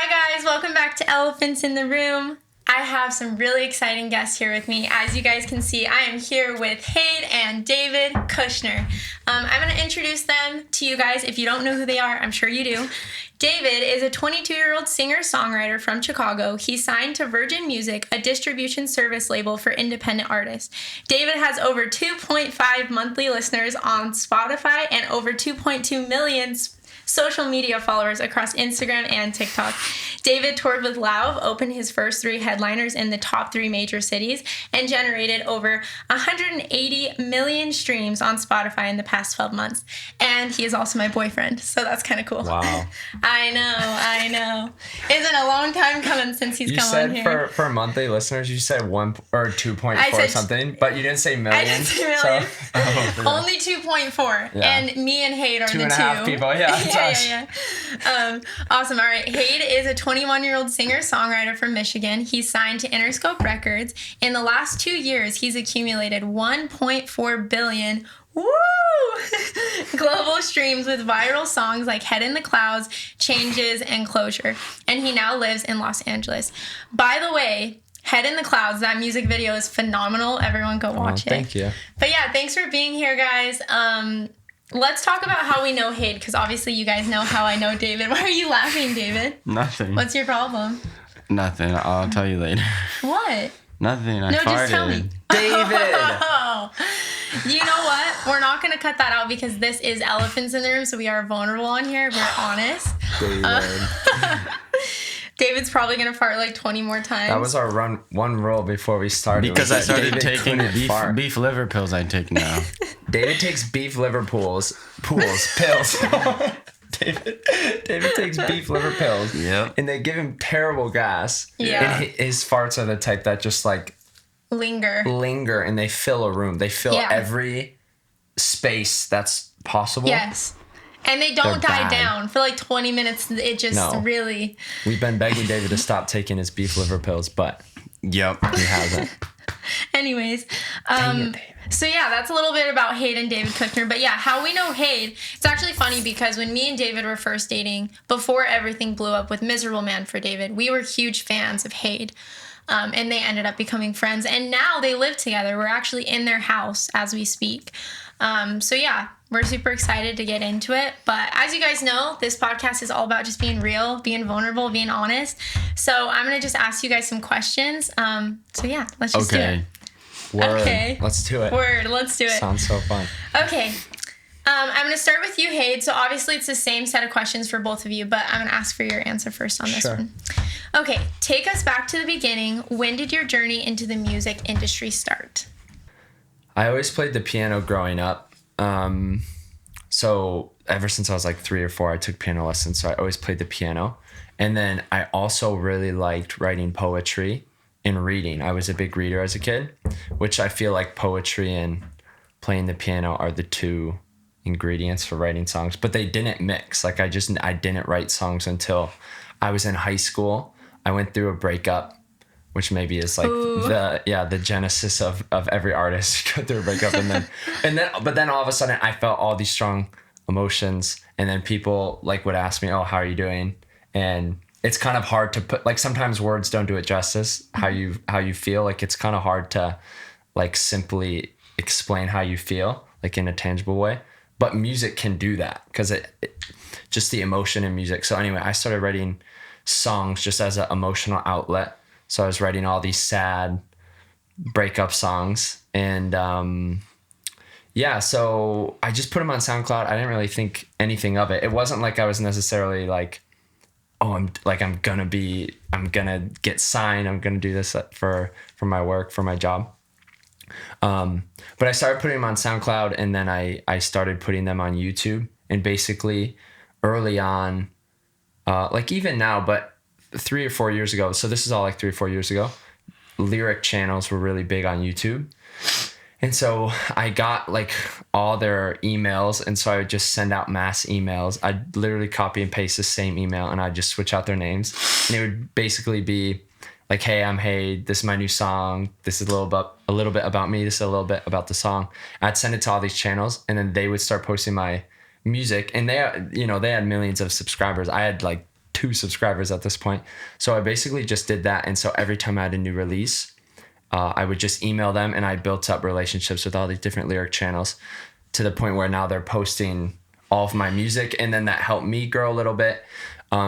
Hi guys, welcome back to Elephants in the Room. I have some really exciting guests here with me. As you guys can see, I am here with Hayd and David Kushner. I'm going to introduce them to you guys. If you don't know who they are, I'm sure you do. David is a 22-year-old singer-songwriter from Chicago. He's signed to Virgin Music, a distribution service label for independent artists. David has over 2.5 monthly listeners on Spotify and over 2.2 million social media followers across Instagram and TikTok. David toured with Lauv, opened his first 3 headliners in the top 3 major cities, and generated over 180 million streams on Spotify in the past 12 months. And he is also my boyfriend, so that's kind of cool. Wow. I know. Isn't a long time coming since he's come on here. You said for monthly listeners, you said 1 or 2.4 something, but you didn't say million. I didn't say million. So, only 2.4. Yeah. And me and Hayd are the 2.5 people, yeah. Yeah. Awesome. All right. Hayd is a 21-year-old singer-songwriter from Michigan. He's signed to Interscope Records. In the last 2 years, he's accumulated 1.4 billion global streams with viral songs like Head in the Clouds, Changes, and Closure. And he now lives in Los Angeles. By the way, Head in the Clouds, that music video is phenomenal. Everyone go watch it. Thank you. But yeah, thanks for being here, guys. Let's talk about how we know Hayd, because obviously you guys know how I know David. Why are you laughing, David? Nothing. What's your problem? Nothing. I'll tell you later. What? Nothing. I no, farted. Just tell me. David! Oh. You know what? We're not going to cut that out because this is Elephants in the Room, so we are vulnerable on here. We're honest. David. David's probably going to fart like 20 more times. That was our one rule before we started. Because I started David taking beef liver pills I take now. David takes beef liver pills. David takes beef liver pills. Yep. And they give him terrible gas. Yeah. And his farts are the type that just like linger and they fill a room. They fill every space that's possible. Yes. And they don't die down. For like 20 minutes, it just really... We've been begging David to stop taking his beef liver pills, but yep, he hasn't. Anyways, so yeah, that's a little bit about Hayd and David Kushner. But yeah, how we know Hayd, it's actually funny because when me and David were first dating, before everything blew up with Miserable Man for David, we were huge fans of Hayd. And they ended up becoming friends. And now they live together. We're actually in their house as we speak. So yeah, we're super excited to get into it. But as you guys know, this podcast is all about just being real, being vulnerable, being honest. So I'm going to just ask you guys some questions. So yeah, let's just do it. Word. Okay. Let's do it. Word. Let's do it. Sounds so fun. Okay. I'm going to start with you, Hayd. So obviously it's the same set of questions for both of you, but I'm going to ask for your answer first on this one. Okay. Take us back to the beginning. When did your journey into the music industry start? I always played the piano growing up. So ever since I was like 3 or 4, I took piano lessons. So I always played the piano. And then I also really liked writing poetry and reading. I was a big reader as a kid, which I feel like poetry and playing the piano are the 2 ingredients for writing songs, but they didn't mix. Like I didn't write songs until I was in high school. I went through a breakup, which maybe is like the genesis of every artist go through a breakup, but then all of a sudden I felt all these strong emotions, and then people like would ask me, "Oh, how are you doing?" And it's kind of hard to put, like, sometimes words don't do it justice. How you feel, like it's kind of hard to like simply explain how you feel like in a tangible way. But music can do that because it just the emotion in music. So anyway, I started writing songs just as an emotional outlet. So I was writing all these sad breakup songs. And so I just put them on SoundCloud. I didn't really think anything of it. It wasn't like I was necessarily like, oh, I'm gonna get signed. I'm gonna do this for my work, for my job. But I started putting them on SoundCloud, and then I started putting them on YouTube. And basically early on, like even now, but 3 or 4 years ago, so this is all like 3 or 4 years ago, lyric channels were really big on YouTube. And so I got like all their emails, and so I would just send out mass emails. I'd literally copy and paste the same email, and I'd just switch out their names. And it would basically be like, "Hey, I'm Hayd. This is my new song. This is a little bit about me. This is a little bit about the song." I'd send it to all these channels, and then they would start posting my music. And they had millions of subscribers. I had like 2 subscribers at this point. So I basically just did that. And so every time I had a new release, I would just email them, and I built up relationships with all these different lyric channels to the point where now they're posting all of my music, and then that helped me grow a little bit.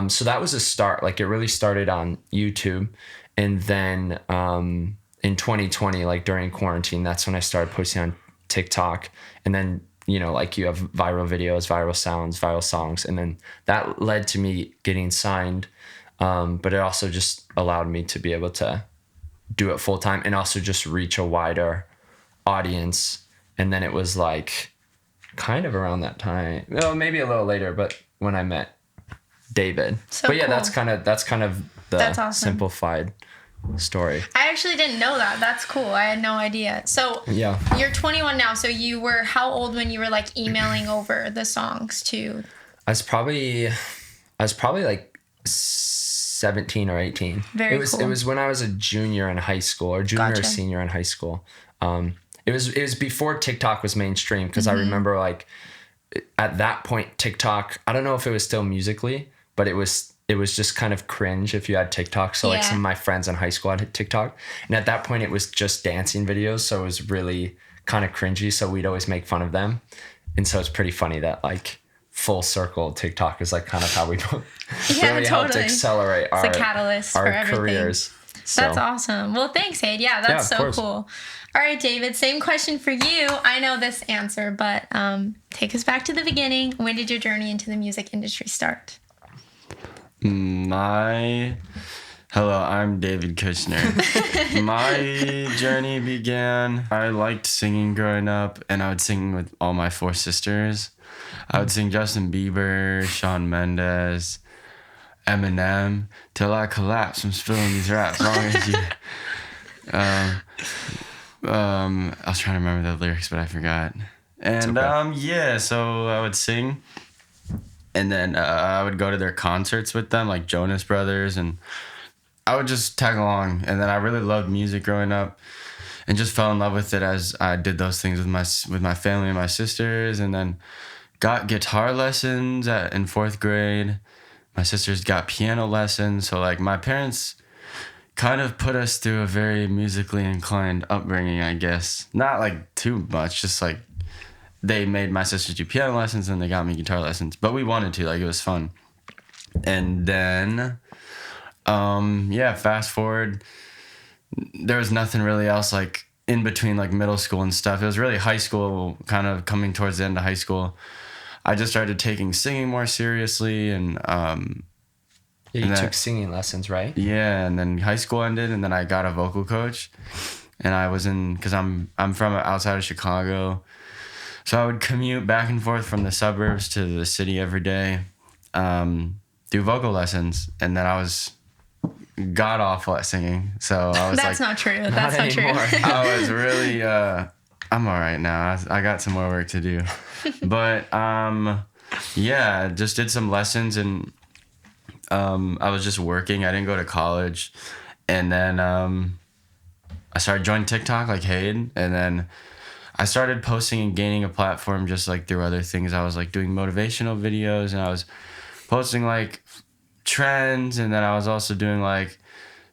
So that was a start. Like, it really started on YouTube, and then in 2020, like during quarantine, that's when I started posting on TikTok, and then like you have viral videos, viral sounds, viral songs, and then that led to me getting signed. But it also just allowed me to be able to do it full time and also just reach a wider audience. And then it was like kind of around that time, well, maybe a little later, but when I met David. But yeah, cool. that's kind of the awesome. Simplified story. I actually didn't know that. That's cool. I had no idea. So yeah, you're 21 now. So you were how old when you were like emailing over the songs to? I was probably like 17 or 18. Very cool. It was when I was a junior in high school, or junior or senior in high school. It was before TikTok was mainstream, because I remember like at that point TikTok, I don't know if it was still Musical.ly, but it was just kind of cringe if you had TikTok. So like some of my friends in high school had TikTok, and at that point it was just dancing videos, so it was really kind of cringy. So we'd always make fun of them, and so it's pretty funny that like full circle TikTok is like kind of how we really helped accelerate it's a catalyst for everything. Careers. So. That's awesome. Well, thanks, Hayd. Yeah, that's so cool. All right, David, same question for you. I know this answer, but take us back to the beginning. When did your journey into the music industry start? Hello, I'm David Kushner. My journey began, I liked singing growing up, and I would sing with all my 4 sisters. I would sing Justin Bieber, Shawn Mendes, Eminem, till I collapse. I'm spilling these raps. Wrong as you. I was trying to remember the lyrics, but I forgot. And so I would sing, and then I would go to their concerts with them, like Jonas Brothers, and I would just tag along. And then I really loved music growing up, and just fell in love with it as I did those things with my family and my sisters, and then got guitar lessons in 4th grade. My sisters got piano lessons. So like my parents kind of put us through a very musically inclined upbringing, I guess. Not like too much, just like they made my sisters do piano lessons and they got me guitar lessons. But we wanted to, like it was fun. And then, fast forward, there was nothing really else like in between like middle school and stuff. It was really high school, kind of coming towards the end of high school. I just started taking singing more seriously, and you took singing lessons, right? Yeah, and then high school ended, and then I got a vocal coach, and I was because I'm from outside of Chicago, so I would commute back and forth from the suburbs to the city every day, do vocal lessons, and then I was god awful at singing. So I was That's not true. That's not true. I was really I'm all right now. I got some more work to do. But just did some lessons, and I was just working. I didn't go to college. And then I started joining TikTok like Hayd, and then I started posting and gaining a platform just like through other things. I was like doing motivational videos, and I was posting like trends, and then I was also doing like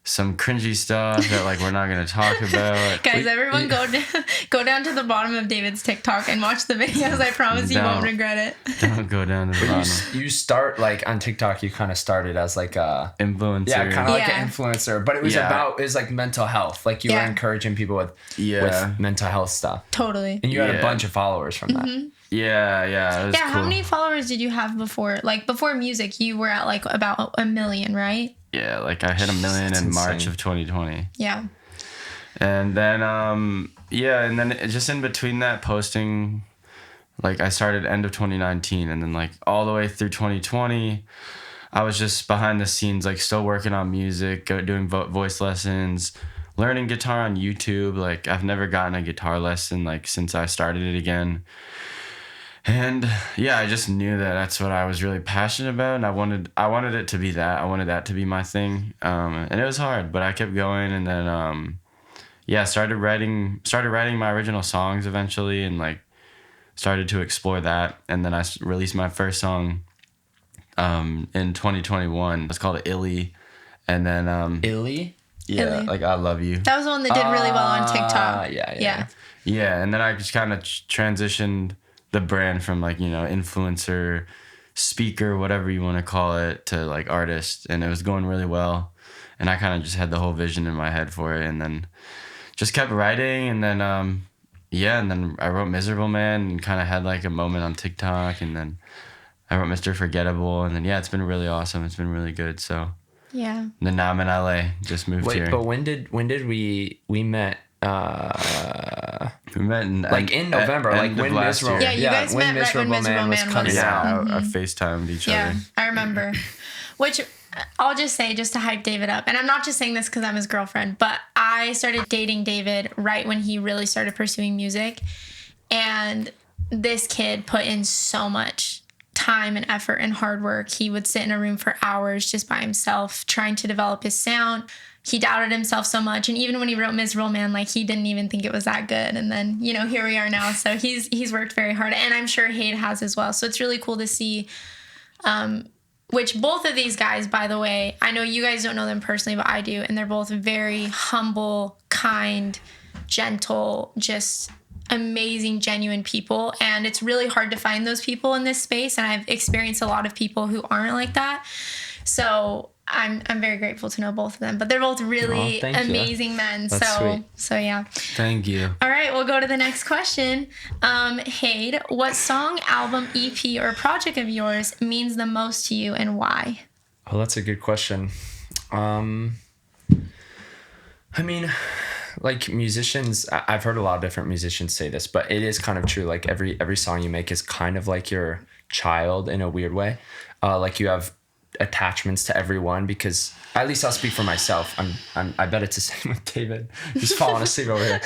some cringy stuff that like we're not gonna talk about. Guys, everyone go down to the bottom of David's TikTok and watch the videos. I promise you won't regret it. Don't go down to the bottom. You start like on TikTok. You kind of started as like a influencer. Yeah, kind of like an influencer, but it was like mental health. Like you were encouraging people with mental health stuff. Totally. And you had a bunch of followers from that. Yeah. It was cool. How many followers did you have before? Like before music, you were at like about 1 million, right? Yeah, like I hit 1 million in March of 2020. Yeah. And then, and then just in between that posting, like I started end of 2019, and then like all the way through 2020, I was just behind the scenes, like still working on music, doing voice lessons, learning guitar on YouTube. Like I've never gotten a guitar lesson like since I started it again. And I just knew that that's what I was really passionate about, and I wanted it to be that. I wanted that to be my thing. And it was hard, but I kept going, and then started writing my original songs eventually, and like started to explore that. And then I released my first song in 2021. It's called Illy. And then Illy? yeah, Illy. like I Love You. That was the one that did really well on TikTok. Yeah. Yeah, and then I just kind of transitioned the brand from like, influencer, speaker, whatever you want to call it, to like artist, and it was going really well. And I kind of just had the whole vision in my head for it, and then just kept writing, and then and then I wrote Miserable Man and kind of had like a moment on TikTok, and then I wrote Mr. Forgettable, and then it's been really awesome. It's been really good. So Yeah. and then now I'm in LA. Just moved here. But when did we met? We met in In November, end when of last Miserable. year. Yeah, you guys when met right when Miserable Man was coming out. I FaceTimed each Yeah, other. I remember. Which I'll just say, just to hype David up, and I'm not just saying this because I'm his girlfriend, but I started dating David right when he really started pursuing music. And this kid put in so much time and effort and hard work. He would sit in a room for hours just by himself trying to develop his sound. He doubted himself so much, and even when he wrote Miserable Man, like, he didn't even think it was that good. And then, here we are now. So he's worked very hard, and I'm sure Hayd has as well. So it's really cool to see, which both of these guys, by the way, I know you guys don't know them personally, but I do, and they're both very humble, kind, gentle, just amazing, genuine people. And it's really hard to find those people in this space, and I've experienced a lot of people who aren't like that. So I'm very grateful to know both of them, but they're both really amazing men. That's sweet. So yeah. Thank you. All right, we'll go to the next question. Hayd, what song, album, EP, or project of yours means the most to you, and why? Oh, that's a good question. I mean, like, musicians, I've heard a lot of different musicians say this, but it is kind of true. Like, every song you make is kind of like your child in a weird way. Like, you have attachments to everyone, because at least I'll speak for myself. I bet it's the same with David. He's falling asleep over here.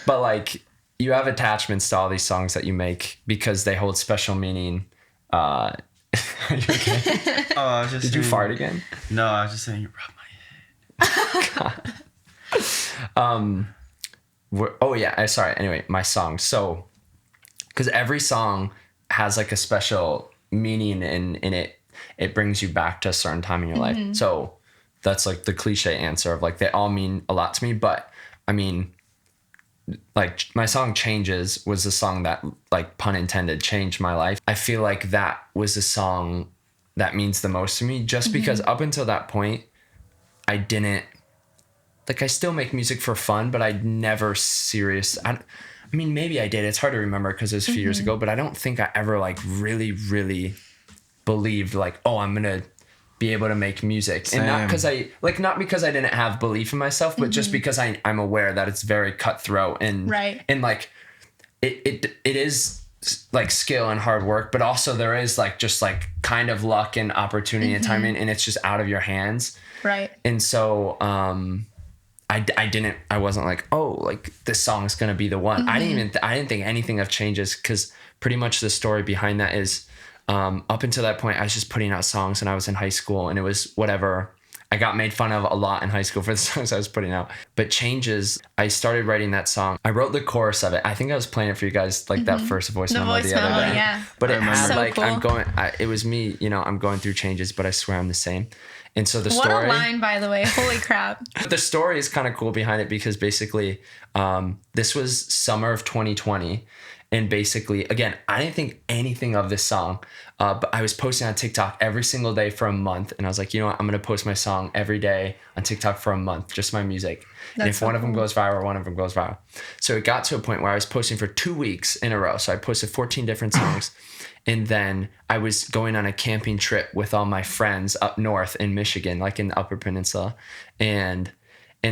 But like, you have attachments to all these songs that you make because they hold special meaning. Are you okay? Oh, I was just Did you fart again? No, I was just saying you rubbed my head. Sorry. Anyway, my song. So, because every song has like a special meaning in it. It brings you back to a certain time in your life. So that's like the cliche answer of like, they all mean a lot to me. But I mean, like, my song Changes was the song that, like, pun intended, changed my life. I feel like that was the song that means the most to me, just because up until that point, I didn't, like, I still make music for fun, but I'd never I mean, maybe I did. It's hard to remember because it was a few years ago, but I don't think I ever like really, really believed like, oh, I'm gonna be able to make music. Same. And not because I didn't have belief in myself, but just because I'm aware that it's very cutthroat and and like it is like skill and hard work, but also there is like just like kind of luck and opportunity and timing, and it's just out of your hands. Right. And so I wasn't like, oh, like, this song's gonna be the one. I didn't think anything of Changes, because pretty much the story behind that is, up until that point, I was just putting out songs, and I was in high school, and it was whatever. I got made fun of a lot in high school for the songs I was putting out. But Changes, I started writing that song. I wrote the chorus of it. I think I was playing it for you guys, like that first voice memo the other day. Yeah. But it had So like, cool. it was me, I'm going through changes, but I swear I'm the same. And so the story. What a line, by the way. Holy crap. The story is kind of cool behind it, because basically this was summer of 2020. And basically, again, I didn't think anything of this song, but I was posting on TikTok every single day for a month. And I was like, you know what? I'm going to post my song every day on TikTok for a month, just my music. And if one of them goes viral, one of them goes viral. So it got to a point where I was posting for 2 weeks in a row. So I posted 14 different songs. And then I was going on a camping trip with all my friends up north in Michigan, like in the Upper Peninsula. And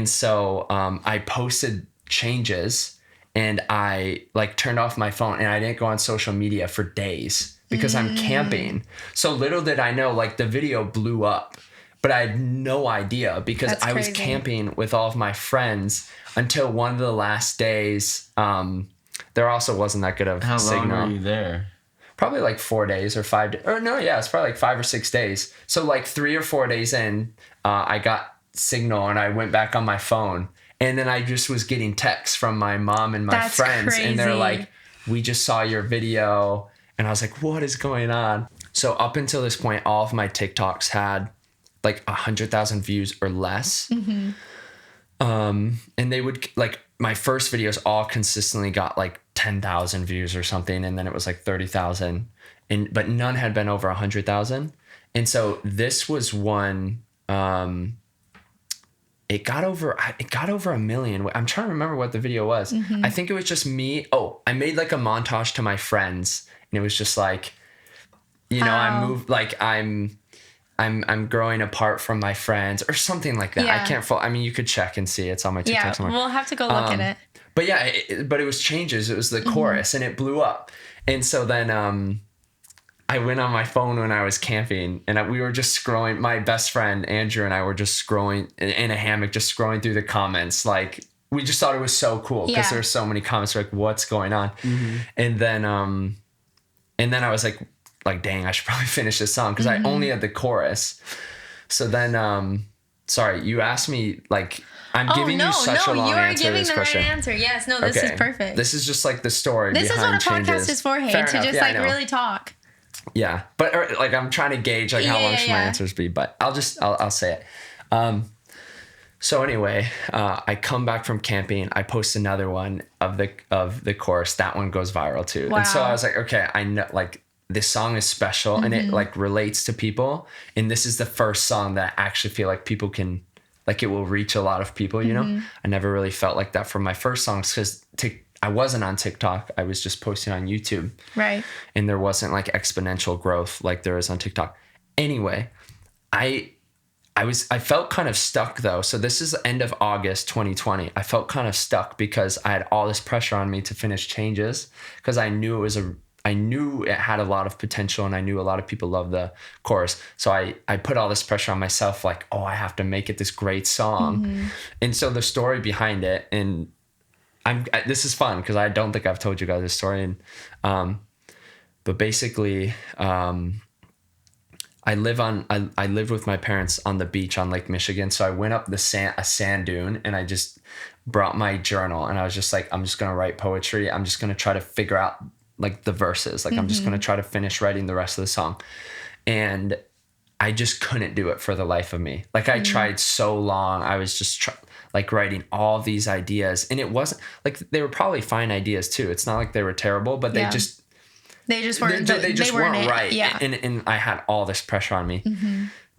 so I posted Changes, and I like turned off my phone, and I didn't go on social media for days because I'm camping. So little did I know, like, the video blew up, but I had no idea, because That's I was crazy. camping with all of my friends until one of the last days. There also wasn't that good of How signal. long were you there? Probably like 4 days or 5 days. Or no, yeah, it's probably like 5 or 6 days. So like 3 or 4 days in, I got signal, and I went back on my phone. And then I just was getting texts from my mom and my friends. Crazy. And they're like, we just saw your video. And I was like, what is going on? So up until this point, all of my TikToks had like 100,000 views or less. And they would like, my first videos all consistently got like 10,000 views or something. And then it was like 30,000 but none had been over 100,000. And so this was one, it got over 1 million. I'm trying to remember what the video was. I think it was just me. Oh, I made like a montage to my friends, and it was just like, you know, I moved, like I'm growing apart from my friends or something like that. I can't I mean, you could check and see. It's on my TikTok somewhere. We'll have to go look at it. But yeah, but it was changes. It was the chorus, and it blew up. And so then I went on my phone when I was camping, and we were just scrolling. My best friend Andrew and I were just scrolling in a hammock, just scrolling through the comments. Like, we just thought it was so cool because there were so many comments. Like, what's going on? And then I was like, dang, I should probably finish this song because I only had the chorus. So then, sorry, you asked me, like, I'm giving you such a long you are answer giving to this the question. right answer. Yes, no, this is perfect. This is just like the story this behind is what a changes. podcast is for, Hayd, Fair to enough. just like really talk. Yeah, but like I'm trying to gauge like how long should my answers be, but I'll say it. So anyway, I come back from camping. I post another one of the chorus. That one goes viral too. Wow. And so I was like, okay, I know like this song is special and it like relates to people. And this is the first song that I actually feel like people can, like, it will reach a lot of people. You know, I never really felt like that for my first songs because I wasn't on TikTok. I was just posting on YouTube. Right. And there wasn't like exponential growth like there is on TikTok. Anyway, I felt kind of stuck though. So this is the end of August 2020. I felt kind of stuck because I had all this pressure on me to finish Changes because I knew it had a lot of potential and I knew a lot of people loved the chorus. So I put all this pressure on myself, like, oh, I have to make it this great song. And so the story behind it, and this is fun because I don't think I've told you guys this story. And, but basically, I lived with my parents on the beach on Lake Michigan. So I went up a sand dune and I just brought my journal and I was just like, I'm just going to write poetry. I'm just going to try to figure out like the verses. Like I'm just going to try to finish writing the rest of the song. And I just couldn't do it for the life of me. Like I tried so long. I was just like writing all these ideas, and it wasn't like, they were probably fine ideas too. It's not like they were terrible, but they just weren't, they just weren't right. Yeah. And I had all this pressure on me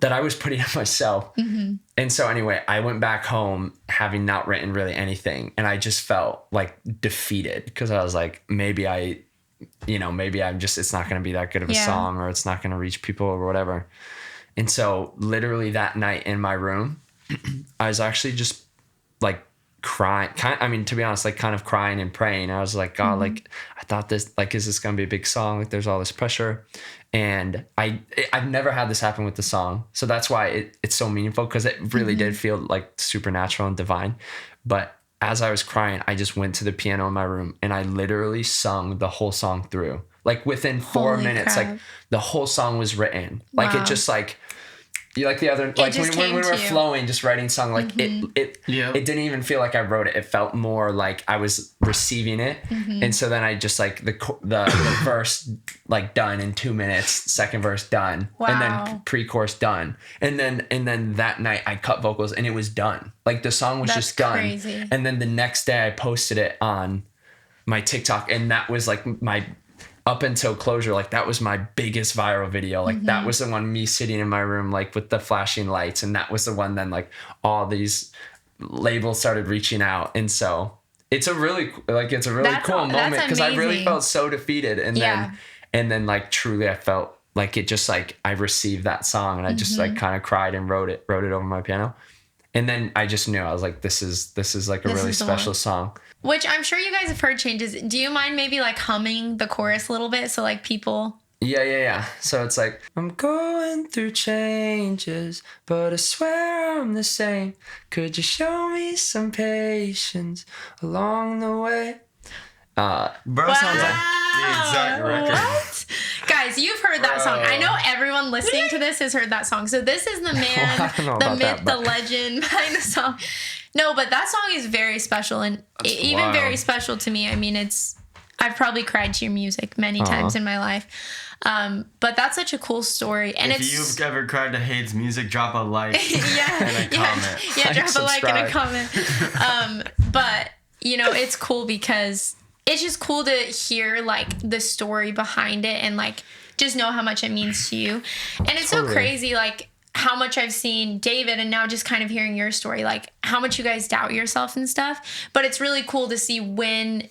that I was putting on myself. And so anyway, I went back home having not written really anything. And I just felt like defeated because I was like, maybe I'm just, it's not going to be that good of a song, or it's not going to reach people or whatever. And so literally that night in my room, I was actually just like crying, to be honest, like kind of crying and praying. I was like, God, like I thought this, like, is this gonna be a big song? Like there's all this pressure. And I've never had this happen with the song. So that's why it's so meaningful, because it really did feel like supernatural and divine. But as I was crying, I just went to the piano in my room and I literally sung the whole song through. Like within 4 minutes, like the whole song was written. Like it just like, you like the other, like when we were flowing, just writing song, like it didn't even feel like I wrote it. It felt more like I was receiving it. And so then I just like the verse like done in 2 minutes, second verse done, and then pre-chorus done. And then that night I cut vocals and it was done. Like the song was just done. Crazy. And then the next day I posted it on my TikTok, and that was like my, up until Closure, like that was my biggest viral video. Like that was the one, me sitting in my room, like with the flashing lights. And that was the one then like all these labels started reaching out. And so it's a really cool moment, because I really felt so defeated. And then like truly I felt like it just like I received that song, and I just like kind of cried and wrote it over my piano. And then I just knew, I was like, this is like a really special song. Which I'm sure you guys have heard Changes. Do you mind maybe like humming the chorus a little bit so like people... Yeah. So it's like, I'm going through changes, but I swear I'm the same. Could you show me some patience along the way? Bro, sounds like the exact record. What? Guys, you've heard that song. I know everyone listening to this has heard that song. So this is the man, the myth, the legend behind the song. No, but that song is very special, and even very special to me. I mean, it's I've probably cried to your music many times in my life. But that's such a cool story. And if you've ever cried to Hayds' music, drop a like and a comment. Yeah, drop a like and a comment. But, you know, it's cool because it's just cool to hear, like, the story behind it and, like, just know how much it means to you. And it's so crazy, like, how much I've seen David and now just kind of hearing your story, like, how much you guys doubt yourself and stuff. But it's really cool to see when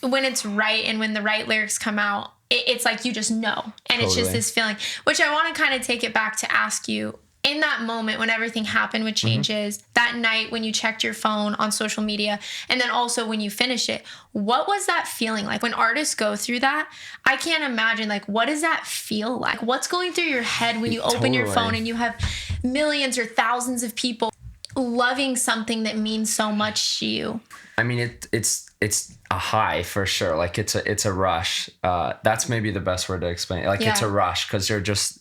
it's right and when the right lyrics come out, it's like you just know. And it's just this feeling, which I want to kind of take it back to ask you, in that moment when everything happened with Changes, that night when you checked your phone on social media, and then also when you finish it, what was that feeling like? When artists go through that, I can't imagine, like, what does that feel like? What's going through your head when you open your phone and you have millions or thousands of people loving something that means so much to you? I mean, it's a high for sure. Like it's a rush. That's maybe the best word to explain it. Like it's a rush because you're just,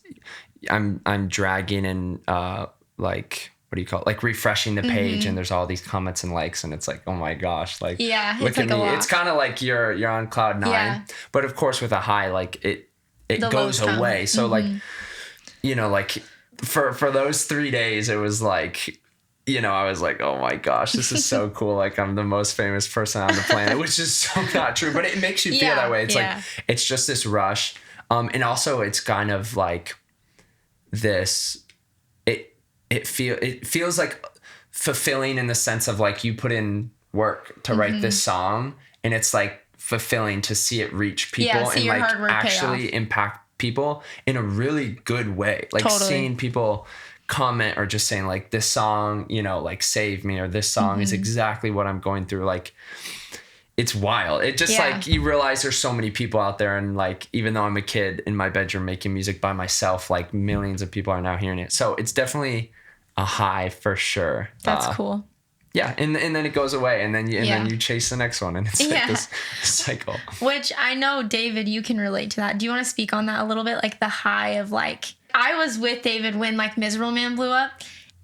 I'm dragging and like, what do you call it? Like refreshing the page and there's all these comments and likes and it's like, oh my gosh, like it's like at me. It's kind of like you're on cloud nine, but of course with a high, like it goes away. So like, you know, like for those 3 days, it was like, you know, I was like, oh my gosh, this is so cool. Like I'm the most famous person on the planet, which is so not true, but it makes you feel that way. It's like, it's just this rush. And also it's kind of like this, it feels like fulfilling in the sense of like you put in work to write this song and it's like fulfilling to see it reach people and like actually impact people in a really good way. Like seeing people comment or just saying like this song, you know, like saved me, or this song is exactly what I'm going through. Like it's wild. It just like you realize there's so many people out there, and like even though I'm a kid in my bedroom making music by myself, like millions of people are now hearing it. So it's definitely a high for sure. That's cool. Yeah, and then it goes away, and then you chase the next one, and it's like this cycle. Which I know, David, you can relate to that. Do you want to speak on that a little bit? Like the high of like, I was with David when like Miserable Man blew up,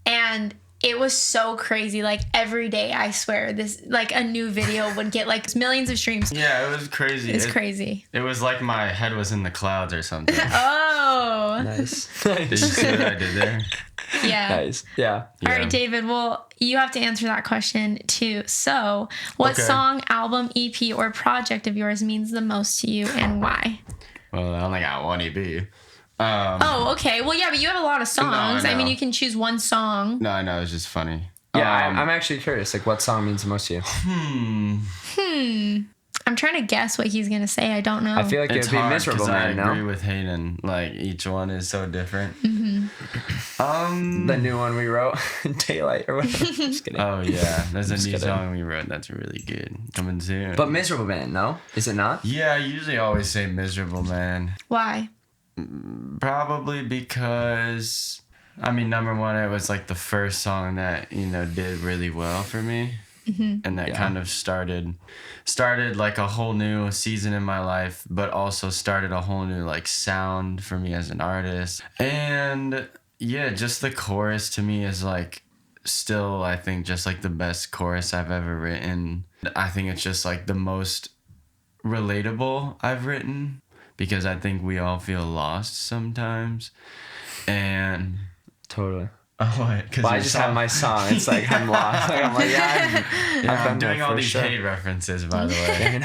and it was so crazy. Like every day, I swear, this like a new video would get like millions of streams. Yeah, it was crazy. It's crazy. It was like my head was in the clouds or something. Oh, nice. Did you see what I did there? Yeah. Nice. Yeah. All right, David. Well, you have to answer that question too. So, what song, album, EP, or project of yours means the most to you, and why? Well, I only got one EP. Oh, okay. Well, yeah, but you have a lot of songs. No, I mean, you can choose one song. No, I know. It's just funny. Yeah, I'm actually curious. Like, what song means the most to you? I'm trying to guess what he's gonna say. I don't know. I feel like it's it'd be Miserable Man. I agree with Hayden. Like each one is so different. The new one we wrote, Daylight or whatever. Just kidding. Oh yeah, there's a new song we wrote that's really good. Coming soon. But Miserable Man, no? Is it not? Yeah, I usually always say Miserable Man. Why? Probably because, I mean, number one, it was like the first song that, you know, did really well for me. And that kind of started like a whole new season in my life, but also started a whole new like sound for me as an artist. And yeah, just the chorus to me is like still, I think, just like the best chorus I've ever written. I think it's just like the most relatable I've written, because I think we all feel lost sometimes. And totally. Oh, what? Well, I just have my song. It's like I'm lost. Like, I'm like, I'm doing all these Hayed references, by the way.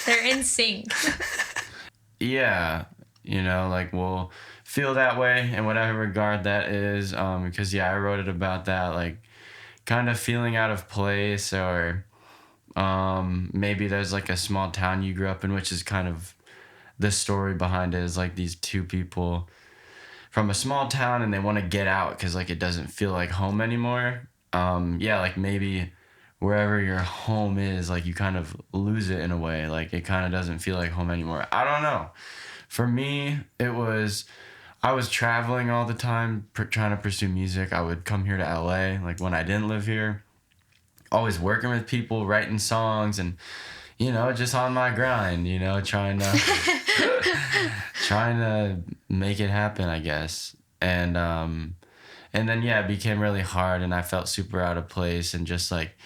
They're in sync. Yeah, you know, like we'll feel that way in whatever regard that is. Because I wrote it about that, like kind of feeling out of place, or maybe there's like a small town you grew up in, which is kind of the story behind it, is like these two people from a small town and they want to get out because like it doesn't feel like home anymore. Like maybe wherever your home is, like you kind of lose it in a way. Like it kind of doesn't feel like home anymore. I don't know. For me, I was traveling all the time, trying to pursue music. I would come here to LA, like when I didn't live here, always working with people, writing songs, and you know, just on my grind, you know, trying to make it happen, I guess. And then it became really hard, and I felt super out of place, and just like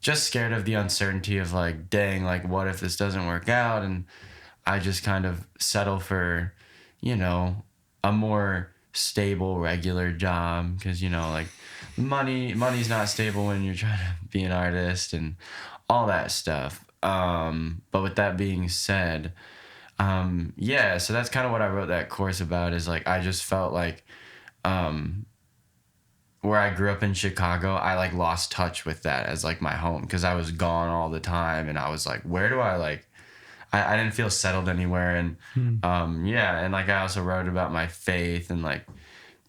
just scared of the uncertainty of like, dang, like what if this doesn't work out? And I just kind of settle for, you know, a more stable, regular job, because, you know, like money's not stable when you're trying to be an artist and all that stuff. But with that being said, yeah, so that's kind of what I wrote that course about, is like I just felt like where I grew up in Chicago, I like lost touch with that as like my home, because I was gone all the time, and I was like, where do I like, I didn't feel settled anywhere. And yeah, and like I also wrote about my faith and like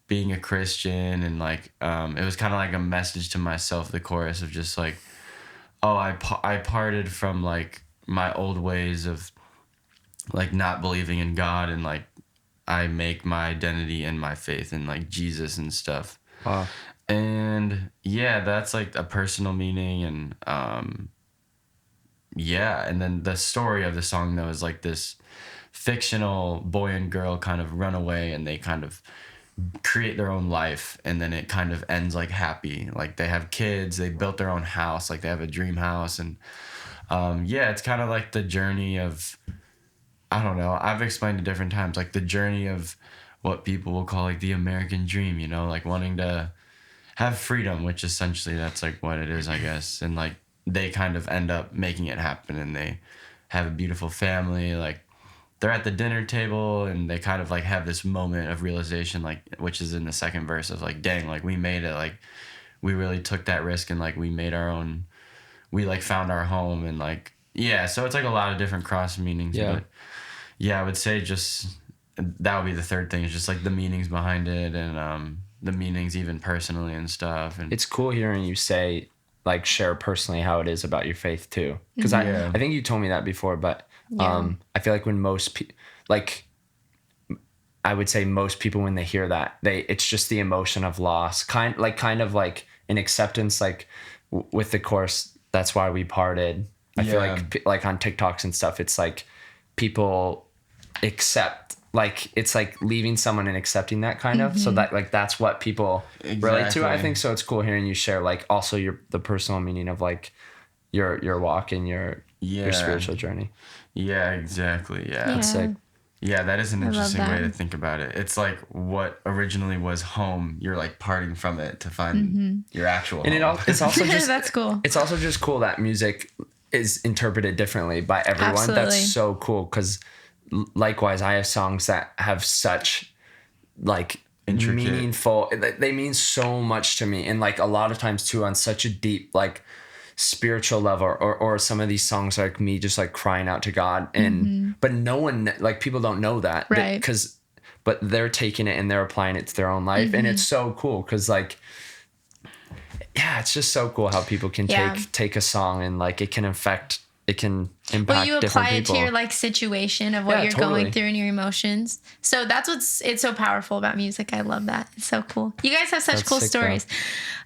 being a Christian, and like it was kind of like a message to myself, the chorus of just like, oh, I parted from like my old ways of like not believing in God, and like I make my identity in my faith in like Jesus and stuff. Wow. And yeah, that's like a personal meaning. And yeah, and then the story of the song though is like this fictional boy and girl kind of run away, and they kind of create their own life, and then it kind of ends like happy, like they have kids, they built their own house, like they have a dream house. And yeah, it's kind of like the journey of, I don't know, I've explained it different times, like the journey of what people will call like the American dream, you know, like wanting to have freedom, which essentially that's like what it is, I guess. And like they kind of end up making it happen, and they have a beautiful family, like they're at the dinner table, and they kind of like have this moment of realization, like, which is in the second verse, of like, dang, like we made it, like we really took that risk, and like we made our own, we like found our home. And like, yeah, so it's like a lot of different cross meanings. Yeah. But yeah, I would say just that would be the third thing, is just like the meanings behind it, and the meanings even personally and stuff. And It's cool hearing you say, like, share personally how it is about your faith too, because Yeah. I think you told me that before, but Yeah. I feel like when most like I would say most people, when they hear that, it's just the emotion of loss, kind of like an acceptance, like with the course, that's why we parted. I feel Yeah. like on TikToks and stuff, it's like people accept, like it's like leaving someone and accepting that kind of, so that like that's what people relate to. I Exactly. think so. It's cool hearing you share like also the personal meaning of like your walk and your Yeah. spiritual journey. Yeah, exactly. Yeah. Yeah. That's sick. Yeah, that is an love interesting way that. to think about it. It's like what originally was home, you're like parting from it to find your actual And home. it's also just That's cool. It's also just cool that music is interpreted differently by everyone. Absolutely. That's so cool, because likewise, I have songs that have such like Intricate. meaningful. They mean so much to me, and like a lot of times too on such a deep like spiritual level, or some of these songs are like me just like crying out to God, and but no one, like people don't know that, Right. but they're taking it and they're applying it to their own life, and it's so cool because like. Yeah, it's just so cool how people can Yeah. take a song and like it can impact Well, you different apply it people. to your like situation of what Yeah, you're totally. going through and your emotions. So that's it's so powerful about music. I love that. It's so cool. You guys have such That's cool sick, stories.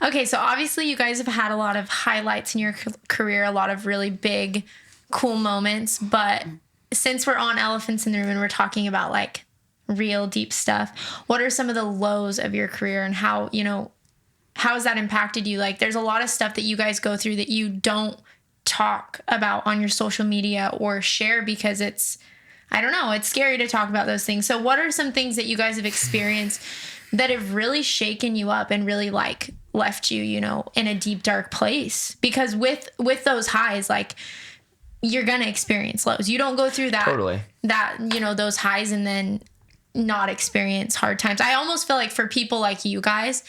Okay, so obviously you guys have had a lot of highlights in your career, a lot of really big, cool moments. But since we're on Elephants in the Room and we're talking about like real deep stuff, what are some of the lows of your career, and how has that impacted you? Like, there's a lot of stuff that you guys go through that you don't talk about on your social media or share, because it's, I don't know, it's scary to talk about those things. So what are some things that you guys have experienced that have really shaken you up and really like left you, in a deep, dark place? Because with those highs, like, you're going to experience lows. You don't go through that, Totally. Those highs and then not experience hard times. I almost feel like for people like you guys,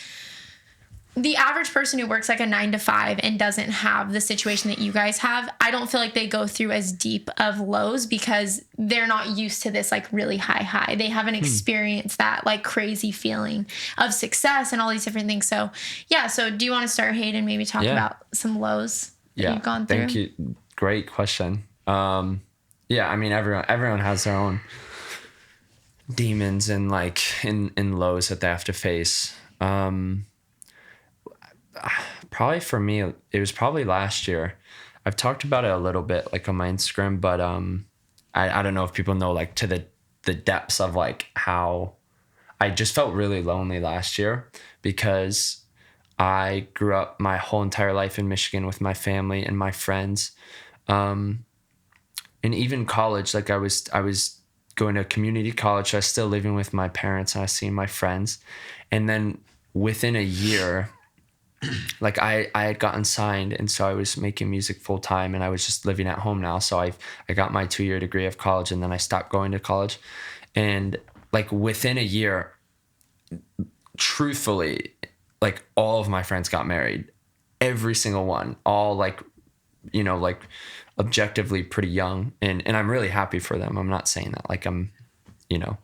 the average person who works like a 9-to-5 and doesn't have the situation that you guys have, I don't feel like they go through as deep of lows, because they're not used to this like really high. They haven't experienced that like crazy feeling of success and all these different things. So yeah. So do you want to start, Hayden, maybe talk Yeah. about some lows that you've gone through? Thank you. Great question. Yeah, I mean everyone has their own demons and like in lows that they have to face. Probably for me, it was probably last year. I've talked about it a little bit like on my Instagram, but I don't know if people know like to the depths of like how I just felt really lonely last year, because I grew up my whole entire life in Michigan with my family and my friends. And even college, like I was going to community college. So I was still living with my parents and I was seeing my friends. And then within a year, like I had gotten signed, and so I was making music full time, and I was just living at home now. So I got my 2-year degree of college, and then I stopped going to college. And like within a year, truthfully, like all of my friends got married, every single one, all like, you know, like objectively pretty young, and I'm really happy for them. I'm not saying that like I'm, you know,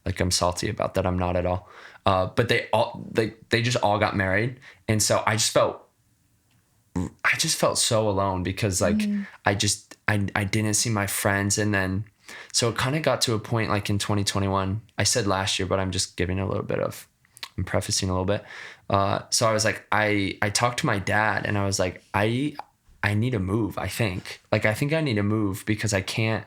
like I'm salty about that. I'm not at all. But they just all got married. And so I just felt so alone because like I didn't see my friends. And then, so it kind of got to a point like in 2021, I said last year, but I'm just giving a little bit of, I'm prefacing a little bit. So I was like, I talked to my dad and I was like, I need to move. I think I need to move because I'm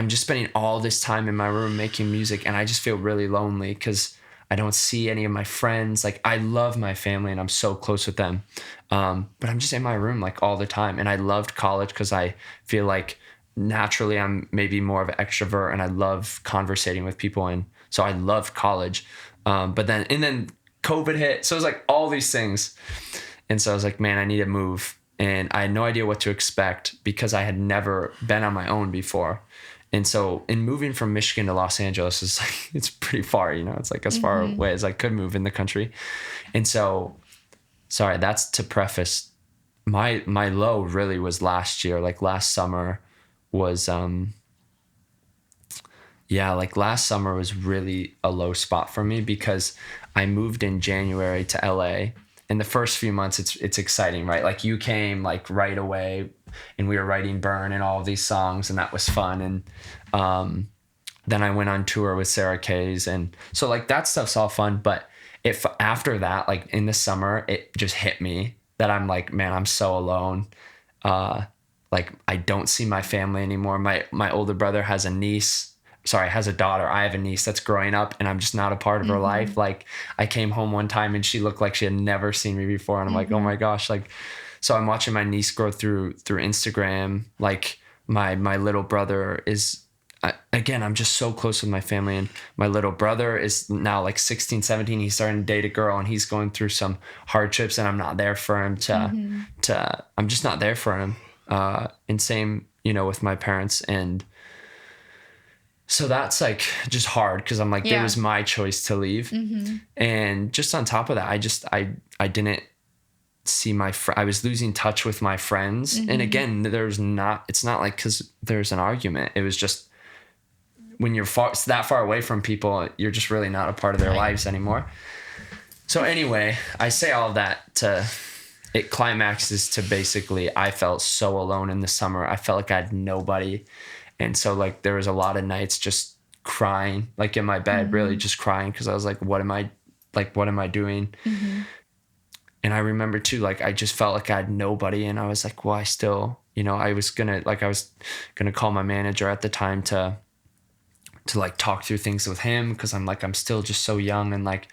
just spending all this time in my room making music, and I just feel really lonely because I don't see any of my friends. Like I love my family and I'm so close with them. But I'm just in my room like all the time. And I loved college because I feel like naturally I'm maybe more of an extrovert and I love conversating with people. And so I loved college. But then COVID hit. So it was like all these things. And so I was like, man, I need to move. And I had no idea what to expect because I had never been on my own before. And so in moving from Michigan to Los Angeles is like, it's pretty far, you know, it's like as far away as I could move in the country. And so, sorry, that's to preface my low really was last year. Like last summer was, last summer was really a low spot for me because I moved in January to LA. In the first few months, it's exciting, right? Like you came like right away, and we were writing Burn and all of these songs, and that was fun. And then I went on tour with Sarah Kay's, and so like that stuff's all fun. But if after that, like in the summer, it just hit me that I'm like, man, I'm so alone. Like I don't see my family anymore. My older brother has a daughter. I have a niece that's growing up and I'm just not a part of her life. Like I came home one time and she looked like she had never seen me before. And I'm like, oh my gosh. Like, so I'm watching my niece grow through Instagram. Like my little brother is, again, I'm just so close with my family, and my little brother is now like 16, 17. He's starting to date a girl and he's going through some hardships, and I'm not there for him I'm just not there for him. And same, you know, with my parents. And so that's like just hard because I'm like, it was my choice to leave. And just on top of that, I didn't see I was losing touch with my friends. And again, it's not like because there's an argument. It was just when you're that far away from people, you're just really not a part of their lives anymore. So anyway, I say all that it climaxes to basically, I felt so alone in the summer. I felt like I had nobody. And so like there was a lot of nights just crying, like in my bed, really just crying because I was like, what am I doing? And I remember too, like I just felt like I had nobody, and I was like, well, I still, you know, I was gonna call my manager at the time to like talk through things with him because I'm still just so young. And like,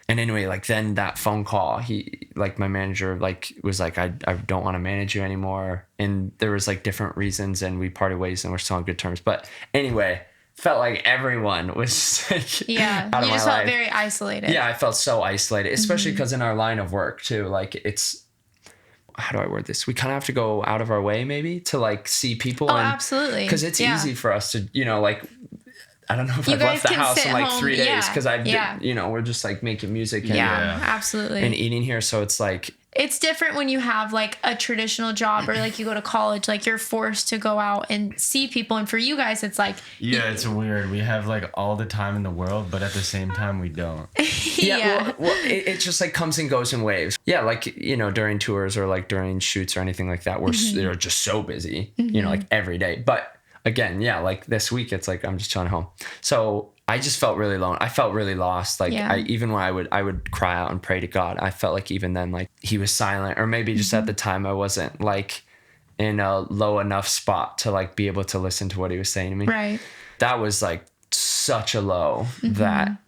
and anyway, like then that phone call, he like my manager like was like, I don't want to manage you anymore. And there was like different reasons, and we parted ways and we're still on good terms. But anyway, felt like everyone was like, out of you just my felt life. very isolated. Yeah, I felt so isolated, especially because in our line of work too, like it's, how do I word this? We kind of have to go out of our way maybe to like see people. Oh, absolutely. Because it's easy for us to, you know, like, I don't know if I've left the house in like 3 days because you know, we're just like making music and absolutely, and eating here. So it's like, it's different when you have like a traditional job or like you go to college, like you're forced to go out and see people. And for you guys, it's like, it's weird. We have like all the time in the world, but at the same time we don't. Well, it just like comes and goes in waves. Yeah. Like, you know, during tours or like during shoots or anything like that, they're just so busy, you know, like every day. But again, like this week, it's like I'm just chilling home. So I just felt really alone. I felt really lost. Like even when I would cry out and pray to God, I felt like even then, like he was silent, or maybe just at the time I wasn't like in a low enough spot to like be able to listen to what he was saying to me. Right. That was like such a low that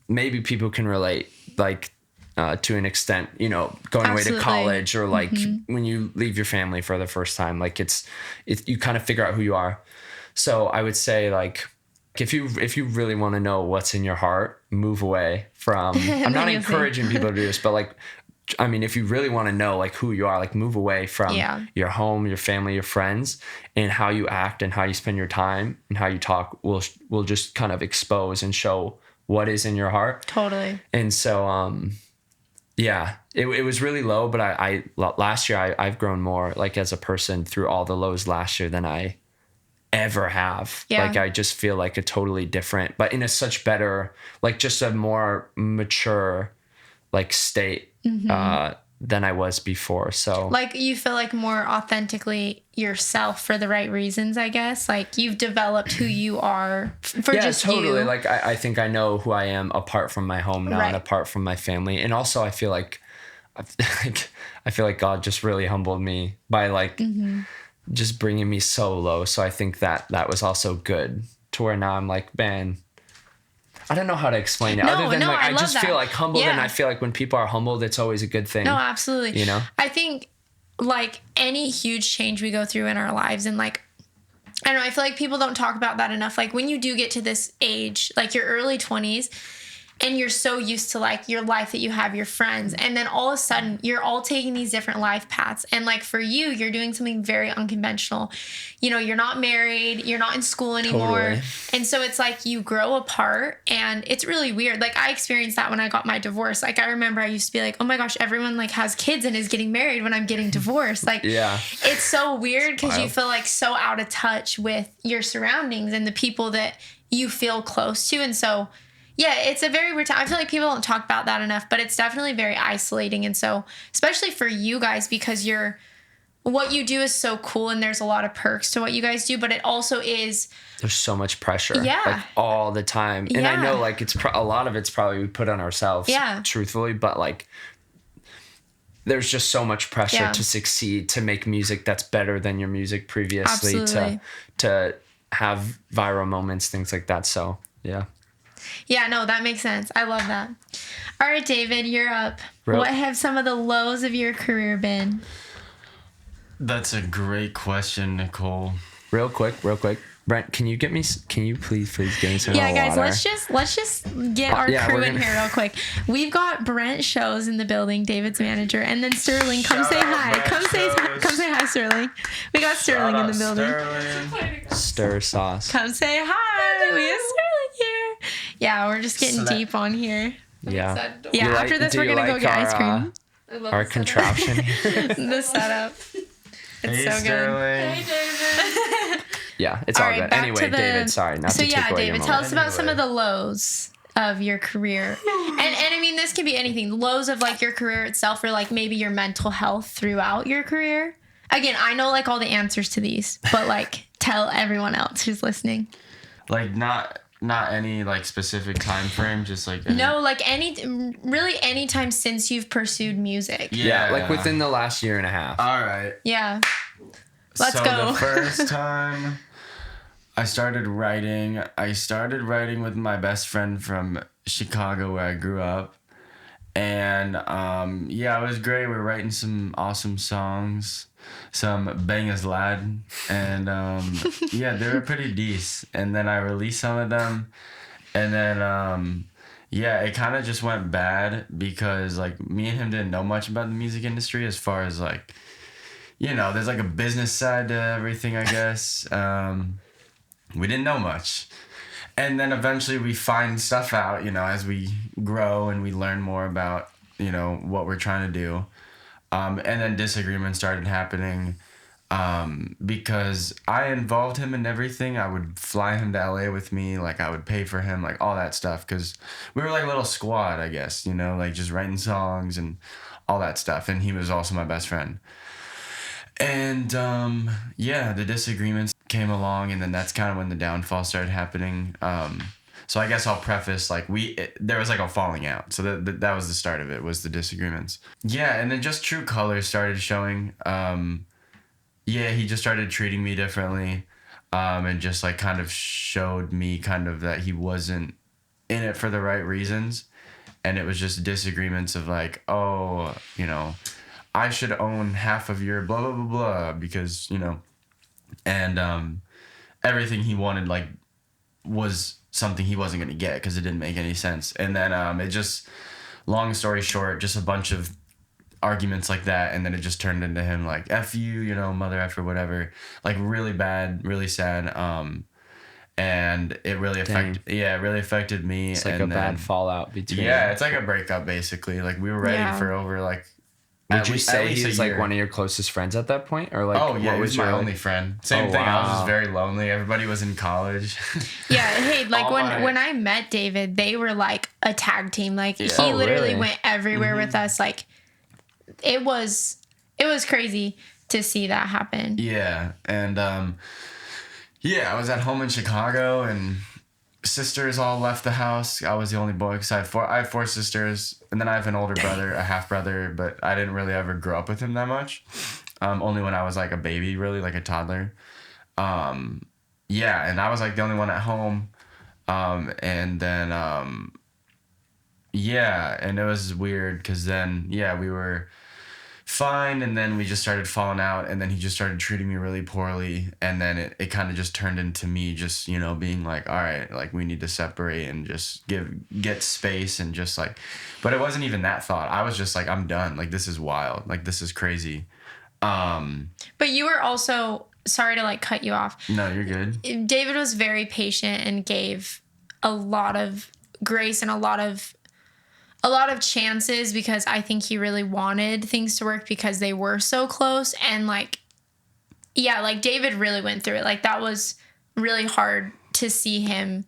maybe people can relate. Like to an extent, you know, going away to Absolutely. college or like when you leave your family for the first time, like it's you kind of figure out who you are. So I would say like, if you really want to know what's in your heart, move away from, I'm not encouraging people to do this, but like, I mean, if you really want to know like who you are, like move away from your home, your family, your friends, and how you act and how you spend your time and how you talk will just kind of expose and show what is in your heart. Totally. And so, yeah, it was really low, but I last year I've grown more like as a person through all the lows last year than I ever have. Yeah. Like I just feel like a totally different, but in a such better, like just a more mature like state than I was before. So like you feel like more authentically yourself for the right reasons, I guess. Like you've developed who you are for just totally. you. Like I think I know who I am apart from my home now and apart from my family. And also I feel like God just really humbled me by like just bringing me so low. So I think that was also good to where now I'm like, man, I don't know how to explain it. Other than like, I just feel like humbled, and I feel like when people are humbled, it's always a good thing. No, absolutely. You know, I think like any huge change we go through in our lives, and like, I don't know, I feel like people don't talk about that enough. Like when you do get to this age, like your early 20s, and you're so used to like your life that you have, your friends, and then all of a sudden you're all taking these different life paths. And like for you, you're doing something very unconventional. You know, you're not married, you're not in school anymore. Totally. And so it's like you grow apart, and it's really weird. Like I experienced that when I got my divorce. Like I remember I used to be like, oh my gosh, everyone like has kids and is getting married when I'm getting divorced. Like it's so weird because you feel like so out of touch with your surroundings and the people that you feel close to. And so yeah, it's a very weird time. I feel like people don't talk about that enough, but it's definitely very isolating. And so, especially for you guys, because what you do is so cool and there's a lot of perks to what you guys do, but it also is. There's so much pressure. Like all the time. And I know like a lot of it's probably we put on ourselves, truthfully, but like there's just so much pressure to succeed, to make music that's better than your music previously, to have viral moments, things like that. So, yeah. Yeah, no, that makes sense. I love that. All right, David, you're up. What have some of the lows of your career been? That's a great question, Nicole. Real quick. Brent, can you please give me some guys, water? let's just get our crew in here real quick. We've got Brent Shows in the building, David's manager, and then Sterling. Come say hi. Come say hi, Sterling. We got Sterling in the building. Stir sauce. Come say hi. We have Sterling here. Yeah, we're just getting deep on here. Yeah. Yeah. After this, we're gonna go get ice cream. Our contraption. The setup. It's so good. Hey, David. Yeah, it's all good. Anyway, David, sorry. Not to take away David, your moment. tell us about some of the lows of your career. and I mean, this can be anything. Lows of like your career itself, or like maybe your mental health throughout your career. Again, I know like all the answers to these, but like tell everyone else who's listening. Like not any like specific time frame, just like any time since you've pursued music. Yeah, like within the last year and a half. All right. Yeah. Let's go. The first time I started writing with my best friend from Chicago, where I grew up. And it was great. We were writing some awesome songs, some bangers lad, and they were pretty decent. And then I released some of them, and then it kind of just went bad because like me and him didn't know much about the music industry as far as like, you know, there's like a business side to everything, I guess. We didn't know much. And then eventually we find stuff out, you know, as we grow and we learn more about, you know, what we're trying to do. And then disagreements started happening because I involved him in everything. I would fly him to LA with me. Like I would pay for him, like all that stuff. Because we were like a little squad, I guess, you know, like just writing songs and all that stuff. And he was also my best friend. And the disagreements came along, and then that's kind of when the downfall started happening. So I guess I'll preface like there was like a falling out. So that was the start of it, was the disagreements. Yeah, and then just true colors started showing. He just started treating me differently, and just like kind of showed me kind of that he wasn't in it for the right reasons. and it was just disagreements of like, oh, you know, I should own half of your blah blah blah blah because, you know, and everything he wanted like was something he wasn't gonna get because it didn't make any sense. And then it just, long story short, just a bunch of arguments like that, and then it just turned into him like F you, you know, mother effer, whatever, like really bad, really sad. And it really affected me. It's like and a bad fallout between. Yeah, it's like a breakup basically. Like we were ready for over like. Would you say he's like one of your closest friends at that point, or like? Oh yeah, he was my only friend. Same thing. Wow. I was just very lonely. Everybody was in college. Yeah, hey, like when I met David, they were like a tag team. Like he literally went everywhere with us. Like it was crazy to see that happen. Yeah, and yeah, I was at home in Chicago, and sisters all left the house. I was the only boy because I have four sisters, and then I have an older brother, a half brother, but I didn't really ever grow up with him that much. Only when I was like a baby, really, like a toddler. Yeah, and I was like the only one at home. And then yeah, and it was weird because then we were fine, and then we just started falling out, and then he just started treating me really poorly, and then it kind of just turned into me just, you know, being like, all right, like we need to separate and just get space, and just like, but it wasn't even that thought. I was just like, I'm done, like this is wild, like this is crazy. But you were also, sorry to like cut you off. No, you're good. David was very patient and gave a lot of grace and a lot of chances, because I think he really wanted things to work because they were so close. And like, yeah, like David really went through it. Like that was really hard to see him.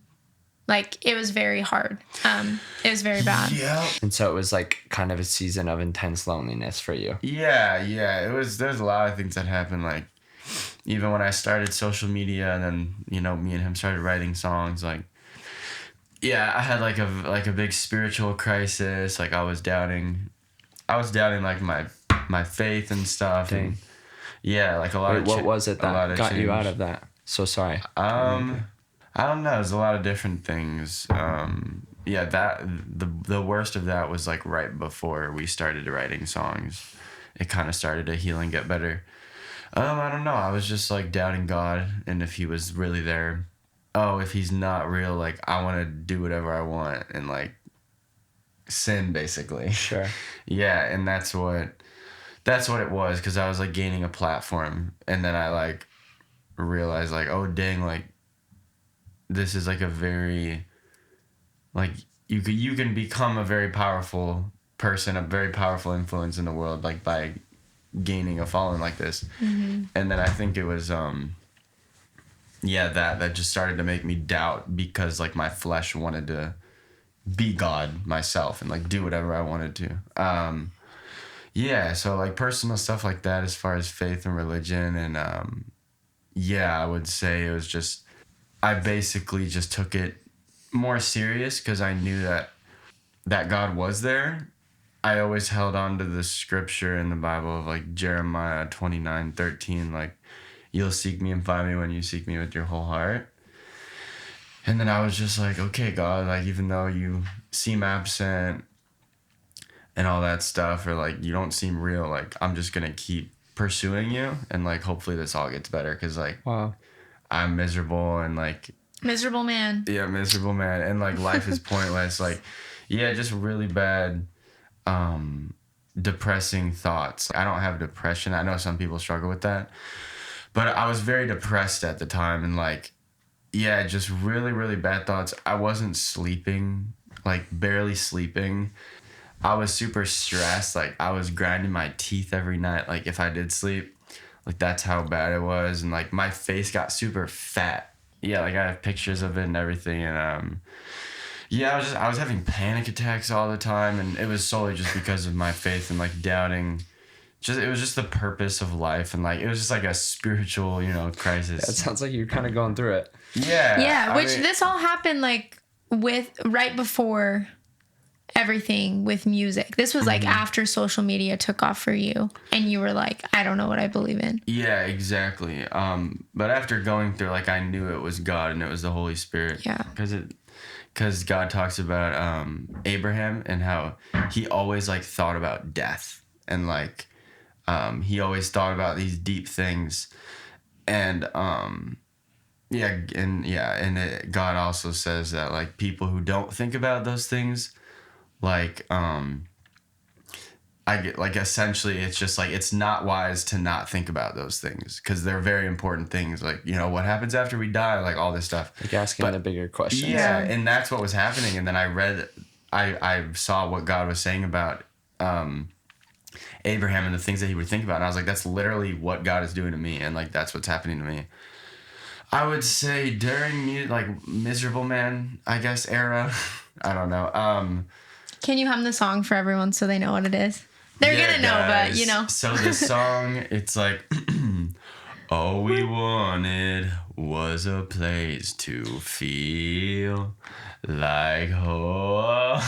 Like it was very hard. It was very bad. Yeah. And so it was like kind of a season of intense loneliness for you. Yeah. There's a lot of things that happened. Like even when I started social media, and then, you know, me and him started writing songs, like, yeah, I had like a big spiritual crisis. Like I was doubting like my faith and stuff. Dang. And yeah, like a lot of what was it that got you out of that? So sorry. I don't know. There's a lot of different things. Yeah, that the worst of that was like right before we started writing songs. It kind of started to heal and get better. I don't know. I was just like doubting God, and if he was really there. Oh, if he's not real, like I want to do whatever I want and like sin, basically. Sure. Yeah, and that's what it was, because I was like gaining a platform, and then I like realized like, oh dang, like this is like a very, like you can become a very powerful person, a very powerful influence in the world, like by gaining a following like this. Mm-hmm. And then I think it was yeah, that just started to make me doubt, because like my flesh wanted to be God myself and like do whatever I wanted to. Yeah, so like personal stuff like that as far as faith and religion, and yeah, I would say it was just, I basically just took it more serious because I knew that God was there. I always held on to the scripture in the Bible of like Jeremiah 29:13, like, you'll seek me and find me when you seek me with your whole heart. And then I was just like, okay, God, like, even though you seem absent and all that stuff, or like, you don't seem real, like, I'm just going to keep pursuing you. And like, hopefully this all gets better. Cause like, wow, I'm miserable and like. Miserable man. Yeah, miserable man. And like, life is pointless. Like, yeah, just really bad, depressing thoughts. I don't have depression. I know some people struggle with that. But I was very depressed at the time, and like, yeah, just really, really bad thoughts. I wasn't sleeping, like barely sleeping. I was super stressed. Like I was grinding my teeth every night. Like if I did sleep, like that's how bad it was. And like my face got super fat. Yeah, like I have pictures of it and everything. And yeah, I was having panic attacks all the time, and it was solely just because of my faith and like doubting. It was just the purpose of life, and like it was just like a spiritual, you know, crisis. That sounds like you're kind of going through it. Yeah. Yeah, this all happened like right before everything with music. This was like after social media took off for you, and you were like, I don't know what I believe in. Yeah, exactly. But after going through, like, I knew it was God and it was the Holy Spirit. Yeah. because God talks about Abraham and how he always like thought about death, and like he always thought about these deep things, and God also says that like people who don't think about those things, like I get like essentially it's just like it's not wise to not think about those things because they're very important things, like, you know, what happens after we die, like all this stuff, like asking the bigger questions. Yeah, and that's what was happening. And then I saw what God was saying about Abraham and the things that he would think about, and I was like, that's literally what God is doing to me, and like that's what's happening to me. I would say during like Miserable Man, I guess, era. I don't know. Can you hum the song for everyone so they know what it is? They're gonna know, guys. but you know. So the song, it's like, all we wanted was a place to feel like home.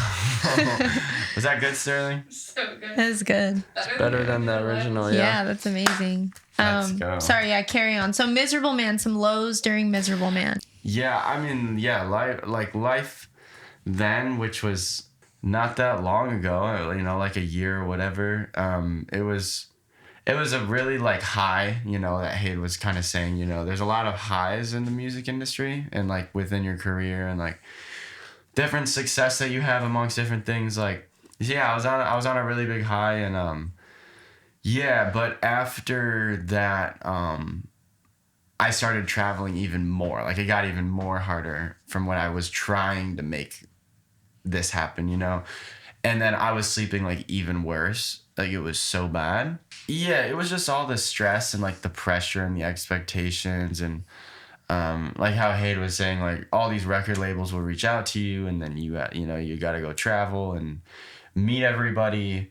Was that good, Sterling? So good. That's good. Better than the original. Yeah, that's amazing. Let's go. Sorry, yeah, carry on. So Miserable Man, some lows during Miserable Man. Yeah, I mean, yeah, life then, which was not that long ago, you know, like a year or whatever. It was a really like high, you know, that Hayd was kind of saying, you know, there's a lot of highs in the music industry and like within your career and like different success that you have amongst different things. Like, yeah, I was on a really big high, and yeah, but after that, I started traveling even more. Like it got even more harder from when I was trying to make this happen, you know? And then I was sleeping like even worse. Like it was so bad. Yeah, it was just all the stress and like the pressure and the expectations, and like how Hayd was saying, like all these record labels will reach out to you, and then you know, you got to go travel and meet everybody,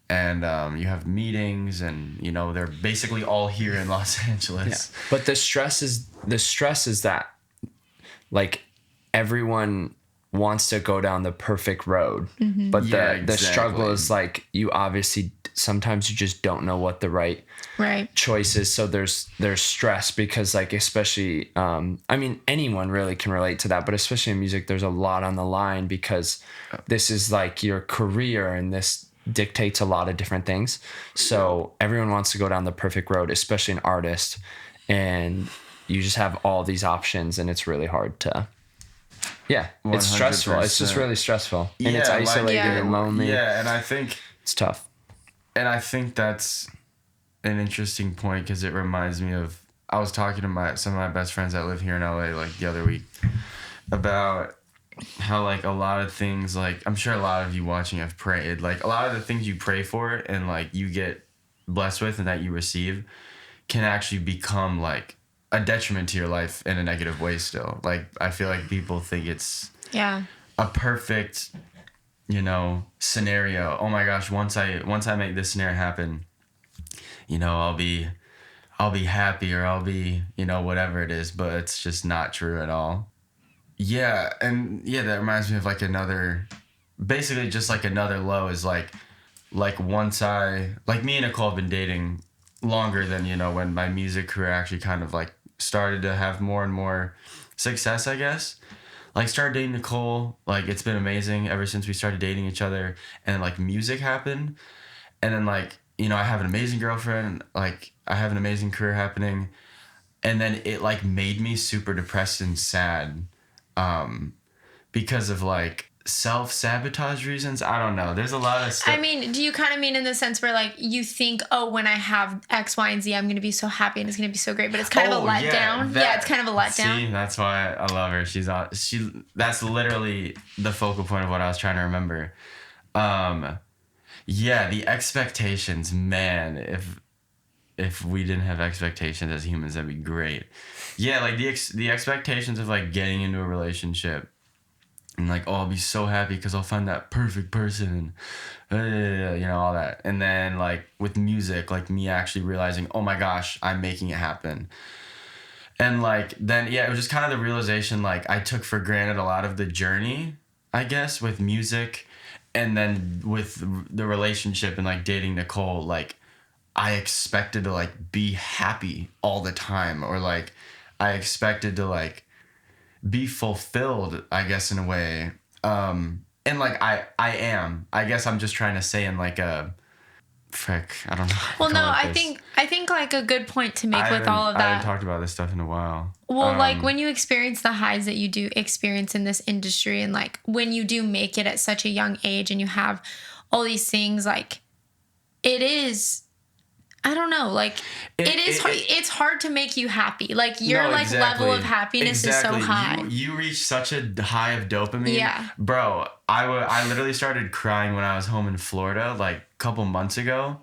and you have meetings, and you know, they're basically all here in Los Angeles. Yeah. But the stress is that like everyone wants to go down the perfect road, but the struggle is like you obviously sometimes you just don't know what the right choice is. So there's stress because like especially I mean anyone really can relate to that, but especially in music there's a lot on the line because this is like your career and this dictates a lot of different things. So everyone wants to go down the perfect road, especially an artist, and you just have all these options and it's really hard to. Yeah, it's 100%. stressful. It's just really stressful. And Yeah, it's like- isolated Yeah. and lonely. Yeah, and I think that's an interesting point because it reminds me of, I was talking to some of my best friends that live here in LA like the other week about how like a lot of things, like I'm sure a lot of you watching have prayed, like a lot of the things you pray for and like you get blessed with and that you receive can actually become like a detriment to your life in a negative way still. Like I feel like people think it's a perfect, you know, scenario. Oh my gosh, once I make this scenario happen, you know, I'll be happy, or I'll be, you know, whatever it is, but it's just not true at all. Yeah, and yeah, that reminds me of like basically just like another low is like once me and Nicole have been dating longer than, you know, when my music career actually kind of like started to have more and more success, I guess. Like started dating Nicole, like it's been amazing ever since we started dating each other, and like music happened, and then like, you know, I have an amazing girlfriend, like I have an amazing career happening, and then it like made me super depressed and sad because of like self-sabotage reasons. I don't know. There's a lot of stuff. I mean, do you kind of mean in the sense where like you think, oh, when I have X, Y, and Z, I'm going to be so happy and it's going to be so great, but it's kind of a letdown. Yeah, it's kind of a letdown. See, that's why I love her. That's literally the focal point of what I was trying to remember. Yeah, the expectations, man, if we didn't have expectations as humans, that'd be great. Yeah, like the expectations of like getting into a relationship and like, oh, I'll be so happy because I'll find that perfect person, and you know, all that. And then like with music, like me actually realizing, oh my gosh, I'm making it happen. And like then, yeah, it was just kind of the realization, like I took for granted a lot of the journey, I guess, with music. And then with the relationship and like dating Nicole, like I expected to like be happy all the time, or like I expected to like be fulfilled, I guess, in a way. And like I am. I guess I'm just trying to say in like a frick. I don't know. Well, no, I think like a good point to make with all of I haven't that. talked about this stuff in a while. Well, like when you experience the highs that you do experience in this industry, and like when you do make it at such a young age and you have all these things, like it is, I don't know, like it's hard to make you happy. Like your level of happiness is so high. You reach such a high of dopamine. Yeah. Bro, I literally started crying when I was home in Florida like a couple months ago.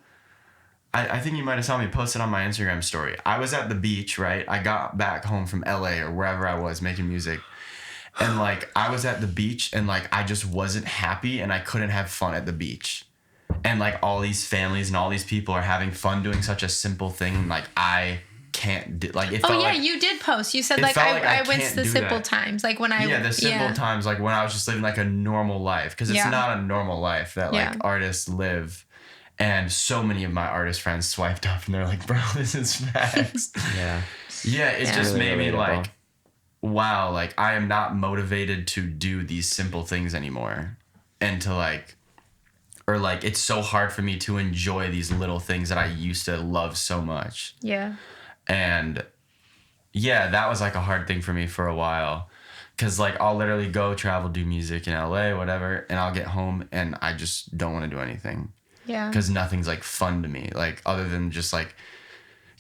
I think you might have saw me post it on my Instagram story. I was at the beach, right? I got back home from LA or wherever I was making music. And like I was at the beach and like I just wasn't happy and I couldn't have fun at the beach. And like all these families and all these people are having fun doing such a simple thing. Like I can't do like it. Oh yeah, you did post. You said like I went to the simple times, like when I the simple times, like when I was just living like a normal life, because it's not a normal life that like artists live. And so many of my artist friends swiped up and they're like, "Bro, this is facts." It just made me like, wow, like I am not motivated to do these simple things anymore, and to like. Or like it's so hard for me to enjoy these little things that I used to love so much. Yeah. And yeah, that was like a hard thing for me for a while. Cause like I'll literally go travel, do music in LA, whatever, and I'll get home and I just don't want to do anything. Yeah. Cause nothing's like fun to me. Like other than just like,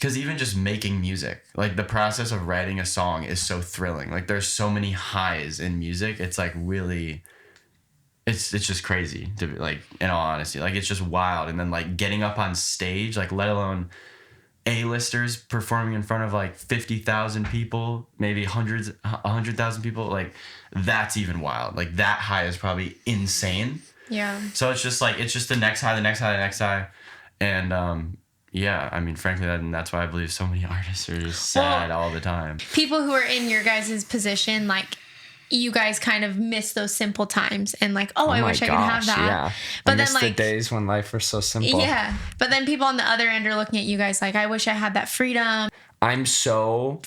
cause even just making music, like the process of writing a song is so thrilling. Like there's so many highs in music. It's like really... It's just crazy to be like, in all honesty, like it's just wild. And then like getting up on stage, like let alone A-listers performing in front of like 50,000 people, maybe 100,000 people, like that's even wild. Like that high is probably insane. Yeah. So it's just like, it's just the next high, the next high, the next high. And yeah, I mean, frankly, that's why I believe so many artists are just sad all the time. People who are in your guys' position, like, you guys kind of miss those simple times and like, I wish I could have that. Yeah. But then like the days when life was so simple. Yeah. But then people on the other end are looking at you guys like, I wish I had that freedom. I'm so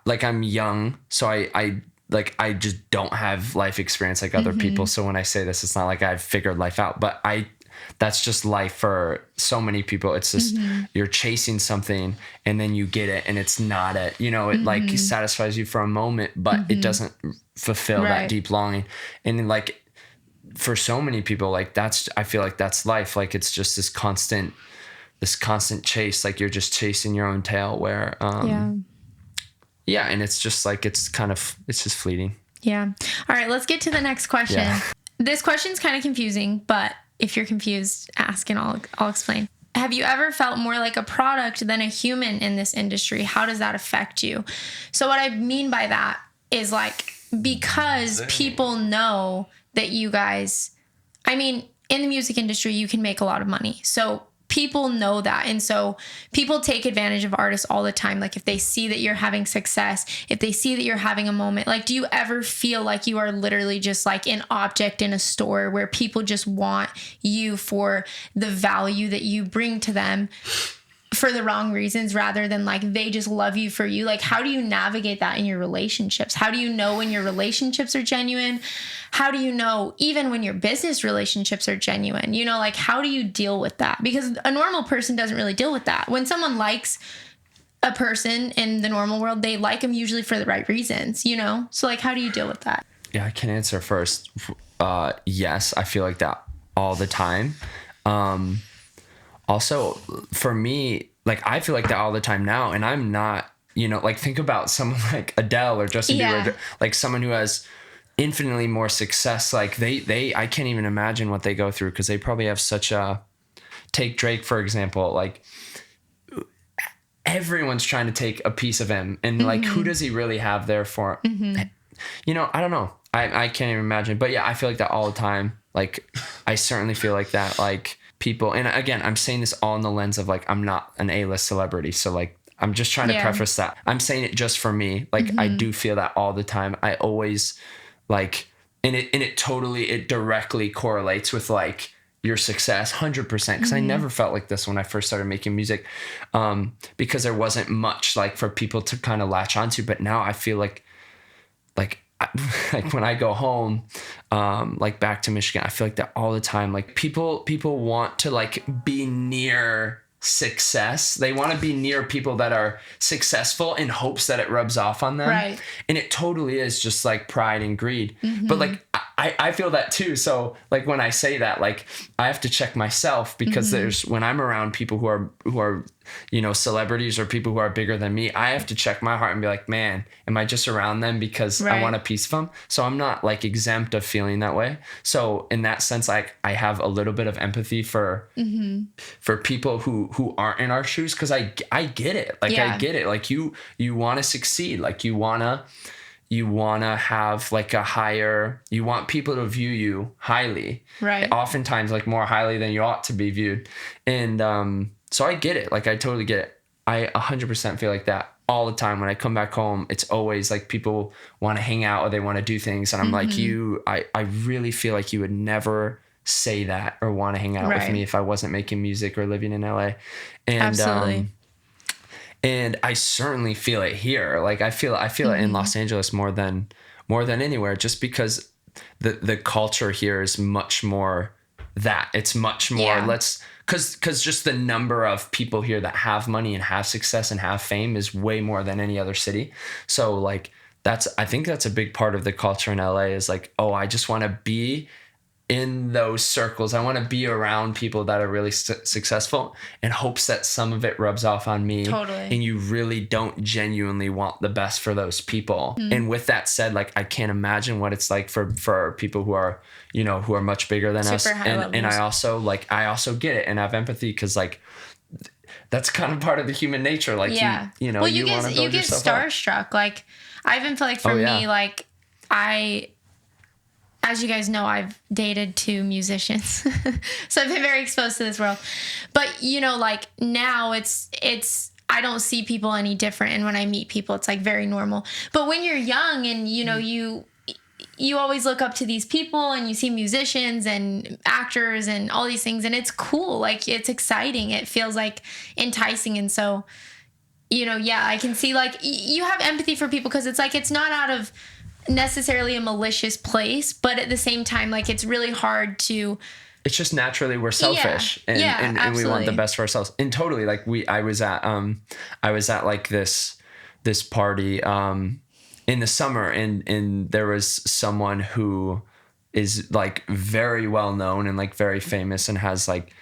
like, I'm young. So I just don't have life experience like other people. So when I say this, it's not like I've figured life out, but that's just life for so many people. It's just you're chasing something and then you get it and it's not it, you know, it like satisfies you for a moment, but it doesn't fulfill that deep longing. And then like for so many people, like I feel like that's life. Like it's just this constant chase. Like you're just chasing your own tail where, and it's just like, it's just fleeting. Yeah. All right, let's get to the next question. Yeah. This question's kind of confusing, but if you're confused, ask and I'll explain. Have you ever felt more like a product than a human in this industry? How does that affect you? So what I mean by that is like, because people know that you guys, I mean, in the music industry, you can make a lot of money. So people know that. And so people take advantage of artists all the time. Like if they see that you're having success, if they see that you're having a moment, like, do you ever feel like you are literally just like an object in a store where people just want you for the value that you bring to them for the wrong reasons rather than like they just love you for you? Like, how do you navigate that in your relationships? How do you know when your relationships are genuine? How do you know even when your business relationships are genuine? You know, like how do you deal with that? Because a normal person doesn't really deal with that. When someone likes a person in the normal world, they like them usually for the right reasons, you know? So like, how do you deal with that? Yeah, I can answer first. Yes, I feel like that all the time. Also, for me, like, I feel like that all the time now, and I'm not, you know, like, think about someone like Adele or Justin Bieber, like someone who has infinitely more success. Like, I can't even imagine what they go through because they probably have such a, take Drake, for example, like, everyone's trying to take a piece of him, and, like, who does he really have there for? You know, I don't know. I can't even imagine. But, yeah, I feel like that all the time. Like, I certainly feel like that, like, people, and again, I'm saying this all in the lens of like, I'm not an A-list celebrity. So like, I'm just trying to preface that. I'm saying it just for me. Like, I do feel that all the time. I always like, and it directly correlates with like your success 100%. Cause I never felt like this when I first started making music. Because there wasn't much like for people to kind of latch onto, but now I feel like like when I go home, like back to Michigan, I feel like that all the time. Like people want to like be near success. They want to be near people that are successful in hopes that it rubs off on them. Right. And it totally is just like pride and greed. But like I feel that too. So like when I say that, like I have to check myself because there's when I'm around people who are you know, celebrities or people who are bigger than me, I have to check my heart and be like, man, am I just around them because I want a piece of them? So I'm not like exempt of feeling that way. So in that sense, like I have a little bit of empathy for people who aren't in our shoes, because I get it. Like I get it. Like you want to succeed. Like you want to have like a higher, you want people to view you highly. Right. Oftentimes like more highly than you ought to be viewed. And so I get it. Like I totally get it. I 100% feel like that all the time. When I come back home, it's always like people want to hang out or they want to do things. And I'm like, I really feel like you would never say that or want to hang out with me if I wasn't making music or living in LA. And, Absolutely. And I certainly feel it here. Like I feel it in Los Angeles more than anywhere, just because the culture here is much more that. It's much more because just the number of people here that have money and have success and have fame is way more than any other city. So like I think that's a big part of the culture in LA is like, oh, I just want to be in those circles. I want to be around people that are really successful in hopes that some of it rubs off on me. Totally. And you really don't genuinely want the best for those people. And with that said, like I can't imagine what it's like for people who are, you know, who are much bigger than us. And I also get it and have empathy because like that's kind of part of the human nature. Like you know, well, you get starstruck. Up. Like I even feel like for me, like as you guys know, I've dated 2 musicians. So I've been very exposed to this world. But, you know, like now it's I don't see people any different. And when I meet people, it's like very normal. But when you're young and, you know, you always look up to these people and you see musicians and actors and all these things. And it's cool. Like it's exciting. It feels like enticing. And so, you know, I can see like you have empathy for people because it's like it's not out of necessarily a malicious place, but at the same time, like it's really hard to. It's just naturally we're selfish and we want the best for ourselves. And totally, like I was at like this party in the summer, and there was someone who is like very well known and like very famous and has like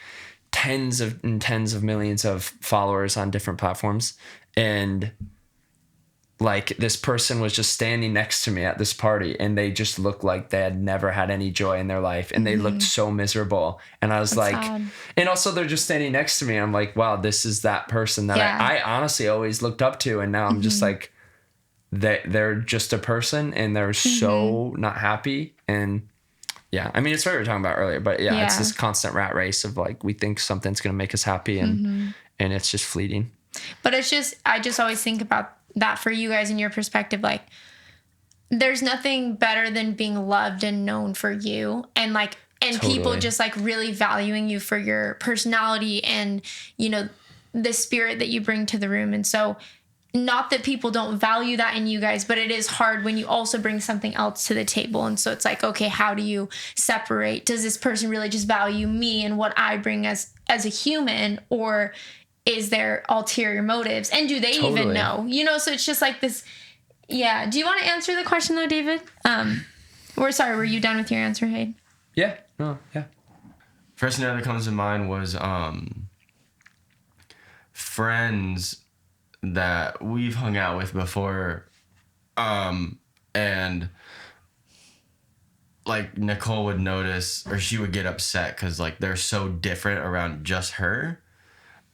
tens of millions of followers on different platforms, and like this person was just standing next to me at this party and they just looked like they had never had any joy in their life and they looked so miserable. And I was sad. And also they're just standing next to me. I'm like, wow, this is that person that I honestly always looked up to. And now I'm just like, they're just a person and they're so not happy. And I mean, it's what we were talking about earlier, but it's this constant rat race of like, we think something's going to make us happy and it's just fleeting. But it's just, I just always think about that for you guys in your perspective, like there's nothing better than being loved and known for you and like people just like really valuing you for your personality and, you know, the spirit that you bring to the room. And so not that people don't value that in you guys, but it is hard when you also bring something else to the table. And so it's like, okay, how do you separate? Does this person really just value me and what I bring as a human, or is there ulterior motives? And do they even know? You know, so it's just like this. Yeah. Do you want to answer the question though, David? Were you done with your answer, Hayd? Yeah. No, yeah. First thing that comes to mind was friends that we've hung out with before. And like Nicole would notice, or she would get upset because like they're so different around just her.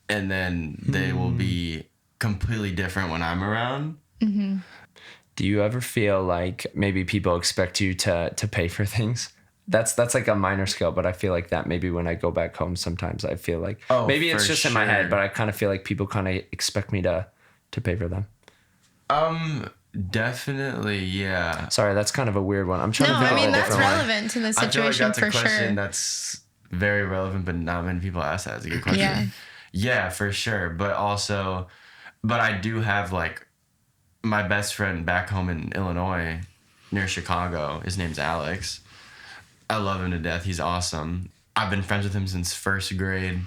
And then they will be completely different when I'm around. Mm-hmm. Do you ever feel like maybe people expect you to pay for things? That's like a minor skill, but I feel like that maybe when I go back home, sometimes I feel like maybe it's just in my head, but I kind of feel like people kind of expect me to pay for them. Definitely, yeah. Sorry, that's kind of a weird one. I'm trying to think of a different one. That's relevant to the situation for sure. That's very relevant, but not many people ask that. It's a good question. Yeah, for sure. But I do have like my best friend back home in Illinois. near Chicago. His name's Alex. I love him to death. He's awesome. I've been friends with him since first grade.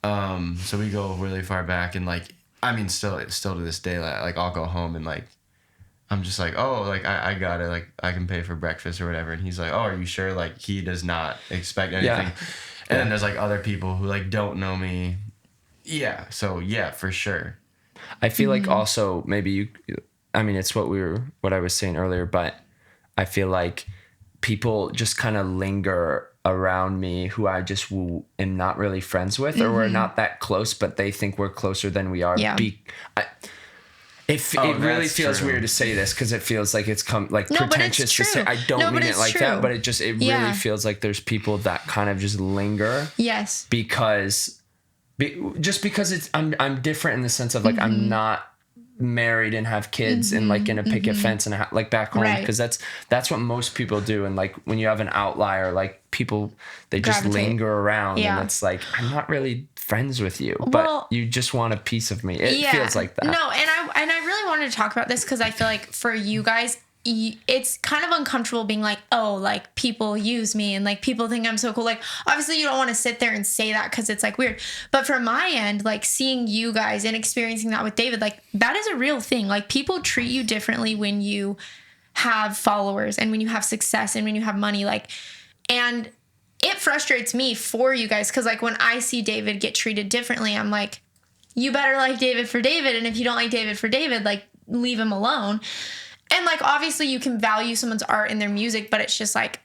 So we go really far back, and like, I mean, still to this day, like I'll go home and like, I'm just like, oh, like I got it, like I can pay for breakfast or whatever, and he's like, oh, are you sure? Like he does not expect anything. Yeah. And then there's like other people who like don't know me. Yeah. So yeah, for sure. I feel like also maybe I mean, it's what I was saying earlier, but I feel like people just kind of linger around me who I just am not really friends with, or we're not that close, but they think we're closer than we are. Yeah. It really feels true. weird to say this because it feels like it's pretentious to true. say. I don't mean it like true. that, but it really feels like there's people that kind of just linger. Yes. Because I'm different in the sense of like I'm not married and have kids and like in a picket fence and like back home, because that's what most people do. And like when you have an outlier, like people, they just linger around, and it's like, I'm not really friends with you, but you just want a piece of me. It feels like that. No, and I really wanted to talk about this because I feel like for you guys, it's kind of uncomfortable being like, oh, like people use me and like people think I'm so cool. Like obviously you don't want to sit there and say that because it's like weird. But from my end, like seeing you guys and experiencing that with David, like that is a real thing. Like people treat you differently when you have followers and when you have success and when you have money. Like, and it frustrates me for you guys because like when I see David get treated differently, I'm like, you better like David for David. And if you don't like David for David, like leave him alone. And, like, obviously you can value someone's art and their music, but it's just, like,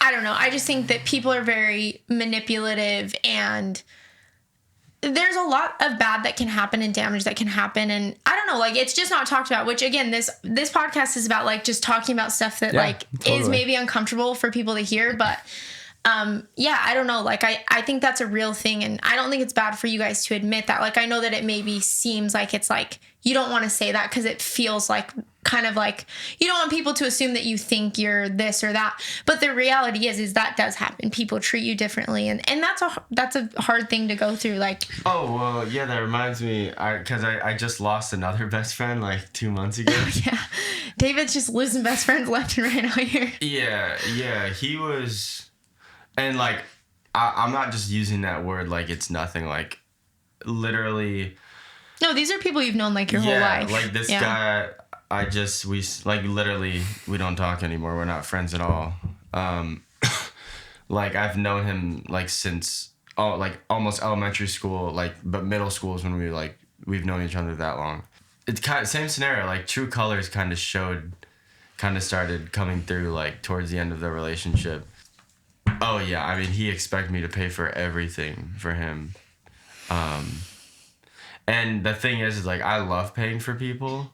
I don't know. I just think that people are very manipulative, and there's a lot of bad that can happen and damage that can happen. And I don't know, like, it's just not talked about, which, again, this podcast is about, like, just talking about stuff that, is maybe uncomfortable for people to hear. But, I don't know. Like, I think that's a real thing, and I don't think it's bad for you guys to admit that. Like, I know that it maybe seems like it's, like, you don't want to say that because it feels like kind of like you don't want people to assume that you think you're this or that, but the reality is that does happen. People treat you differently, and that's a hard thing to go through. Like, oh well, yeah, that reminds me, because I just lost another best friend like 2 months ago. Yeah, David's just losing best friends left and right out here. Yeah, he was, and like I'm not just using that word like it's nothing. Like literally. No, these are people you've known like your whole life. Like this guy, we like literally, we don't talk anymore. We're not friends at all. Like I've known him like since almost elementary school, like, but middle school is when we've known each other that long. It's kind of same scenario. Like true colors kind of started coming through like towards the end of the relationship. Oh yeah, I mean he expected me to pay for everything for him. And the thing is like I love paying for people,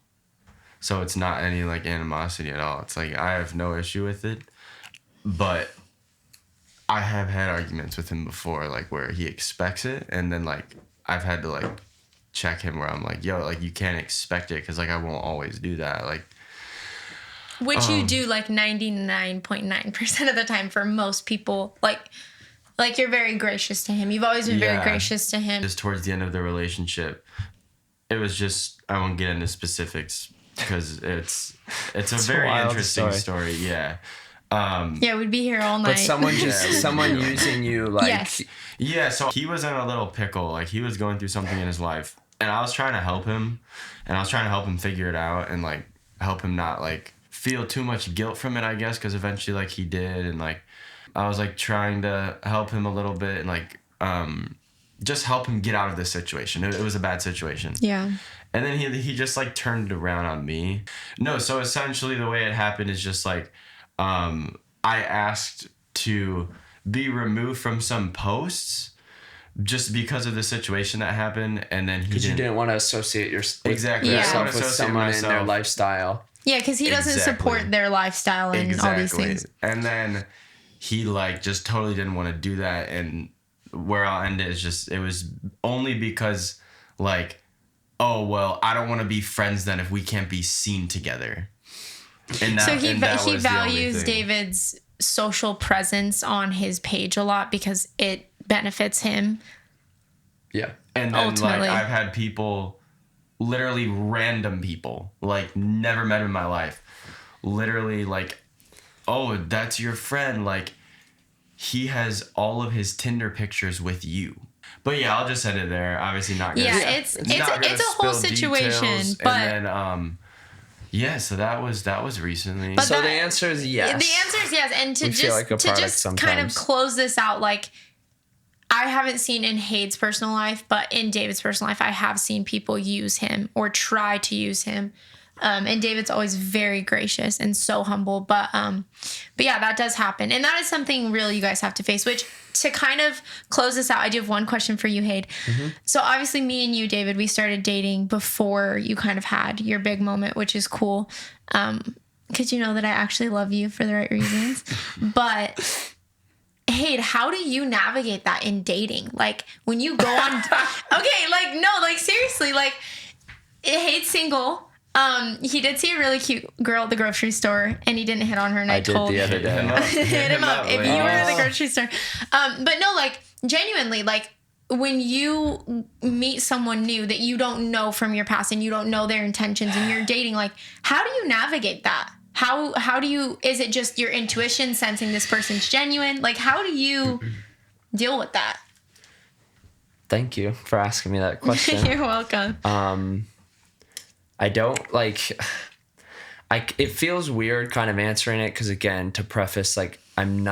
so it's not any like animosity at all. It's like I have no issue with it, but I have had arguments with him before, like where he expects it, and then like I've had to like check him where I'm like, yo, like you can't expect it because like I won't always do that, like. Which you do like 99.9% of the time for most people, Like, you're very gracious to him. You've always been very gracious to him. Just towards the end of the relationship, it was just, I won't get into specifics because it's a very interesting story. Yeah. We'd be here all night. But someone using you like... Yes. Yeah, so he was in a little pickle. Like, he was going through something in his life. And I was trying to help him. And I was trying to help him figure it out and, like, help him not, like, feel too much guilt from it, I guess, because eventually, like, he did. And, like, I was like trying to help him a little bit and like just help him get out of this situation. It was a bad situation. Yeah. And then he just like turned it around on me. No, so essentially the way it happened is just like I asked to be removed from some posts just because of the situation that happened, and then you didn't want to associate yourself with someone in their lifestyle. Yeah, because he doesn't support their lifestyle and all these things. And then he like just totally didn't want to do that, and where I'll end it is just it was only because like, oh well, I don't want to be friends then if we can't be seen together. And that, he values David's social presence on his page a lot because it benefits him. Yeah. And then ultimately, like I've had people, literally random people, like never met in my life, literally like, oh, that's your friend. Like, he has all of his Tinder pictures with you. But yeah, I'll just end it there. Obviously not gonna. Yeah, it's a whole situation, details. but And then yeah, so that was recently. But So the answer is yes. The answer is yes, and We feel like a product kind of sometimes. close this out, like I haven't seen in Hayd's personal life, but in David's personal life, I have seen people use him or try to use him. And David's always very gracious and so humble. But yeah, that does happen. And that is something real you guys have to face, which to kind of close this out, I do have one question for you, Hayd. Mm-hmm. So obviously me and you, David, we started dating before you kind of had your big moment, which is cool. Because you know that I actually love you for the right reasons. But Hayd, how do you navigate that in dating? Like when you go on, okay, like no, like seriously, like Hayd's single. He did see a really cute girl at the grocery store, and he didn't hit on her. And I did told the other day. hit him up if you were at the grocery store. But no, like genuinely, like when you meet someone new that you don't know from your past and you don't know their intentions, and you're dating, like how do you navigate that? How do you? Is it just your intuition sensing this person's genuine? Like how do you deal with that? Thank you for asking me that question. You're welcome. I don't like. It feels weird kind of answering it because again, to preface, like I'm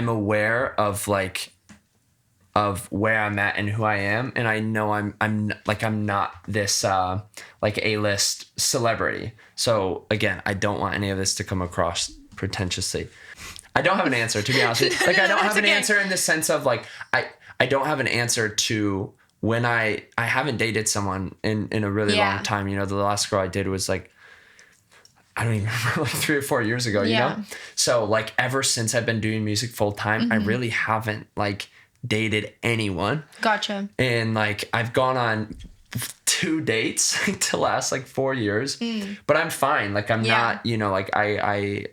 aware of where I'm at and who I am, and I know I'm not this like A-list celebrity. So again, I don't want any of this to come across pretentiously. I don't have an answer, to be honest with you. Like I don't have an answer in the sense of like I don't have an answer to when I haven't dated someone in a really long time. You know, the last girl I did was like, I don't even remember, like 3 or 4 years ago, you know? So like ever since I've been doing music full time, I really haven't like dated anyone. Gotcha. And like I've gone on 2 dates to last like 4 years, but I'm fine. Like I'm not, you know, like I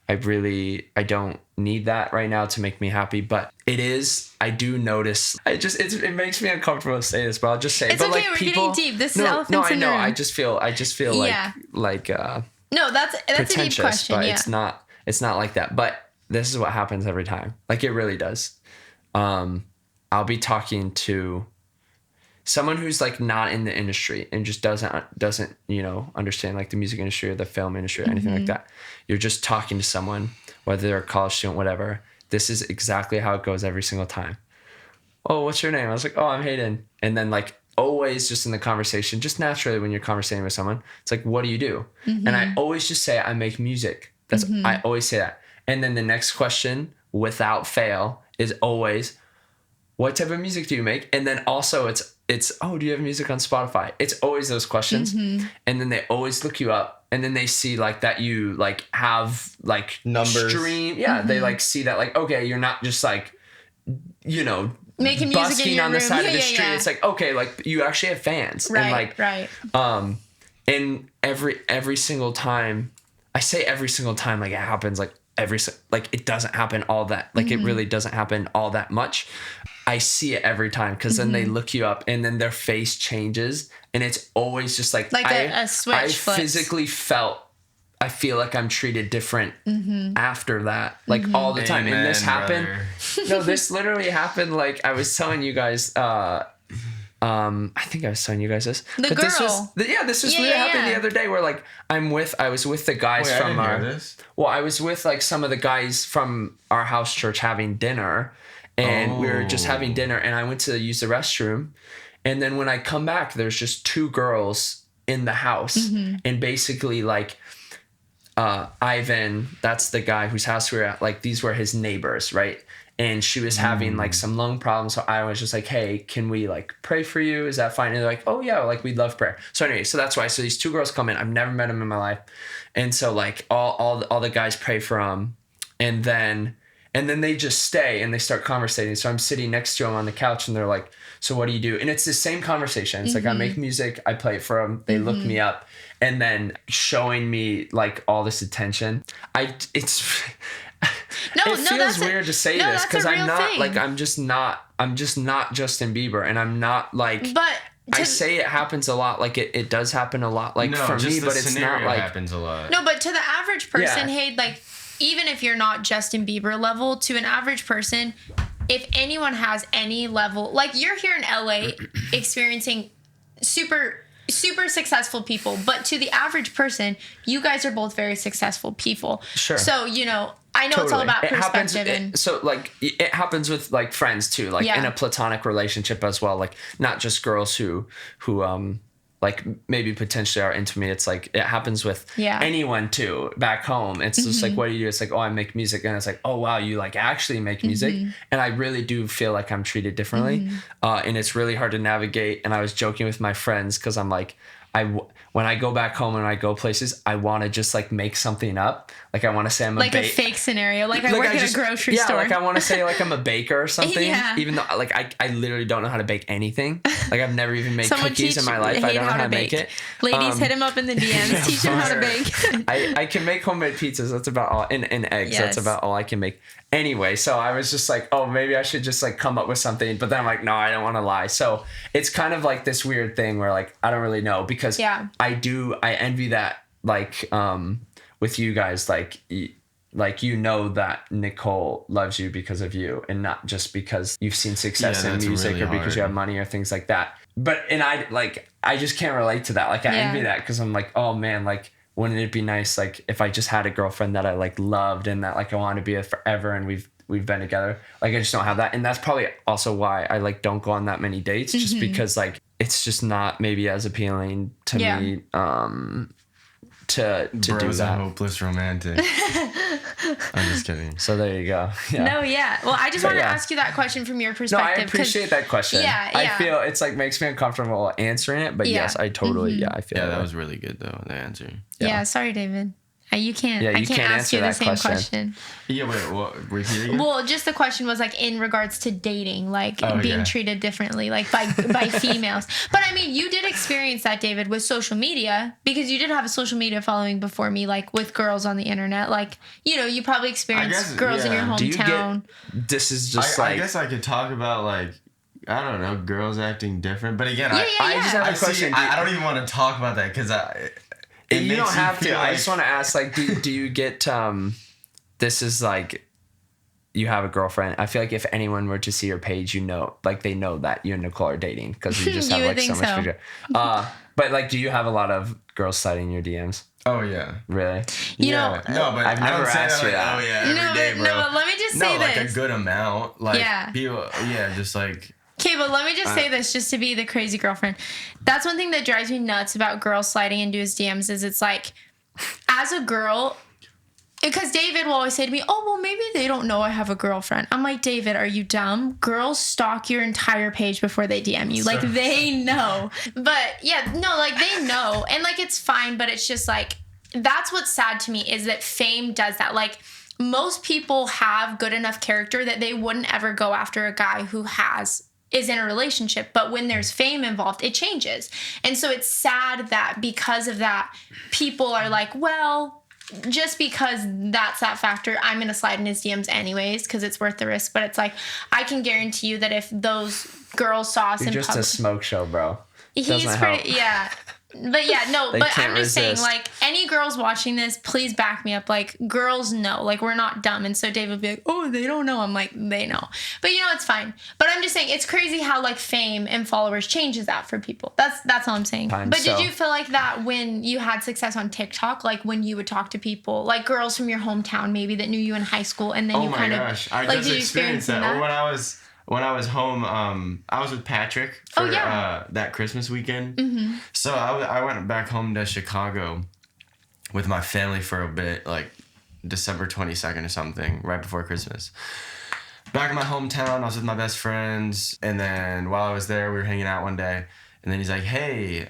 don't need that right now to make me happy, but I do notice, it makes me uncomfortable to say this, but I'll just say it's but okay, like we're people, getting deep. This is elephants in the room. I just feel like no, that's a deep question. But Yeah. it's not like that. But this is what happens every time. Like it really does. I'll be talking to someone who's like not in the industry and just doesn't, you know, understand like the music industry or the film industry or anything like that. You're just talking to someone, whether they're a college student, whatever. This is exactly how it goes every single time. Oh, what's your name? I was like, oh, I'm Hayden. And then like always just in the conversation, just naturally when you're conversating with someone, it's like, what do you do? And I always just say, I make music. I always say that. And then the next question without fail is always, what type of music do you make? And then also it's oh, do you have music on Spotify? It's always those questions. And then they always look you up. And then they see like that you like have like numbers. Stream. Yeah. They like see that like, okay, you're not just like, you know, making music busking in your on the room. side of the street. It's like, okay, like you actually have fans. Right, and like, right. And every single time, I say every single time, like it happens like it doesn't happen all that, like it really doesn't happen all that much. I see it every time because then they look you up and then their face changes and it's always just like a switch I flips. physically I feel like I'm treated different after that, like all the time. Amen, and this happened. brother. No, this literally happened. Like I was telling you guys, I think I was telling you guys this. The but this girl. was literally happened the other day where like I was with the guys Wait, I from didn't our hear this. well, I was with like some of the guys from our house church having dinner, and we were just having dinner, and I went to use the restroom, and then when I come back, there's just 2 girls in the house, and basically like Ivan, that's the guy whose house we were at, like these were his neighbors, right? And she was having like some lung problems. So I was just like, hey, can we like pray for you? Is that fine? And they're like, oh yeah, like we'd love prayer. So anyway, so that's why. So these 2 girls come in. I've never met them in my life. And so like all the guys pray for them. And then they just stay and they start conversating. So I'm sitting next to them on the couch and they're like, so what do you do? And it's the same conversation. It's like, I make music, I play it for them. They look me up and then showing me like all this attention. It feels weird to say this because I'm not like, I'm just not Justin Bieber and I'm not like, but I say it happens a lot. Like it does happen a lot. Like for me, but it's not like happens a lot. No, but to the average person, Hayd, like even if you're not Justin Bieber level, to an average person, if anyone has any level, like you're here in LA experiencing super successful people, but to the average person, you guys are both very successful people. Sure. So, you know, I know it's all about perspective. So like it happens with like friends too, like in a platonic relationship as well. Like not just girls who like maybe potentially are into me. It's like it happens with anyone too back home. It's just like, what do you do? It's like, oh, I make music. And it's like, oh wow, you like actually make music. And I really do feel like I'm treated differently. And it's really hard to navigate. And I was joking with my friends because I'm like, when I go back home and I go places, I want to just like make something up. Like I want to say I'm like a fake scenario. Like I work at a grocery store. Like I want to say like I'm a baker or something. Even though like I literally don't know how to bake anything. Like I've never even made cookies in my life. I don't know how to make it. Ladies, hit him up in the DMs. Teach him how to bake. I can make homemade pizzas. That's about all. And eggs. Yes. That's about all I can make. Anyway, so I was just like, oh, maybe I should just like come up with something. But then I'm like, no, I don't want to lie. So it's kind of like this weird thing where like, I don't really know because I envy that like with you guys, like you know that Nicole loves you because of you and not just because you've seen success in music really or because you have money or things like that. And I just can't relate to that. Like I envy that because I'm like, oh man, like, wouldn't it be nice like if I just had a girlfriend that I like loved and that like I wanted to be with forever and we've been together. Like I just don't have that. And that's probably also why I like don't go on that many dates just because like it's just not maybe as appealing to me to do that. Hopeless romantic. I'm just kidding. So there you go. Yeah. No, yeah. Well, I just want to ask you that question from your perspective. No, I appreciate that question. Yeah. I feel it's like makes me uncomfortable answering it, but yes, I totally I feel that was really good though, the answer. Yeah, sorry, David. You can't. Yeah, I can't ask you the same question. Yeah, wait. What? Repeat again? Well, just the question was like in regards to dating, like being treated differently, like by females. But I mean, you did experience that, David, with social media because you did have a social media following before me, like with girls on the internet. Like you know, you probably experienced girls in your hometown. This is just I guess I could talk about like. I don't know, girls acting different. But again, I just have a question. I don't even want to talk about that because you don't have to. I just want to ask, like, do you get, this is like, you have a girlfriend. I feel like if anyone were to see your page, you know, like they know that you and Nicole are dating because you just have like so much picture. But like, do you have a lot of girls sliding your DMs? Oh yeah. Really? You know, no, but I've never asked you that. Oh yeah, every day, bro. No, let me just say this. Like a good amount. Like people, just like. Okay, but let me just say this just to be the crazy girlfriend. That's one thing that drives me nuts about girls sliding into his DMs is it's like, as a girl, because David will always say to me, oh, well, maybe they don't know I have a girlfriend. I'm like, David, are you dumb? Girls stalk your entire page before they DM you. Like, they know. But, yeah, no, like, they know. And, like, it's fine, but it's just, like, that's what's sad to me is that fame does that. Like, most people have good enough character that they wouldn't ever go after a guy who is in a relationship, but when there's fame involved, it changes. And so it's sad that because of that, people are like, well, just because that's that factor, I'm going to slide in his DMs anyways because it's worth the risk. But it's like, I can guarantee you that if those girls saw us in public... You're just a smoke show, bro. He's pretty... Yeah. But yeah, no, but I'm just saying, like, any girls watching this, please back me up. Like, girls know. Like, we're not dumb. And so Dave would be like, oh, they don't know. I'm like, they know. But, you know, it's fine. But I'm just saying, it's crazy how, like, fame and followers changes that for people. That's all I'm saying. Did you feel like that when you had success on TikTok? Like, when you would talk to people, like, girls from your hometown maybe that knew you in high school, and then you kind of... Oh, my gosh. I just experienced that. Or when I was home, I was with Patrick for that Christmas weekend. Mm-hmm. So I went back home to Chicago with my family for a bit, like December 22nd or something, right before Christmas. Back in my hometown, I was with my best friends. And then while I was there, we were hanging out one day. And then he's like, hey,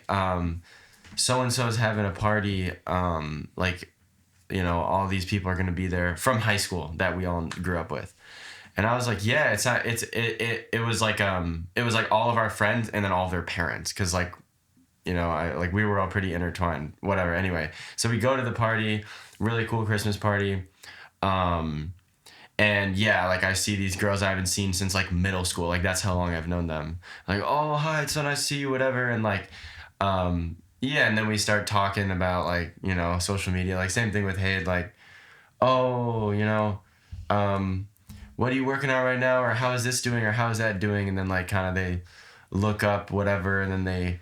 so-and-so's having a party. Like, you know, all these people are going to be there from high school that we all grew up with. And I was like, yeah, it was like all of our friends and then all of their parents. Cause like, you know, we were all pretty intertwined, whatever. Anyway, so we go to the party, really cool Christmas party. And And yeah, like I see these girls I haven't seen since like middle school. Like that's how long I've known them. Like, oh hi, it's so nice to see you, whatever. And like, yeah, and then we start talking about like, you know, social media. Like same thing with Hayd, like, oh, you know, what are you working on right now? Or how is this doing? Or how is that doing? And then like kind of they look up whatever, and then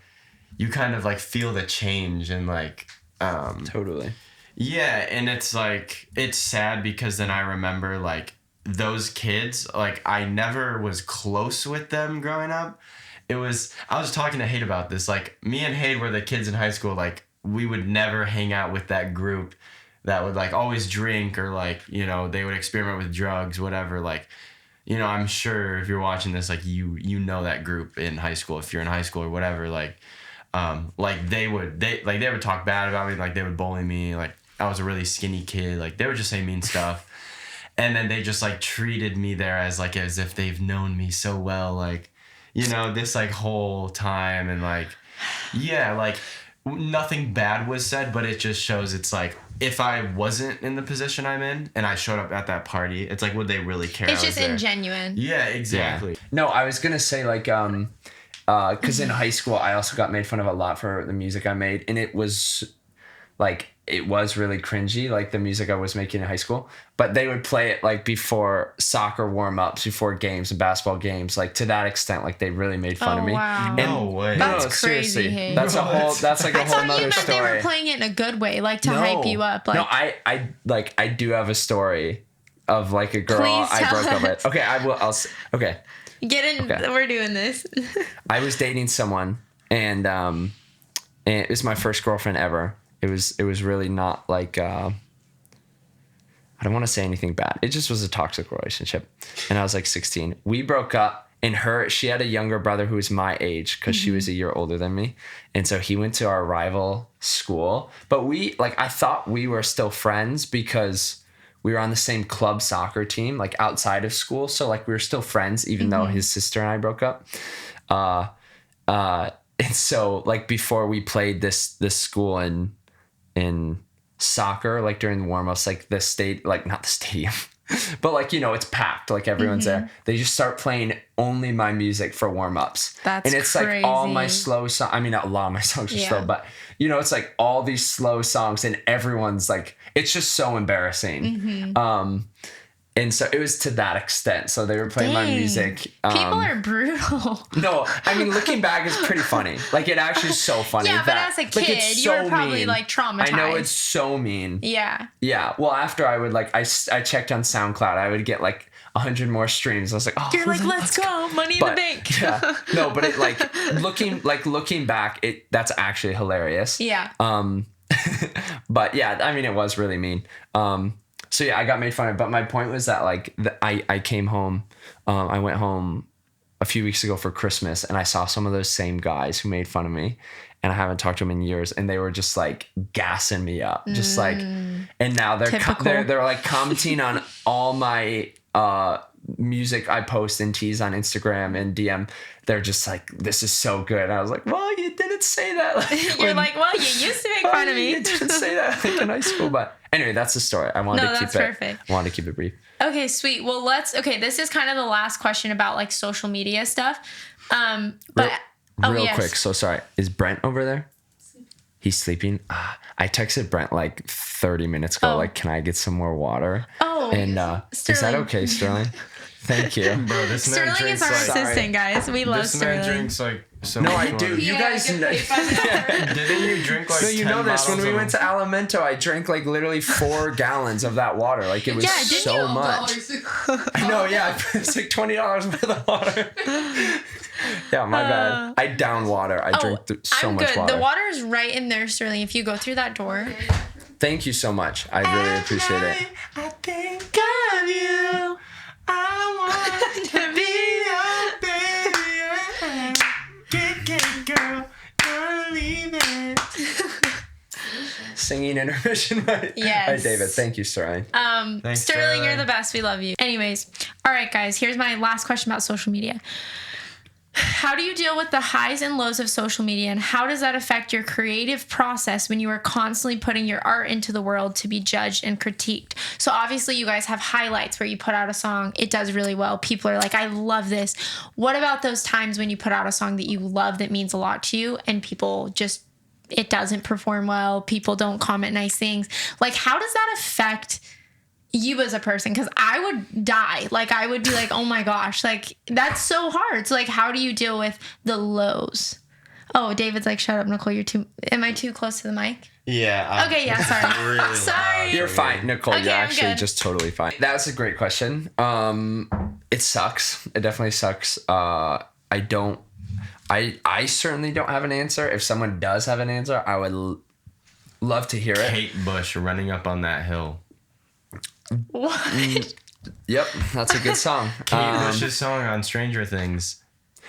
you kind of like feel the change and like, Totally. yeah, and it's like, it's sad because then I remember like those kids, like I never was close with them growing up. I was talking to Hayd about this. Like me and Hayd were the kids in high school, like we would never hang out with that group that would like always drink or like, you know, they would experiment with drugs, whatever. Like, you know, I'm sure if you're watching this, like you know that group in high school, if you're in high school or whatever, like they would talk bad about me, like they would bully me, like I was a really skinny kid, like they would just say mean stuff, and then they just like treated me there as if they've known me so well, like, you know, this like whole time, and like, yeah, like nothing bad was said, but it just shows it's like if I wasn't in the position I'm in and I showed up at that party, it's like would they really care? It's just ingenuine. Yeah, exactly. Yeah. No, I was gonna say like because in high school I also got made fun of a lot for the music I made, and it was really cringy, like the music I was making in high school, but they would play it like before soccer warm-ups, before games and basketball games, like to that extent, like they really made fun of me. Wow. No way. That's crazy. Hey. That's like a whole nother story. They were playing it in a good way, like to hype you up. Like, no, I do have a story of like a girl I broke up with. Okay, okay. Get in. Okay. We're doing this. I was dating someone, and it was my first girlfriend ever. It was really not like, I don't want to say anything bad. It just was a toxic relationship. And I was like 16. We broke up, and she had a younger brother who was my age because she was a year older than me. And so he went to our rival school. But I thought we were still friends because we were on the same club soccer team, like outside of school. So like we were still friends, even though his sister and I broke up. And so like before we played this school in soccer, like during the warm-ups, like not the stadium, but like, you know, it's packed, like everyone's there. They just start playing only my music for warm-ups. That's and it's crazy. Like all my slow songs. I mean, a lot of my songs are slow, but you know, it's like all these slow songs, and everyone's like, it's just so embarrassing. And so it was to that extent. So they were playing my music. People are brutal. No, I mean, looking back, it's pretty funny. Like, it actually is so funny. Yeah, but as a kid, you were probably like traumatized. I know, it's so mean. Yeah. Yeah. Well, after I would I checked on SoundCloud, I would get like 100 more streams. I was like, oh, you're like, let's go, money in the bank. Yeah. No, but it looking back, that's actually hilarious. Yeah. But yeah, I mean, it was really mean. So yeah, I got made fun of. But my point was that like I came home, I went home a few weeks ago for Christmas, and I saw some of those same guys who made fun of me, and I haven't talked to them in years, and they were just like gassing me up, just like, and now they're like commenting on all my music I post and tease on Instagram and DM. They're just like, this is so good. And I was like, well, you didn't say that. Like, you're like, well, you used to make fun of me. You didn't say that like in high school. But anyway, that's the story. I wanted to keep it brief. Okay, sweet. Well, this is kind of the last question about like social media stuff. But real quick. So sorry. Is Brent over there? He's sleeping. I texted Brent like 30 minutes ago. Like, can I get some more water? Oh, and is that okay, Sterling? Thank you. Bro, this man Sterling drinks is our assistant, guys. We love Sterling. This man drinks like so no, much I do. water. You guys know. Didn't you drink like 10 you know this. When we bottles went to Alimento, I drank like literally 4 gallons of that water. Like it was so much. I know, yeah. It's like $20 worth of water. Yeah, my bad. I down water. I drink so much water. The water is right in there, Sterling. If you go through that door. Thank you so much. I really appreciate it. I think of you. I want to be your baby. Get girl, don't leave it. Singing intermission, right? Yes. All right, David. Thank you, Sterling. Thanks, Sterling, you're the best. We love you. Anyways, all right, guys. Here's my last question about social media. How do you deal with the highs and lows of social media, and how does that affect your creative process when you are constantly putting your art into the world to be judged and critiqued? So obviously you guys have highlights where you put out a song, it does really well. People are like, I love this. What about those times when you put out a song that you love that means a lot to you and people just, it doesn't perform well, people don't comment nice things? Like, how does that affect you as a person? Because I would die. Like, I would be like, oh my gosh, like, that's so hard. So like, how do you deal with the lows? Oh, David's like, shut up, Nicole, am I too close to the mic? Yeah. Okay, yeah, sorry. Really Sorry. loud. You're fine, Nicole. Okay, You're I'm actually good. just totally fine. That's a great question. It sucks. It definitely sucks. I certainly don't have an answer. If someone does have an answer, I would love to hear it. Kate Bush running up on that hill. What? Yep, that's a good song. Kate Bush's song on Stranger Things.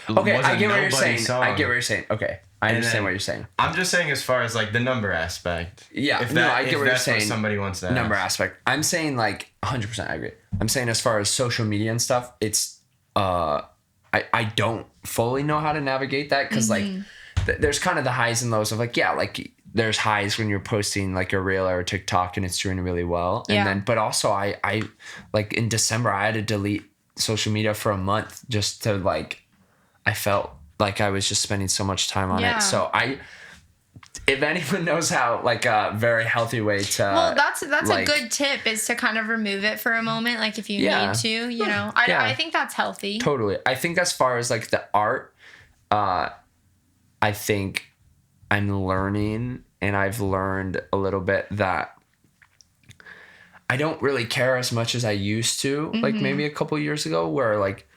Okay, was I a get what you're nobody saying. song. I get what you're saying. Okay, I And understand then- what you're saying. I'm just saying as far as like the number aspect. Yeah, If no, that, I get if what you're that's saying. somebody wants to Number ask. aspect. I'm saying like 100%. I agree. I'm saying as far as social media and stuff, it's I don't fully know how to navigate that because like there's kind of the highs and lows of like like there's highs when you're posting like a reel or a TikTok and it's doing really well, Yeah. and then but also I like in December I had to delete social media for a month just to like I felt like I was just spending so much time on Yeah. it. So if anyone knows how like a very healthy way to Well, that's like, a good tip, is to kind of remove it for a moment, like if you Yeah. need to, you know. Yeah. I think that's healthy. Totally. I think as far as like the art, I think I'm learning, and I've learned a little bit that I don't really care as much as I used to, like maybe a couple years ago, where like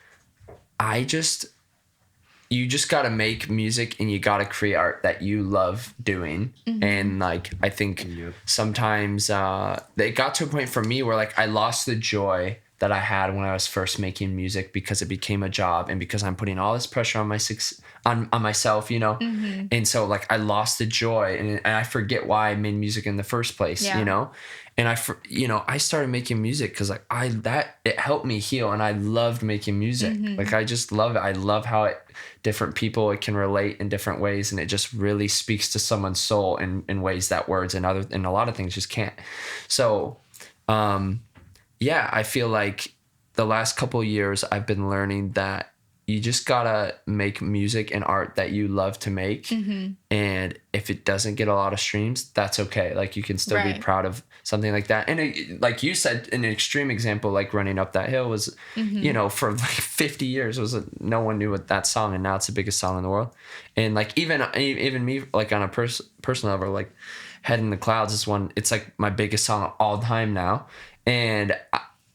you just got to make music and you got to create art that you love doing. And like, I think sometimes it got to a point for me where like I lost the joy that I had when I was first making music because it became a job and because I'm putting all this pressure on on myself, you know? And so like I lost the joy and I forget why I made music in the first place, Yeah. you know? And I started making music because like it helped me heal, and I loved making music. Like I just love it. I love how different people it can relate in different ways, and it just really speaks to someone's soul in ways that words and a lot of things just can't. So, I feel like the last couple of years I've been learning that you just gotta make music and art that you love to make. And if it doesn't get a lot of streams, that's okay. Like you can still be Right. proud of something like that. And like you said, an extreme example, like Running Up That Hill was, you know, for like 50 years no one knew what that song, and now it's the biggest song in the world. And like even me, like on a personal level, like Head in the Clouds is it's like my biggest song of all time now. And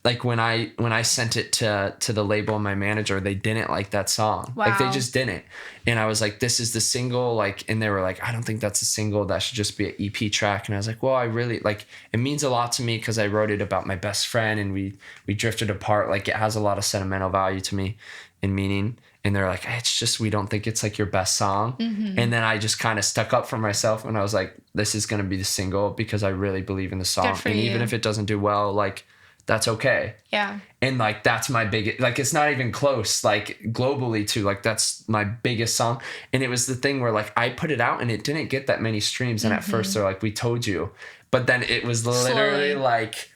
like when I sent it to the label and my manager, they didn't like that song. Like they Wow. just didn't. And I was like, this is the single, like, and they were like, I don't think that's a single, that should just be an EP track. And I was like, well, I really like, it means a lot to me because I wrote it about my best friend and we drifted apart. Like it has a lot of sentimental value to me and meaning. And they're like, it's just, we don't think it's like your best song. And then I just kind of stuck up for myself and I was like, this is going to be the single because I really believe in the song. Good for and you. even if it doesn't do well, like, that's okay. Yeah. And like that's my biggest, like it's not even close, like globally too, like that's my biggest song. And it was the thing where like I put it out and it didn't get that many streams, and at first they're like, we told you, but then it was literally Slowly. like,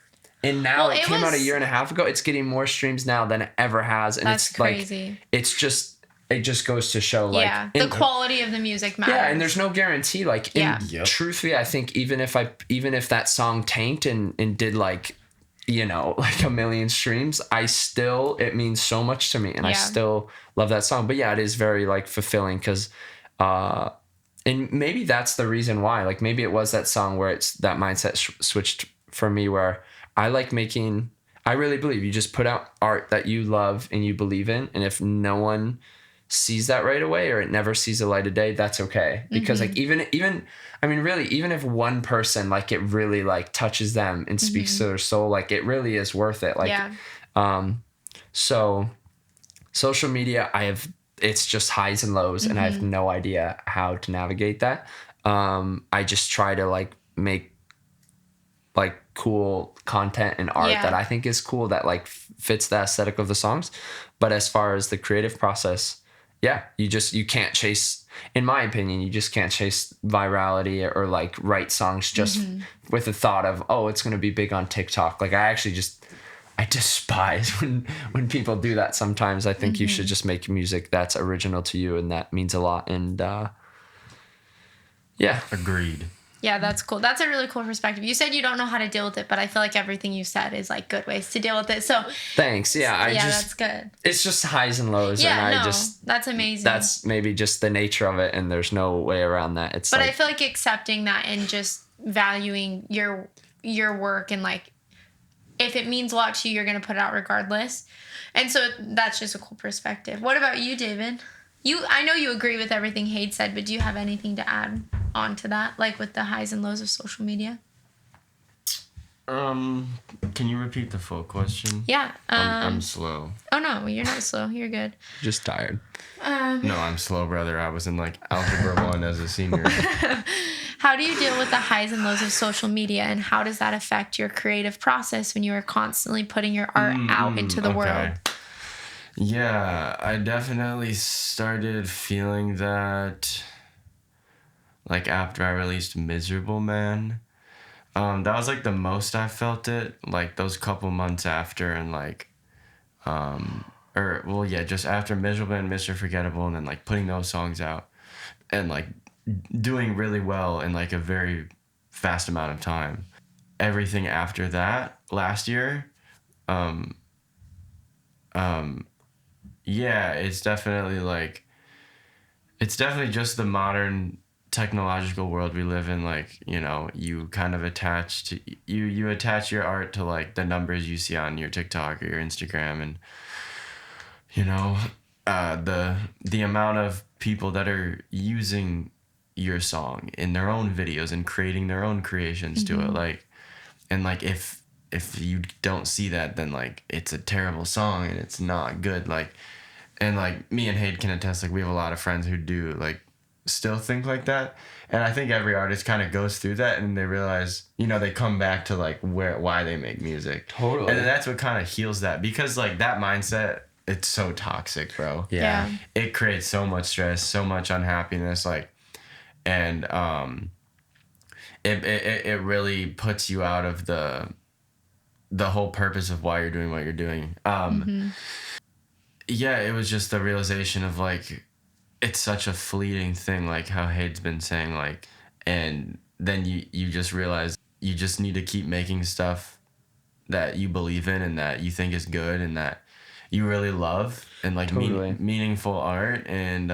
and now Well, it it came out a was- year and a half ago, it's getting more streams now than it ever has. And That's it's crazy. like it just goes to show like Yeah. The quality of the music matters. yeah, and there's no guarantee. Like, Yeah. Yep. truthfully, I think even if that song tanked and did like, you know, like 1 million streams, it means so much to me, and I Yeah. still love that song. But yeah, it is very like fulfilling because, and maybe that's the reason why. Like maybe it was that song where it's that mindset switched for me, where I like making. I really believe you just put out art that you love and you believe in, and if no one sees that right away or it never sees the light of day, that's okay. Because like even I mean really, even if one person like it really like touches them and speaks to their soul, like it really is worth it. Like Yeah. so social media, it's just highs and lows, and I have no idea how to navigate that. I just try to like make like cool content and art Yeah. that I think is cool, that like fits the aesthetic of the songs. But as far as the creative process, yeah, you can't chase, in my opinion, you just can't chase virality or like write songs just with the thought of, oh, it's going to be big on TikTok. Like I despise when people do that sometimes. I think you should just make music that's original to you, and that means a lot. And yeah. Agreed. Yeah, that's cool. That's a really cool perspective. You said you don't know how to deal with it, but I feel like everything you said is like good ways to deal with it. So thanks. Yeah, that's good. It's just highs and lows. Yeah, and that's amazing. That's maybe just the nature of it, and there's no way around that. It's but I feel like accepting that and just valuing your work, and like if it means a lot to you, you're gonna put it out regardless. And so that's just a cool perspective. What about you, David? I know you agree with everything Hayds said, but do you have anything to add on to that, like with the highs and lows of social media? Can you repeat the full question? Yeah. I'm slow. Oh no, you're not slow. You're good. just tired. No, I'm slow, brother. I was in like algebra 1 as a senior. How do you deal with the highs and lows of social media, and how does that affect your creative process when you are constantly putting your art out into the world? Yeah, I definitely started feeling that like after I released Miserable Man. That was like the most I felt it, like those couple months after, and like just after Miserable and Mr. Forgettable, and then like putting those songs out and like doing really well in like a very fast amount of time. Everything after that last year, yeah, it's definitely just the modern technological world we live in. Like, you know, you kind of attach your art to like the numbers you see on your TikTok or your Instagram, and you know, the amount of people that are using your song in their own videos and creating their own creations to it, like, and like if you don't see that, then like it's a terrible song and it's not good. Like, and like me and Hayd can attest, like we have a lot of friends who do like still think like that, and I think every artist kind of goes through that, and they realize, you know, they come back to like why they make music. Totally. And then that's what kind of heals that, because like that mindset, it's so toxic, bro. Yeah. It creates so much stress, so much unhappiness, like, and it really puts you out of the whole purpose of why you're doing what you're doing. Yeah, it was just the realization of like, it's such a fleeting thing, like how Hayd's been saying, like, and then you just realize you just need to keep making stuff that you believe in and that you think is good and that you really love, and like meaningful art, and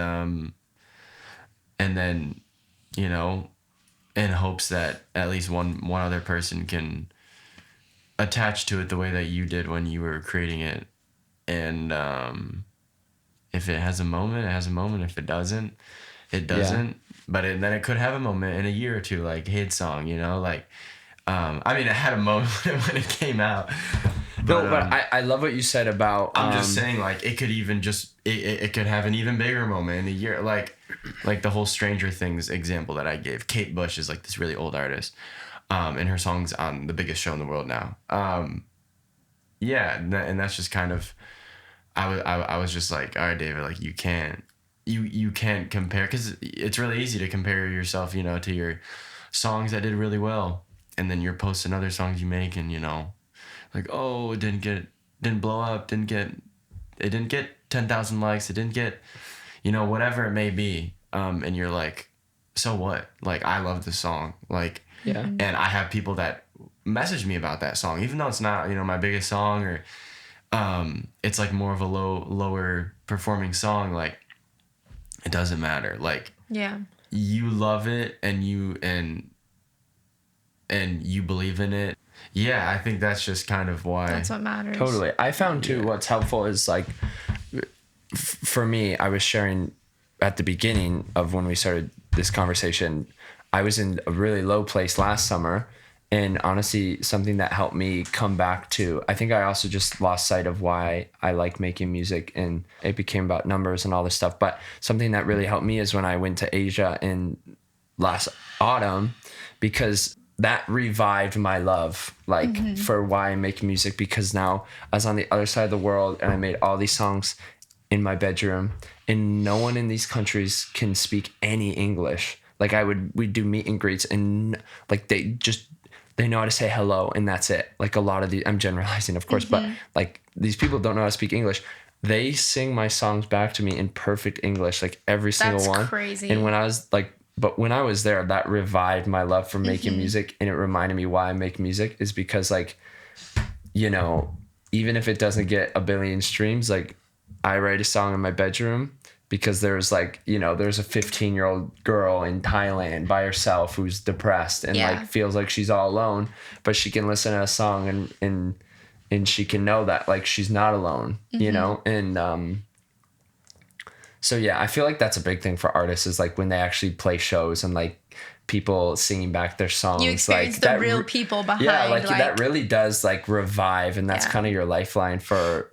then, you know, in hopes that at least one other person can attach to it the way that you did when you were creating it. And if it has a moment, it has a moment. If it doesn't, it doesn't. Yeah. But then it could have a moment in a year or two, like Hayd's song, you know, like, I mean, it had a moment when it came out. But, I love what you said about. I'm just saying, like, it could even just it could have an even bigger moment in a year, like the whole Stranger Things example that I gave. Kate Bush is like this really old artist, and her song's on the biggest show in the world now. Yeah, and that's just kind of, I was just like, all right, David, like you can't compare, because it's really easy to compare yourself, you know, to your songs that did really well, and then you're posting other songs you make, and you know, like, oh, it didn't blow up, it didn't get 10,000 likes, it didn't get, you know, whatever it may be, and you're like, so what? Like, I love this song, like, yeah, and I have people that message me about that song, even though it's not, you know, my biggest song, or it's like more of a lower performing song, like, it doesn't matter, like, yeah, you love it and you believe in it. Yeah, I think that's just kind of why. That's what matters. Totally. I found too, what's helpful is like, for me, I was sharing at the beginning of when we started this conversation, I was in a really low place last summer. And honestly, something that helped me come back to, I think I also just lost sight of why I like making music, and it became about numbers and all this stuff. But something that really helped me is when I went to Asia in last autumn, because that revived my love, like, for why I make music, because now I was on the other side of the world and I made all these songs in my bedroom and no one in these countries can speak any English. Like we'd do meet and greets, and like they know how to say hello, and that's it. Like a lot of I'm generalizing, of course, but like these people don't know how to speak English. They sing my songs back to me in perfect English, like every single one. That's crazy. And when I was there, that revived my love for making music, and it reminded me why I make music is because, like, you know, even if it doesn't get a billion streams, like I write a song in my bedroom because there's like, you know, there's a 15-year-old girl in Thailand by herself who's depressed and like feels like she's all alone, but she can listen to a song and she can know that like she's not alone, you know? And so yeah, I feel like that's a big thing for artists is like when they actually play shows and like people singing back their songs. You experience like, the real people behind. Yeah, like that really does like revive, and that's kind of your lifeline for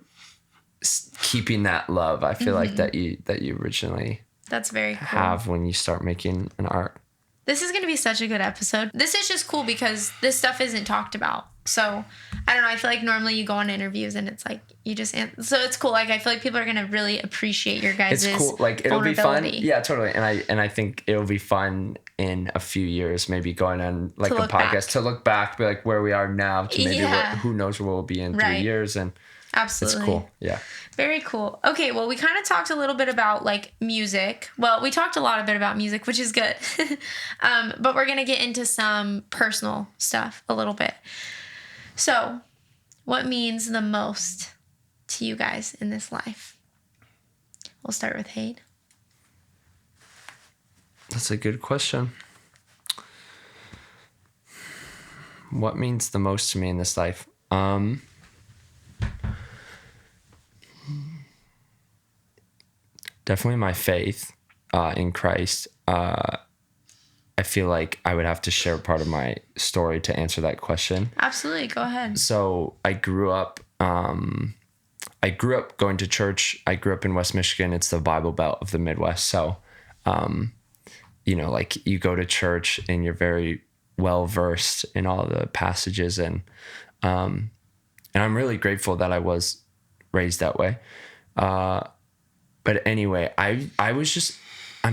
keeping that love. I feel like that you originally that's very cool. have when you start making an art. This is going to be such a good episode. This is just cool because this stuff isn't talked about. So I don't know. I feel like normally you go on interviews and it's like you just so it's cool. Like I feel like people are going to really appreciate your guys'. It's cool. Like it'll be fun. Yeah, totally. And I think it'll be fun in a few years, maybe going on like a podcast to look back, be like where we are now to maybe who knows where we'll be in 3 years. And absolutely, it's cool. Yeah. Very cool. Okay, well, we kind of talked a little bit about like music. Well, we talked a lot about music, which is good. But we're gonna get into some personal stuff a little bit. So, what means the most to you guys in this life? We'll start with Hayd. That's a good question. What means the most to me in this life? Definitely my faith in Christ. I feel like I would have to share part of my story to answer that question. Absolutely, go ahead. So I grew up going to church. I grew up in West Michigan. It's the Bible Belt of the Midwest. So, you know, like you go to church and you're very well versed in all the passages, and I'm really grateful that I was raised that way. But anyway, I'm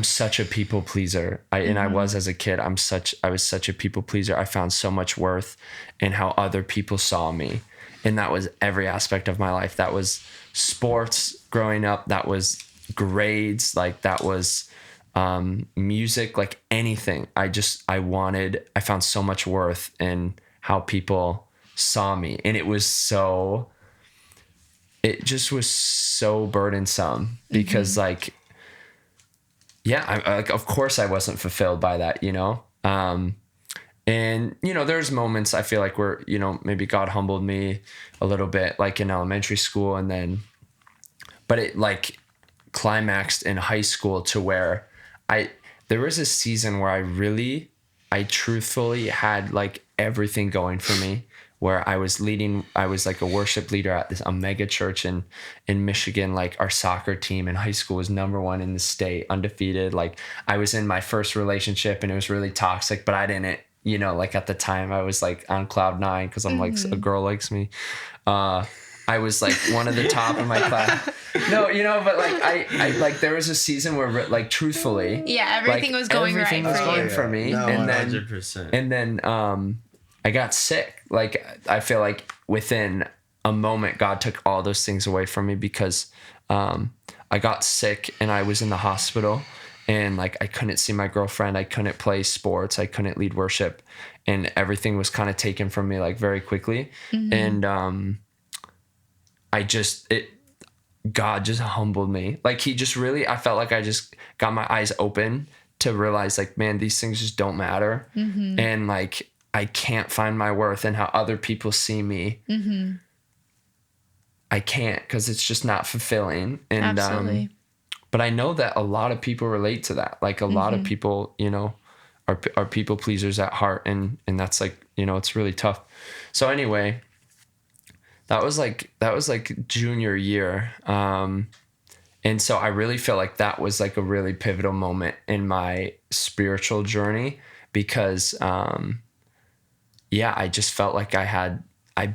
such a people pleaser. I was as a kid. I was such a people pleaser. I found so much worth in how other people saw me. And that was every aspect of my life. That was sports growing up. That was grades. Like that was music, like anything. I found so much worth in how people saw me. And it just was so burdensome because like, yeah, of course I wasn't fulfilled by that, you know? And, you know, there's moments I feel like where, you know, maybe God humbled me a little bit, like in elementary school, but it like climaxed in high school to where there was a season where I truthfully had like everything going for me, where I was like a worship leader at a mega church in Michigan. Like our soccer team in high school was number 1 in the state, undefeated. Like I was in my first relationship and it was really toxic, but I didn't, you know, like at the time I was like on cloud 9 because I'm like a girl likes me. I was like one of the top in my class. No, you know, but like I like there was a season where like truthfully, everything was going right for me. No, and 100%. then I got sick. Like I feel like within a moment God took all those things away from me because I got sick and I was in the hospital and like I couldn't see my girlfriend, I couldn't play sports, I couldn't lead worship, and everything was kind of taken from me like very quickly. And God just humbled me. Like he just really, I felt like I just got my eyes open to realize like, man, these things just don't matter. And like I can't find my worth in how other people see me. I can't, because it's just not fulfilling. And absolutely. But I know that a lot of people relate to that. Like a lot of people, you know, are people pleasers at heart, and that's like, you know, it's really tough. So anyway, that was like junior year. And so I really feel like that was like a really pivotal moment in my spiritual journey because, I just felt like I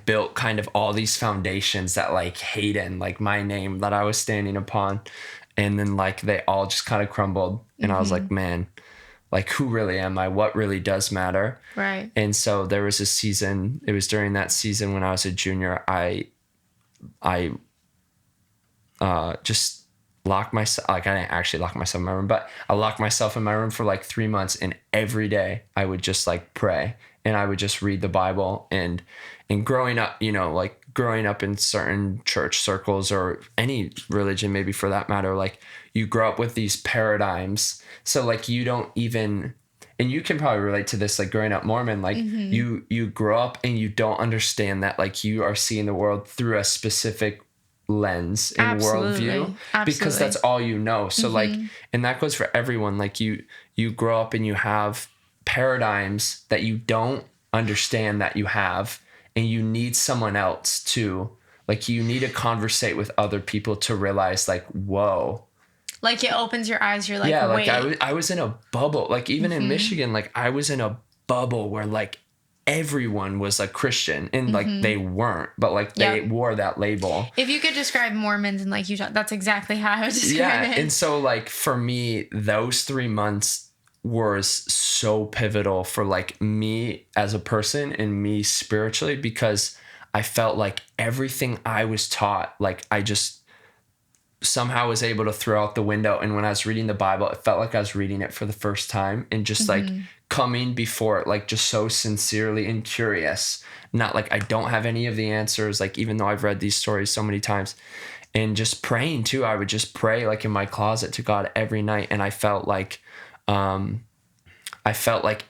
built kind of all these foundations that like Hayden, like my name that I was standing upon. And then like they all just kind of crumbled. And I was like, man, like who really am I? What really does matter? Right. And so there was a season, it was during that season when I was a junior, I just locked myself, like I didn't actually lock myself in my room, but I locked myself in my room for like 3 months, and every day I would just like pray and I would just read the Bible. And growing up, you know, like growing up in certain church circles or any religion, maybe for that matter, like you grow up with these paradigms. So like you don't even, and you can probably relate to this, like growing up Mormon, like you grow up and you don't understand that like you are seeing the world through a specific lens and worldview, because that's all you know. So like, and that goes for everyone. Like you grow up and you have paradigms that you don't understand that you have, and you need someone else to, like, you need to conversate with other people to realize like, whoa. Like it opens your eyes. You're like, yeah, wait. like I was in a bubble. Like even in Michigan, like I was in a bubble where like everyone was a Christian, and like they weren't, but like they wore that label. If you could describe Mormons in like Utah, that's exactly how I would describe it. And so like for me, those 3 months was so pivotal for like me as a person and me spiritually, because I felt like everything I was taught, like I just somehow was able to throw out the window. And when I was reading the Bible, it felt like I was reading it for the first time, and just like coming before it, like just so sincerely and curious, not like I don't have any of the answers, like even though I've read these stories so many times. And just praying too. I would just pray like in my closet to God every night. And I felt like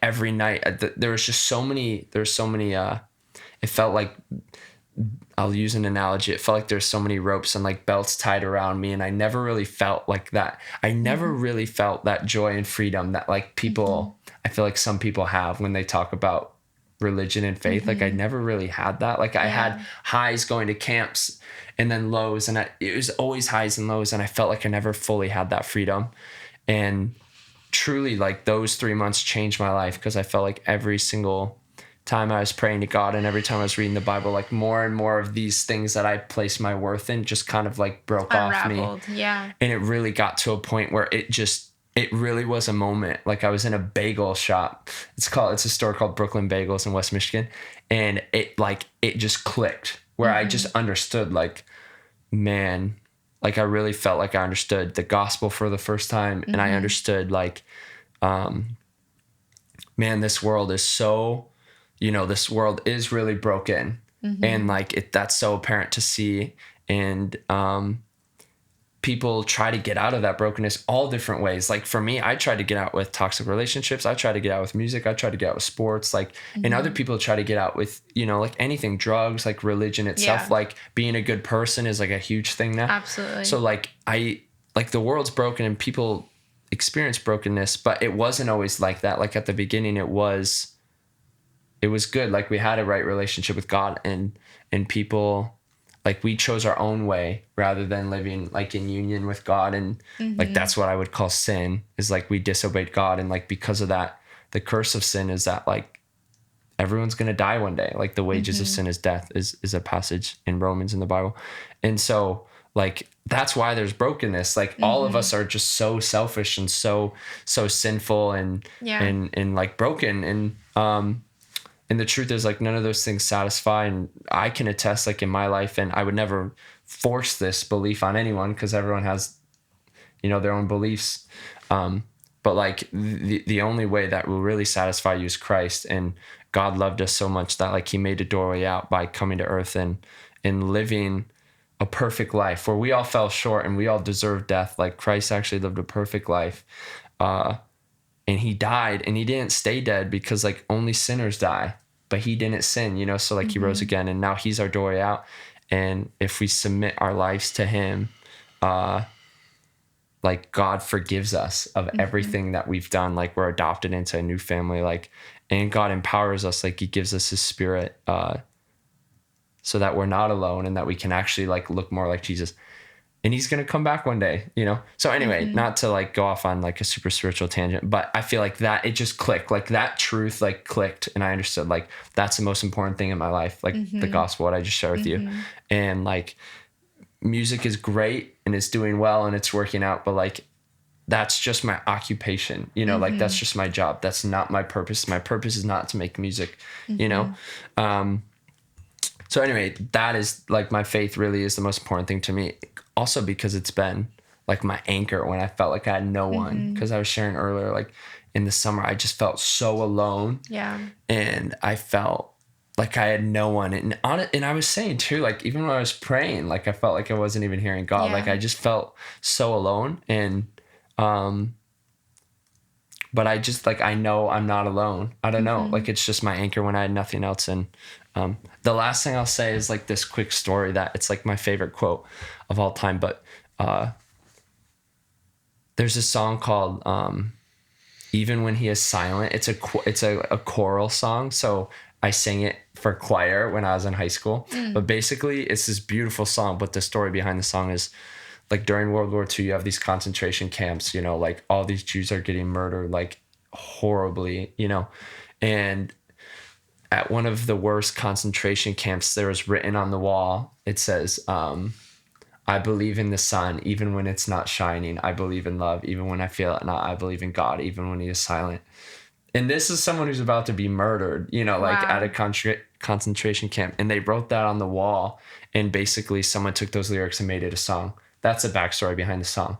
every night there was so many, it felt like, I'll use an analogy. It felt like there's so many ropes and like belts tied around me. And I never really felt like that. I never really felt that joy and freedom that like people, I feel like some people have when they talk about religion and faith. Like I never really had that. Like I had highs going to camps and then lows, and it was always highs and lows. And I felt like I never fully had that freedom. And truly like those 3 months changed my life, because I felt like every single time I was praying to God and every time I was reading the Bible, like more and more of these things that I placed my worth in just kind of like broke Unraveled, off me. Yeah. And it really got to a point where it really was a moment. Like I was in a bagel shop. It's a store called Brooklyn Bagels in West Michigan. And it just clicked where I just understood, like, man, like I really felt like I understood the gospel for the first time. And I understood like, man, this world is so, this world is really broken. And like that's so apparent to see. And people try to get out of that brokenness all different ways. Like for me, I tried to get out with toxic relationships. I tried to get out with music. I tried to get out with sports. Like, and other people try to get out with, like anything, drugs, like religion itself. Yeah. Like being a good person is like a huge thing now. Absolutely. So like the world's broken and people experience brokenness, but it wasn't always like that. Like at the beginning, it was good. Like we had a right relationship with God, and people, like we chose our own way rather than living like in union with God. And like, that's what I would call sin, is like we disobeyed God. And like, because of that, the curse of sin is that like everyone's going to die one day. Like the wages of sin is death is a passage in Romans in the Bible. And so like, that's why there's brokenness. Like all of us are just so selfish and so sinful and like broken. And the truth is like none of those things satisfy. And I can attest like in my life, and I would never force this belief on anyone because everyone has, their own beliefs. But like the only way that will really satisfy you is Christ. And God loved us so much that like he made a doorway out by coming to earth and living a perfect life where we all fell short and we all deserved death. Like Christ actually lived a perfect life. And he died, and he didn't stay dead because like only sinners die, but he didn't sin, so like he rose again, and now he's our doorway out. And if we submit our lives to him, like God forgives us of everything that we've done. Like we're adopted into a new family, like, and God empowers us. Like he gives us his spirit, so that we're not alone and that we can actually like look more like Jesus. And he's going to come back one day, So anyway, not to like go off on like a super spiritual tangent, but I feel like that it just clicked, like that truth like clicked. And I understood like that's the most important thing in my life, like the gospel, what I just shared with you. And like music is great and it's doing well and it's working out, but like that's just my occupation, you know, like that's just my job. That's not my purpose. My purpose is not to make music, you know? So anyway, that is like my faith really is the most important thing to me. Also because it's been like my anchor when I felt like I had no one. Because I was sharing earlier, like in the summer, I just felt so alone. Yeah. And I felt like I had no one. And I was saying too, like even when I was praying, like I felt like I wasn't even hearing God. Yeah. Like I just felt so alone. And but I just like, I know I'm not alone. I don't know. Like it's just my anchor when I had nothing else. And the last thing I'll say is like this quick story that it's like my favorite quote of all time. But there's a song called Even When He Is Silent. It's a choral song. So I sang it for choir when I was in high school. But basically it's this beautiful song. But the story behind the song is like during World War II, you have these concentration camps, you know, like all these Jews are getting murdered like horribly, you know, and at one of the worst concentration camps, there was written on the wall, it says, I believe in the sun, even when it's not shining. I believe in love, even when I feel it not. I believe in God, even when he is silent. And this is someone who's about to be murdered, you know, like at a concentration camp. And they wrote that on the wall. And basically someone took those lyrics and made it a song. That's the backstory behind the song.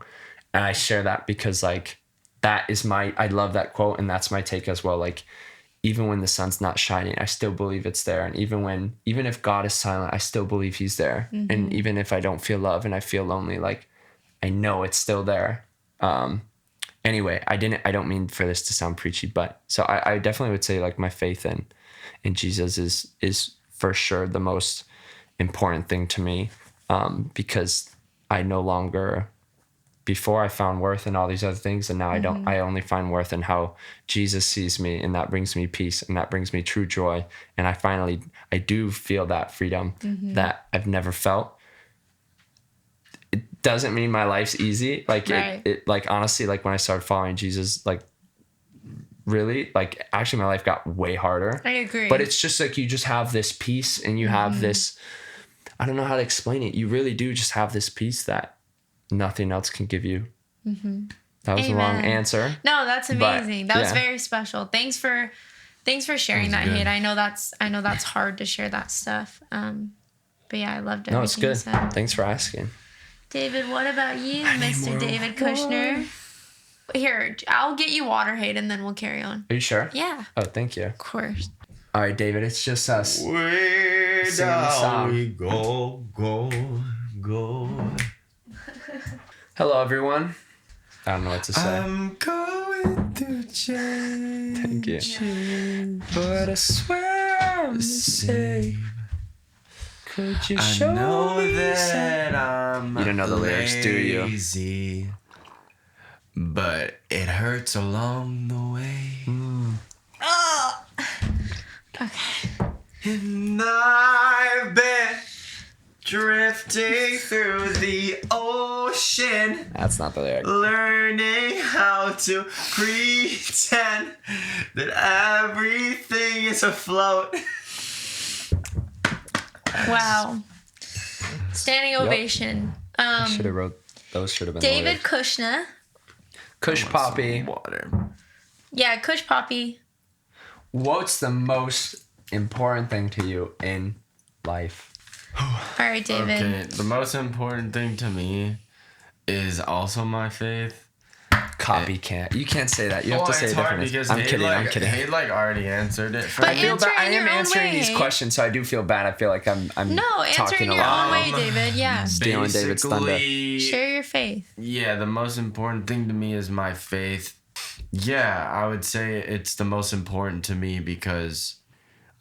And I share that because like, that is I love that quote. And that's my take as well. Like, even when the sun's not shining, I still believe it's there. And even if God is silent, I still believe he's there. And even if I don't feel love and I feel lonely, like I know it's still there. Anyway, I don't mean for this to sound preachy, but so I definitely would say like my faith in Jesus is for sure the most important thing to me. Because I no longer, before I found worth in all these other things, and now I only find worth in how Jesus sees me, and that brings me peace and that brings me true joy. And I do feel that freedom that I've never felt. It doesn't mean my life's easy. Like it like honestly, like when I started following Jesus, like really, like actually my life got way harder. I agree. But it's just like, you just have this peace and you have this, I don't know how to explain it. You really do just have this peace that nothing else can give you. That was a long answer. No, that's amazing. That was yeah. very special. Thanks for sharing that, Hayd. I know that's hard to share that stuff. But yeah, I loved everything. No, it's good. You said. Thanks for asking. David, what about you, Mr. David Kushner? Here, I'll get you water, Hayd, and then we'll carry on. Are you sure? Yeah. Oh, thank you. Of course. All right, David, it's just us. Where down we go. Hello, everyone. I don't know what to say. I'm going through change. Thank you. But I swear I'm the same. Could you show me that I'm You don't know the lyrics, do you? lazy, but it hurts along the way. Oh. Okay. And I've been drifting through the ocean, That's not the lyric. learning how to pretend that everything is afloat. Wow. Standing ovation. Should have wrote those. Should have been David the lyrics. Kushner. Kush Poppy. Water. Yeah, Kush Poppy. What's the most important thing to you in life? All right, David. Okay, the most important thing to me is also my faith. Copycat. You can't say that. You have to say it's a hard different. because I'm kidding. Hayd already answered it for But me. answer I in am your own answering way. these questions, so I do feel bad. I feel like I'm No, answer talking in a your lot. own way, David. Yeah. Stealing David's thunder. Basically, Share your faith. yeah, the most important thing to me is my faith. Yeah, I would say it's the most important to me because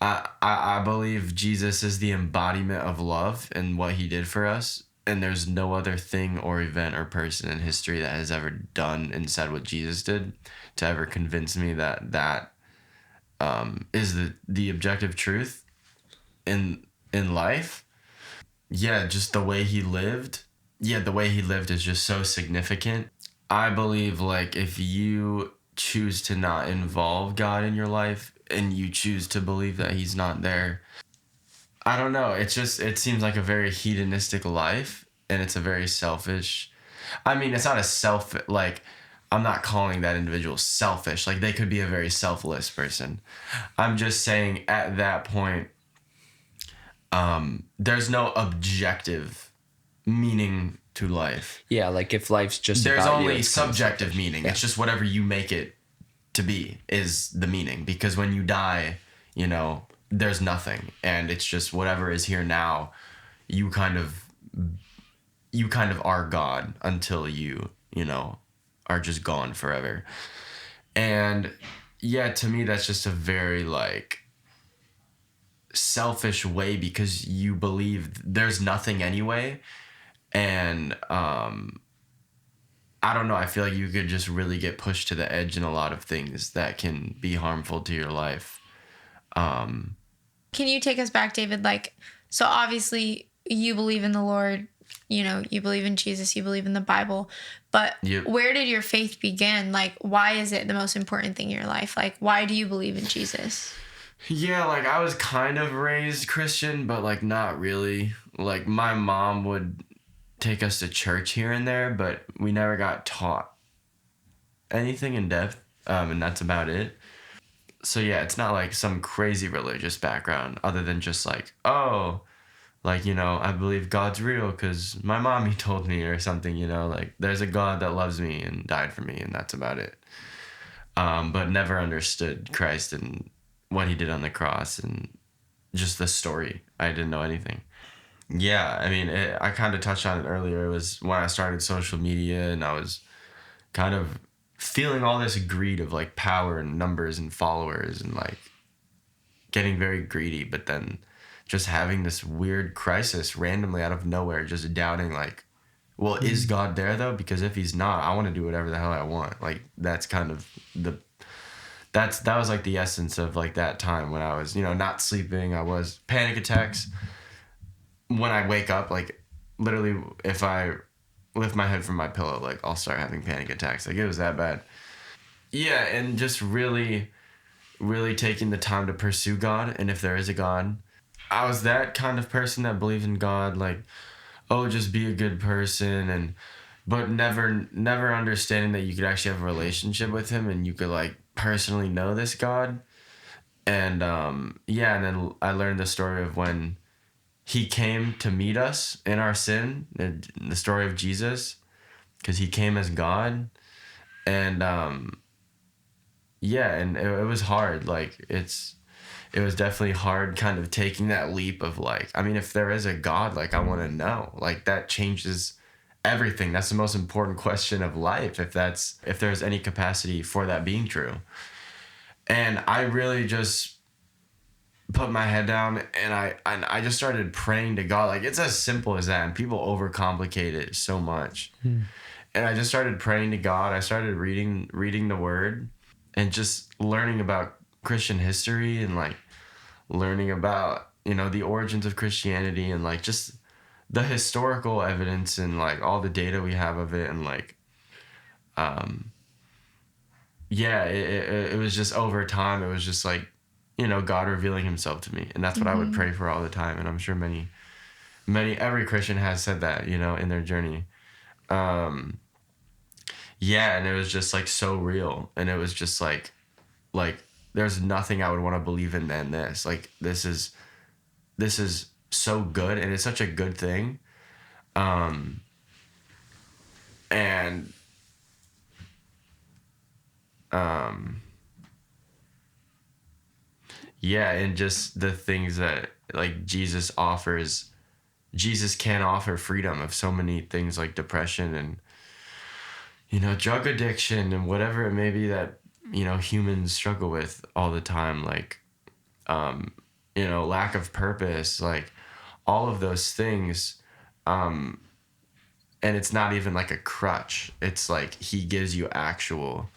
I believe Jesus is the embodiment of love and what he did for us. And there's no other thing or event or person in history that has ever done and said what Jesus did to ever convince me that is the objective truth in life. Yeah, just the way he lived. Yeah, the way he lived is just so significant. I believe like if you choose to not involve God in your life and you choose to believe that he's not there, I don't know. It seems like a very hedonistic life. and it's a very selfish. I mean, it's not like, I'm not calling that individual selfish. Like, they could be a very selfless person. I'm just saying at that point, there's no objective meaning to life. Yeah, like if life's just There's about only you, it's subjective meaning. Yeah. It's just whatever you make it to be is the meaning. Because when you die, you know, there's nothing, and it's just whatever is here now. You kind of are God until you know, are just gone forever. And yeah, to me, that's just a very like selfish way, because you believe there's nothing anyway. And I don't know, I feel like you could just really get pushed to the edge in a lot of things that can be harmful to your life. Can you take us back, David? Like, so obviously you believe in the Lord, you know, you believe in Jesus, you believe in the Bible, but Yep. Where did your faith begin? Like, why is it the most important thing in your life? Like, why do you believe in Jesus? Yeah, like I was kind of raised Christian, but like not really. Like my mom would take us to church here and there, but we never got taught anything in depth, and that's about it. So yeah, it's not like some crazy religious background, other than just like, oh, like, you know, I believe God's real because my mommy told me, or something, you know, like there's a God that loves me and died for me, and that's about it. But never understood Christ and what he did on the cross, and just the story. I didn't know anything. Yeah, I mean, I kind of touched on it earlier. It was when I started social media, and I was kind of feeling all this greed of like power and numbers and followers, and like getting very greedy, but then just having this weird crisis randomly out of nowhere, just doubting like, well, is God there though? Because if he's not, I want to do whatever the hell I want. Like that's kind of that was like the essence of like that time when I was, you know, not sleeping. I was panic attacks. When I wake up, like literally if I lift my head from my pillow, like I'll start having panic attacks. Like it was that bad. Yeah, and just really, really taking the time to pursue God, and if there is a God. I was that kind of person that believed in God, like, oh, just be a good person, but never understanding that you could actually have a relationship with him, and you could like personally know this God. And yeah, and then I learned the story of when he came to meet us in our sin, the story of Jesus, because he came as God. And yeah, and it was hard. Like it was definitely hard kind of taking that leap of like, I mean, if there is a God, like I want to know, like that changes everything. That's the most important question of life, if there's any capacity for that being true. And I really just put my head down, and I just started praying to God. Like it's as simple as that, and people overcomplicate it so much. And I just started praying to God. I started reading the word, and just learning about Christian history, and like learning about, you know, the origins of Christianity, and like just the historical evidence, and like all the data we have of it, and like yeah, it was just over time, it was just like, you know, God revealing himself to me, and that's what I would pray for all the time. And I'm sure every Christian has said that, you know, in their journey. Yeah, and it was just like so real, and it was just like there's nothing I would want to believe in than this. Like this is so good, and it's such a good thing. And yeah, and just the things that like Jesus can offer freedom of so many things, like depression and, you know, drug addiction and whatever it may be that, you know, humans struggle with all the time, like you know, lack of purpose, like all of those things. And it's not even like a crutch. It's like he gives you actual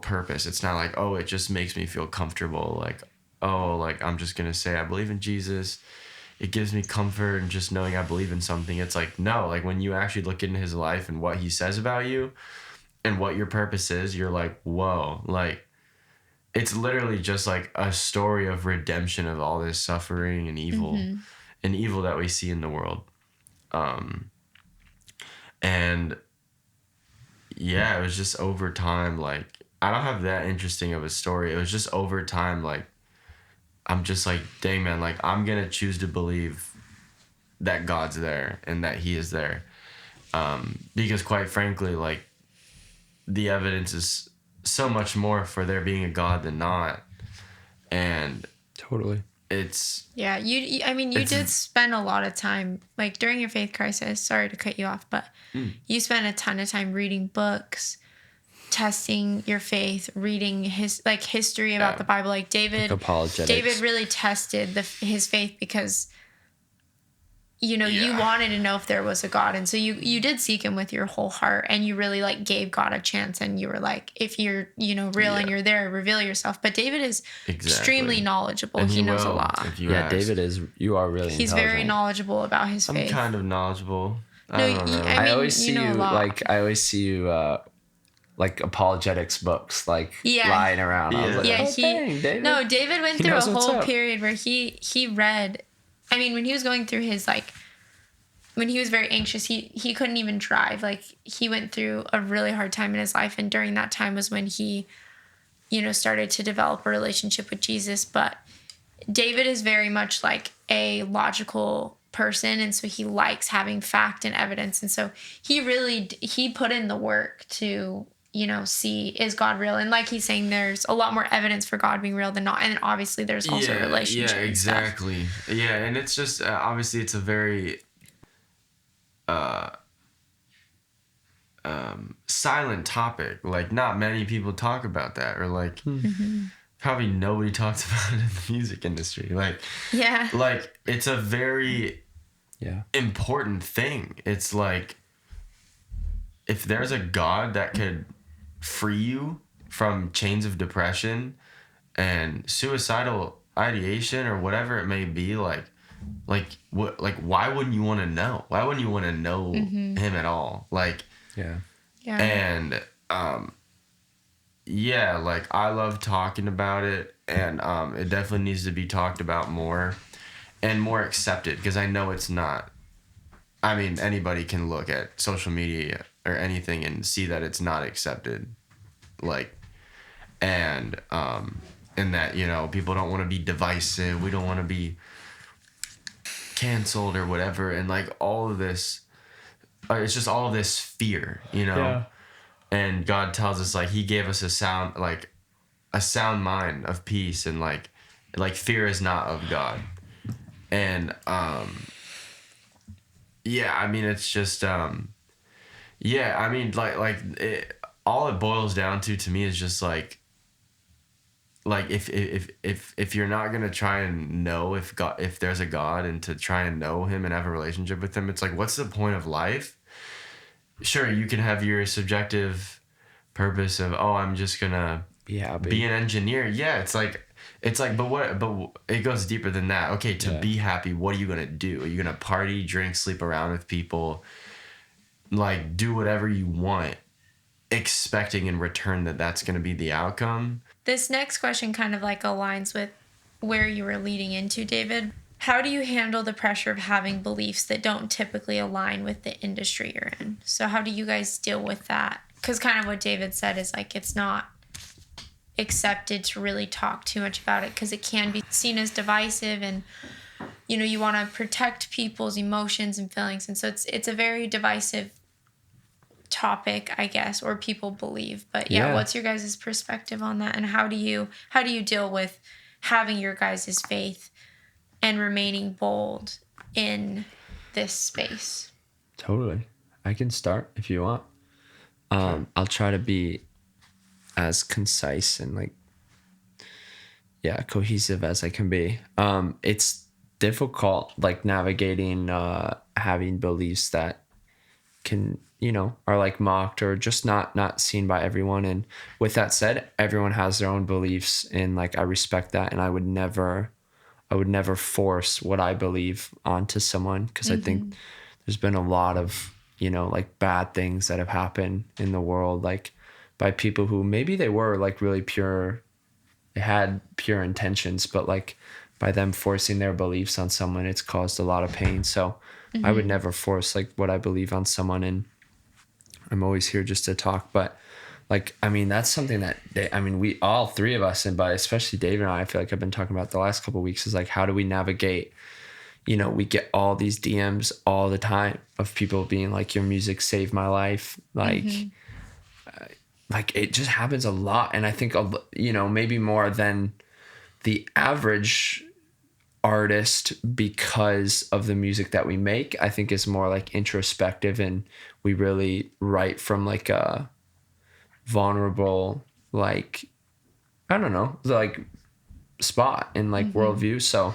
purpose. It's not like, oh, it just makes me feel comfortable, like, oh, like I'm just gonna say I believe in Jesus, it gives me comfort, and just knowing I believe in something. It's like, no, like when you actually look into his life and what he says about you and what your purpose is, you're like, whoa, like it's literally just like a story of redemption of all this suffering and evil and evil that we see in the world. And yeah, it was just over time. Like, I don't have that interesting of a story. It was just over time. Like, I'm just like, dang, man, like, I'm going to choose to believe that God's there and that he is there. Because quite frankly, like, the evidence is so much more for there being a God than not. And Totally. it's... Yeah, you did spend a lot of time, like, during your faith crisis, sorry to cut you off, but you spent a ton of time reading books, testing your faith, reading history about the Bible. Like, David really tested his faith because, you wanted to know if there was a God. And so you did seek him with your whole heart, and you really, like, gave God a chance, and you were like, if you're, real and you're there, reveal yourself. But David is extremely knowledgeable. And he knows a lot. You are really He's very knowledgeable about his faith. I'm kind of knowledgeable. I always see you like apologetics books, like lying around. I was like, David. No, David went through a whole period where he read. I mean, when he was going through his, like, when he was very anxious, he couldn't even drive. Like, he went through a really hard time in his life, and during that time was when he, started to develop a relationship with Jesus. But David is very much like a logical person, and so he likes having fact and evidence, and so he put in the work to see, is God real? And like he's saying, there's a lot more evidence for God being real than not, and obviously there's also a relationship. Yeah, exactly. Yeah, and it's just obviously it's a very silent topic. Like, not many people talk about that, or like probably nobody talks about it in the music industry. Like, like, it's a very important thing. It's like, if there's a God that could free you from chains of depression and suicidal ideation or whatever it may be, like why wouldn't you want to know? Why wouldn't you want to know him at all? Like, and like, I love talking about it, and it definitely needs to be talked about more and more accepted, because I know it's not. I mean, anybody can look at social media or anything and see that it's not accepted. Like, and that, people don't want to be divisive. We don't want to be canceled or whatever. And like, all of this, it's just all of this fear, and God tells us, like, he gave us a sound mind of peace, and like fear is not of God. And I mean, it's just I mean, all it boils down to me is just like if you're not gonna try and know if there's a God, and to try and know him and have a relationship with him, it's like, what's the point of life? Sure, you can have your subjective purpose of, I'm just gonna be an engineer. Yeah, it's like, but it goes deeper than that. Okay, to be happy, what are you gonna do? Are you gonna party, drink, sleep around with people, like, do whatever you want, expecting in return that that's gonna be the outcome? This next question kind of like aligns with where you were leading into, David. How do you handle the pressure of having beliefs that don't typically align with the industry you're in? So how do you guys deal with that? Because kind of what David said is, like, it's not accepted to really talk too much about it, because it can be seen as divisive, and you want to protect people's emotions and feelings, and so it's a very divisive topic, I guess, or people believe. But what's your guys' perspective on that, and how do you deal with having your guys' faith and remaining bold in this space? Totally. I can start if you want. I'll try to be as concise and cohesive as I can be. It's difficult, like, navigating having beliefs that can, are like mocked or just not seen by everyone. And with that said, everyone has their own beliefs, and like, I respect that, and I would never force what I believe onto someone, because I think there's been a lot of, like, bad things that have happened in the world, like, by people who maybe they were, like, really pure, they had pure intentions, but like, by them forcing their beliefs on someone, it's caused a lot of pain. So I would never force, like, what I believe on someone. And I'm always here just to talk. But like, I mean, that's something that we all three of us, and but especially David and I feel like I've been talking about the last couple of weeks, is like, how do we navigate? We get all these DMs all the time of people being like, your music saved my life. Like it just happens a lot. And I think, maybe more than the average artist, because of the music that we make, I think is more like introspective, and we really write from like a vulnerable, like, I don't know, like spot in like worldview. So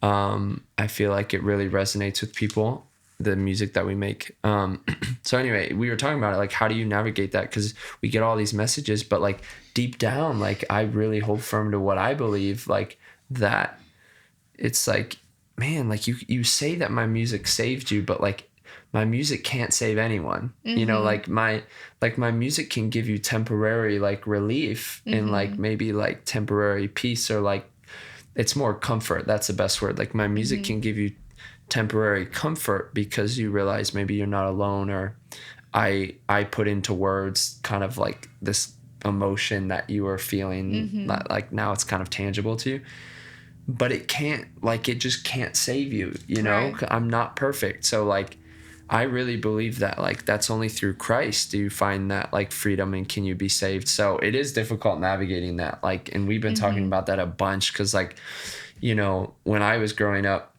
I feel like it really resonates with people, the music that we make. So anyway, we were talking about it, like, how do you navigate that? Because we get all these messages, but like deep down, like I really hold firm to what I believe, like that it's like, man, like you say that my music saved you, but like my music can't save anyone. Like my music can give you temporary like relief and like maybe like temporary peace, or like it's more comfort. That's the best word. Like my music can give you temporary comfort because you realize maybe you're not alone, or I put into words kind of like this emotion that you are feeling, like now it's kind of tangible to you. But it just can't save you, Right. I'm not perfect. So like, I really believe that like, that's only through Christ do you find that like freedom and can you be saved. So it is difficult navigating that. Like, and we've been talking about that a bunch. Cause like, when I was growing up,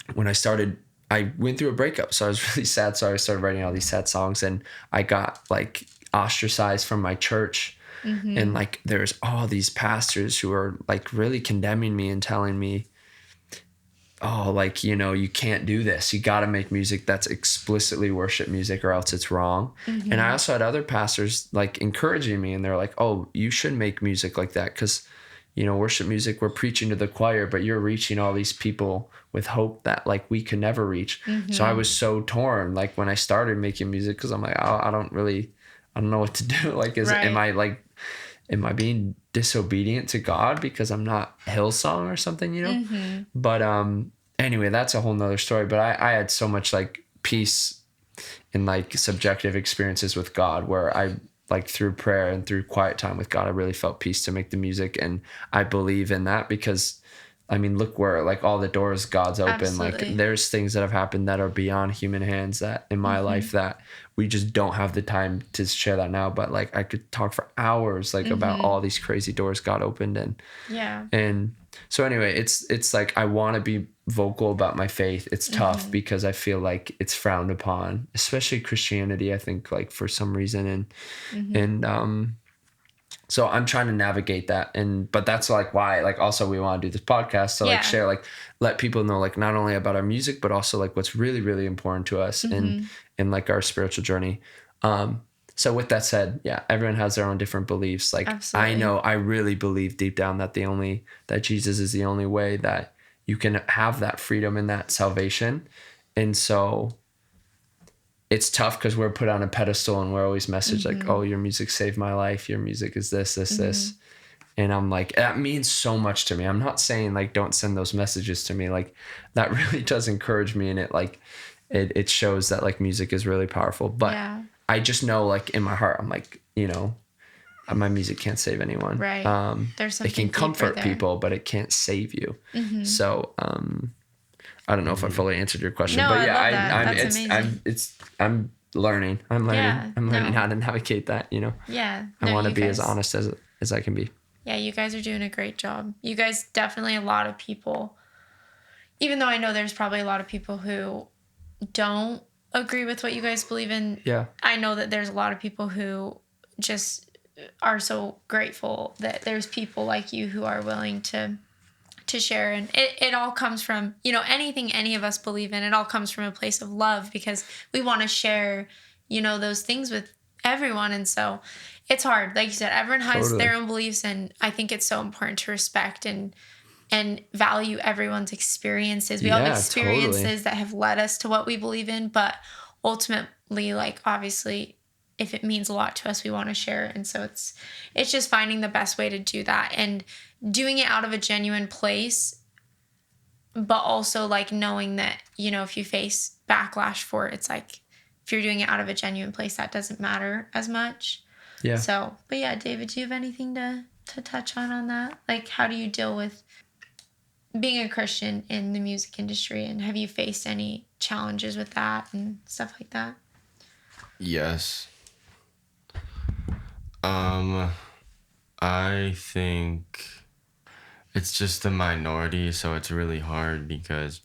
I went through a breakup. So I was really sad. So I started writing all these sad songs, and I got like ostracized from my church. And like, there's all these pastors who are like really condemning me and telling me, oh, like, you can't do this. You got to make music that's explicitly worship music, or else it's wrong. And I also had other pastors like encouraging me, and they're like, oh, you should make music like that. Cause worship music, we're preaching to the choir, but you're reaching all these people with hope that like we could never reach. So I was so torn, like when I started making music, cause I'm like, oh, I don't know what to do. Like, right. Am I being disobedient to God because I'm not Hillsong or something, But anyway, that's a whole nother story. But I had so much like peace in like subjective experiences with God, where I like through prayer and through quiet time with God, I really felt peace to make the music. And I believe in that because look where like all the doors God's open. Absolutely. Like there's things that have happened that are beyond human hands that in my life that we just don't have the time to share that now. But like I could talk for hours like about all these crazy doors God opened. And so anyway, it's like I want to be vocal about my faith. It's tough because I feel like it's frowned upon, especially Christianity, I think, like for some reason. And so I'm trying to navigate that. But that's like why, like also we want to do this podcast to like share, like let people know like not only about our music, but also like what's really, really important to us in like our spiritual journey. So with that said, everyone has their own different beliefs. Like Absolutely. I really believe deep down that that Jesus is the only way that you can have that freedom and that salvation. And so it's tough because we're put on a pedestal and we're always messaged like, oh, your music saved my life. Your music is this. And I'm like, that means so much to me. I'm not saying like, don't send those messages to me. Like that really does encourage me. And it like, it shows that like music is really powerful. But I just know like in my heart, I'm like, my music can't save anyone. Right. There's something it can comfort people, but it can't save you. So, I don't know if I fully answered your question, but I'm learning. I'm learning how to navigate that, Yeah. I want to be as honest as I can be. Yeah, you guys are doing a great job. You guys definitely, a lot of people, even though I know there's probably a lot of people who don't agree with what you guys believe in. Yeah. I know that there's a lot of people who just are so grateful that there's people like you who are willing to share. And it all comes from, anything any of us believe in, it all comes from a place of love because we want to share, those things with everyone. And so it's hard. Like you said, everyone has their own beliefs. And I think it's so important to respect and value everyone's experiences. We all have experiences that have led us to what we believe in. But ultimately, like, obviously, if it means a lot to us, we want to share it. And so it's just finding the best way to do that and doing it out of a genuine place, but also like knowing that, if you face backlash for it, it's like, if you're doing it out of a genuine place, that doesn't matter as much. Yeah. So, but yeah, David, do you have anything to touch on that? Like, how do you deal with being a Christian in the music industry, and have you faced any challenges with that and stuff like that? Yes. I think it's just a minority, so it's really hard because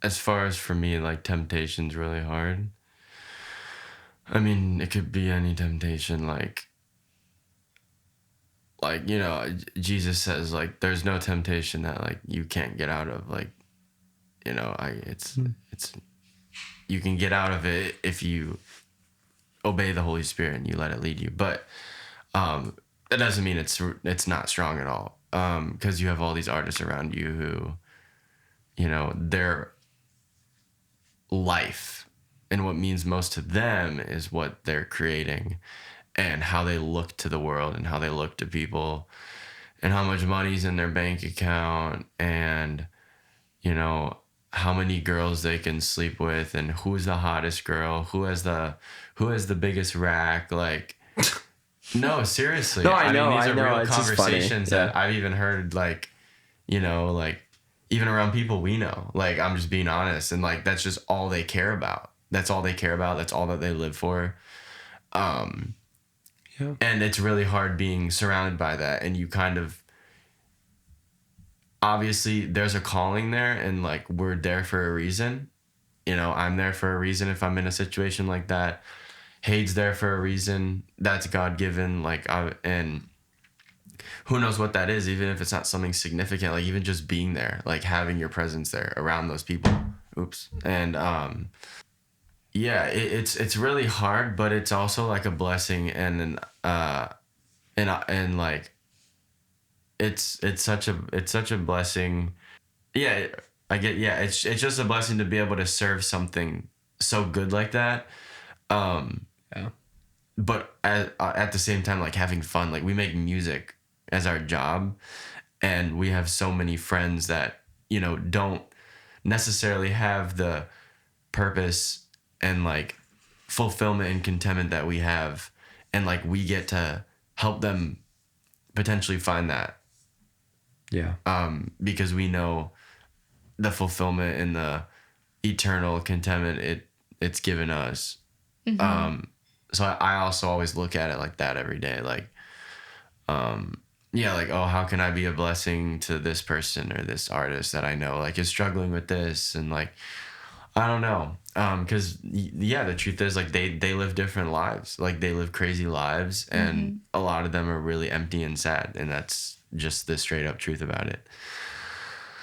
as far as for me, like, temptation's really hard. I mean, it could be any temptation, like, you know, Jesus says, like, there's no temptation that, like, you can't get out of. Like, you know, it's you can get out of it if you obey the Holy Spirit and you let it lead you. But that doesn't mean it's not strong at all. Because you have all these artists around you who, you know, their life and what means most to them is what they're creating and how they look to the world and how they look to people and how much money's in their bank account and, you know, how many girls they can sleep with and who's the hottest girl, who has the biggest rack. Like, no, seriously. No, I know. mean, these are real It's just funny. conversations that I've even heard, like, you know, like, even around people we know. Like, I'm just being honest. And, like, that's just all they care about. That's all they care about. That's all that they live for. Yeah. And it's really hard being surrounded by that. And you kind of, obviously, there's a calling there. And, like, we're there for a reason. You know, I'm there for a reason if I'm in a situation like that. Hayds there for a reason. That's God-given. Like, and who knows what that is, even if it's not something significant, like even just being there, like having your presence there around those people. Oops. And yeah, it's really hard, but it's also like a blessing and like it's such a blessing. Yeah, it's just a blessing to be able to serve something so good like that. Yeah. But at the same time, like, having fun. Like, we make music as our job, and we have so many friends that, you know, don't necessarily have the purpose and, like, fulfillment and contentment that we have, and, like, we get to help them potentially find that. Yeah. Because we know the fulfillment and the eternal contentment it's given us. Mm-hmm. So I also always look at it like that every day. Like, yeah, like, oh, how can I be a blessing to this person or this artist that I know, like, is struggling with this? And, like, I don't know. Because, yeah, the truth is, like, they live different lives. Like, they live crazy lives, and a lot of them are really empty and sad. And that's just the straight up truth about it.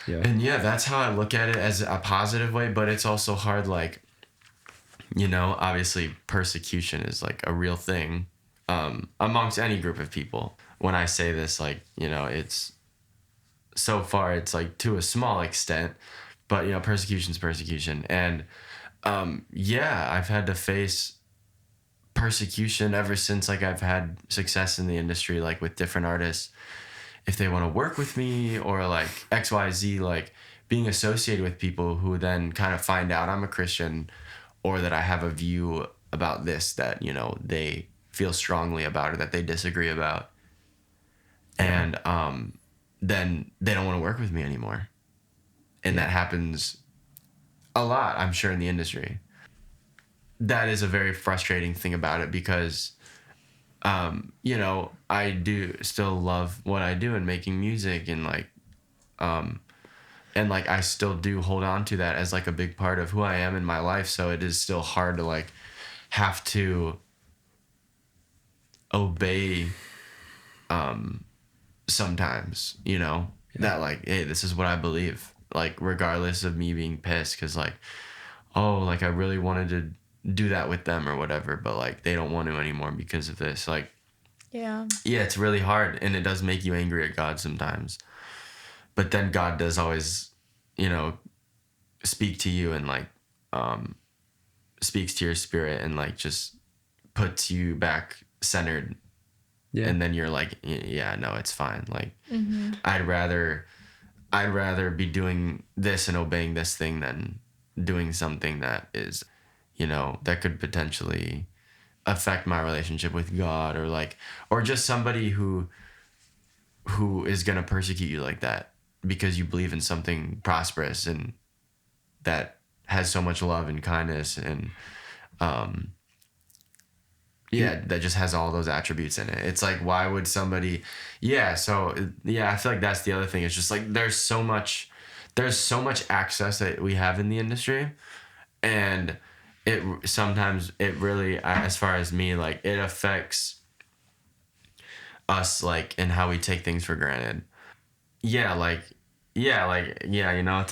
Yeah. And, yeah, that's how I look at it, as a positive way. But it's also hard, like, you know, obviously persecution is, like, a real thing amongst any group of people. When I say this, like, you know, it's so far, it's like to a small extent, but, you know, persecution's persecution. And yeah, I've had to face persecution ever since, like, I've had success in the industry, like, with different artists. If they want to work with me or, like, XYZ, like, being associated with people who then kind of find out I'm a Christian or that I have a view about this that, you know, they feel strongly about or that they disagree about. And then they don't want to work with me anymore. And that happens a lot, I'm sure, in the industry. That is a very frustrating thing about it because, you know, I do still love what I do and making music and, like, and, like, I still do hold on to that as, like, a big part of who I am in my life. So it is still hard to, like, have to obey sometimes, you know, that, like, hey, this is what I believe, like, regardless of me being pissed because, like, oh, like, I really wanted to do that with them or whatever, but, like, they don't want to anymore because of this. Like, Yeah, it's really hard, and it does make you angry at God sometimes. But then God does always, you know, speak to you and, like, speaks to your spirit and, like, just puts you back centered. Yeah. And then you're like, yeah, no, it's fine. Like, I'd rather be doing this and obeying this thing than doing something that is, that could potentially affect my relationship with God, or just somebody who is going to persecute you like that because you believe in something prosperous and that has so much love and kindness and that just has all those attributes in it. It's like, why would somebody I feel like that's the other thing. It's just like there's so much access that we have in the industry, and sometimes it really, as far as me, like it affects us, like in how we take things for granted. It's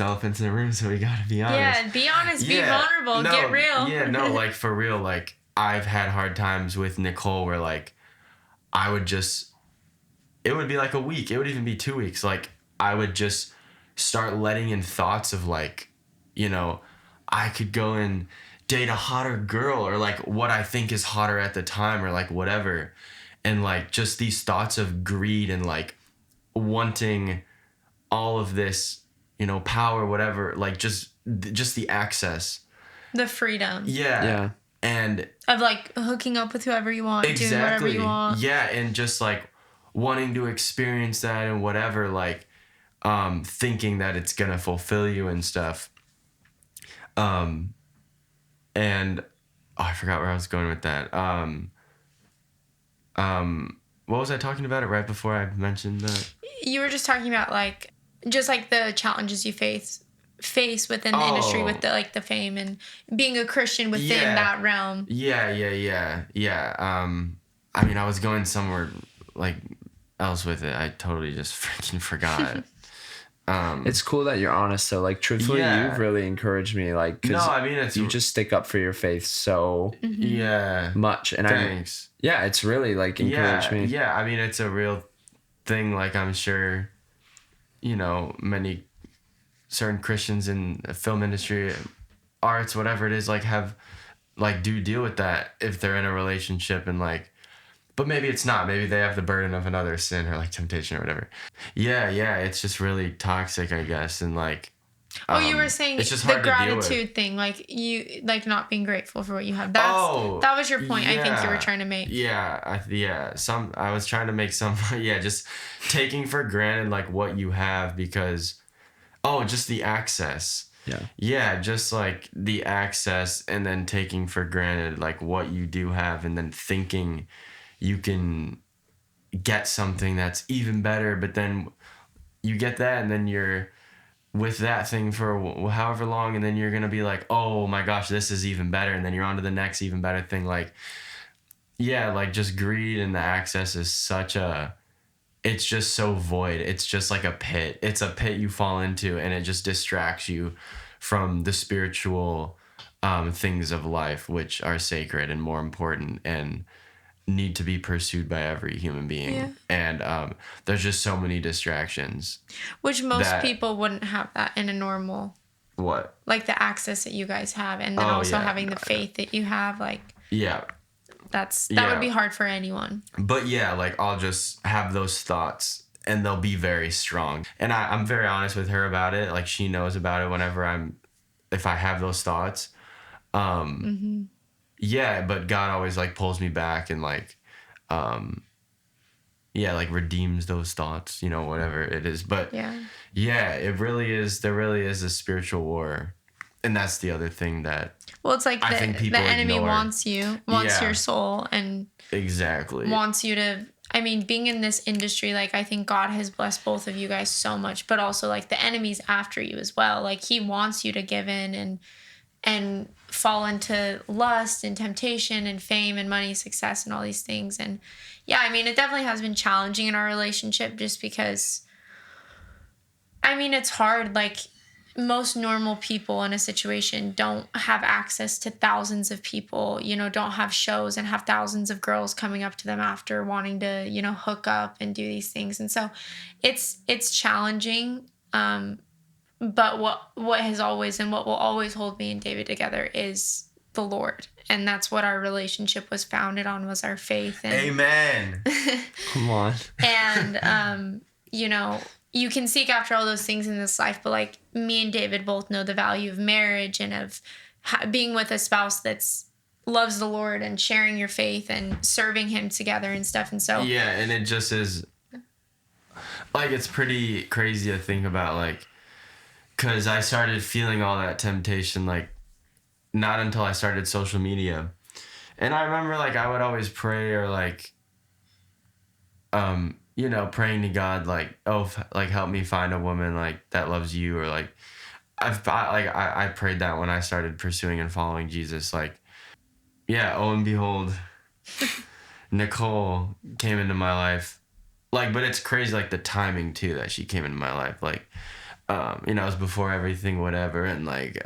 elephants in the room, so we gotta be honest. Yeah, be honest, be vulnerable, get real. Like for real, like I've had hard times with Nicole where like it would be like a week, it would even be 2 weeks, like I would just start letting in thoughts of like, I could go and date a hotter girl, or like what I think is hotter at the time, or like whatever. And like just these thoughts of greed and like wanting all of this, power, whatever, like just the access. The freedom. Yeah. And of like hooking up with whoever you want, doing whatever you want. Yeah, and just like wanting to experience that and whatever, like thinking that it's gonna fulfill you and stuff. And I forgot where I was going with that. What was I talking about it right before I mentioned that? You were just talking about like just like the challenges you face within the industry with the fame and being a Christian within that realm. Yeah. I mean, I was going somewhere like else with it. I totally just freaking forgot. It's cool that you're honest. So like, truthfully, you've really encouraged me. Like, cause you just stick up for your faith so much. And thanks. It's really like encouraged me. Yeah, I mean, it's a real thing. Like, I'm sure, many certain Christians in the film industry, arts, whatever it is, like do deal with that if they're in a relationship, and like, but maybe it's not. Maybe they have the burden of another sin or like temptation or whatever. Yeah. It's just really toxic, I guess. And like, you were saying it's just the gratitude thing, like you like not being grateful for what you have. That was your point. I think you were trying to make. I was trying to make some. Just taking for granted like what you have, because just the access. Just like the access, and then taking for granted like what you do have, and then thinking you can get something that's even better, but then you get that, and then you're with that thing for however long, and then you're gonna be like, oh my gosh, this is even better, and then you're on to the next even better thing. Like, like just greed and the access is it's just so void. It's just like a pit. It's a pit you fall into, and it just distracts you from the spiritual things of life, which are sacred and more important and need to be pursued by every human being. And there's just so many distractions, which most people wouldn't have that in a normal, like the access that you guys have, and then also having the faith that you have, like that would be hard for anyone. But like I'll just have those thoughts, and they'll be very strong, and I'm very honest with her about it. Like, she knows about it if I have those thoughts. But God always like pulls me back and like, like redeems those thoughts, whatever it is. But it really is. There really is a spiritual war, and that's the other thing that. Well, it's like the enemy ignore. wants your soul, and wants you to. I mean, being in this industry, like, I think God has blessed both of you guys so much, but also like the enemy's after you as well. Like, he wants you to give in and fall into lust and temptation and fame and money, success, and all these things. And I mean, it definitely has been challenging in our relationship, just because, I mean, it's hard. Like, most normal people in a situation don't have access to thousands of people, don't have shows and have thousands of girls coming up to them after wanting to, hook up and do these things. And so it's challenging. But what has always and what will always hold me and David together is the Lord. And that's what our relationship was founded on, was our faith. And, amen. Come on. And, you can seek after all those things in this life, but like me and David both know the value of marriage and of being with a spouse that's loves the Lord and sharing your faith and serving him together and stuff. And so yeah, and it just is like, it's pretty crazy to think about, like, because I started feeling all that temptation like not until I started social media. And I remember, like, I would always pray, or like you know, praying to God, like, oh, like, help me find a woman like that loves you, or like I prayed that when I started pursuing and following Jesus. Like, yeah, oh, and behold, Nicole came into my life. Like, but it's crazy, like, the timing too that she came into my life. Like, you know, it was before everything, whatever, and like,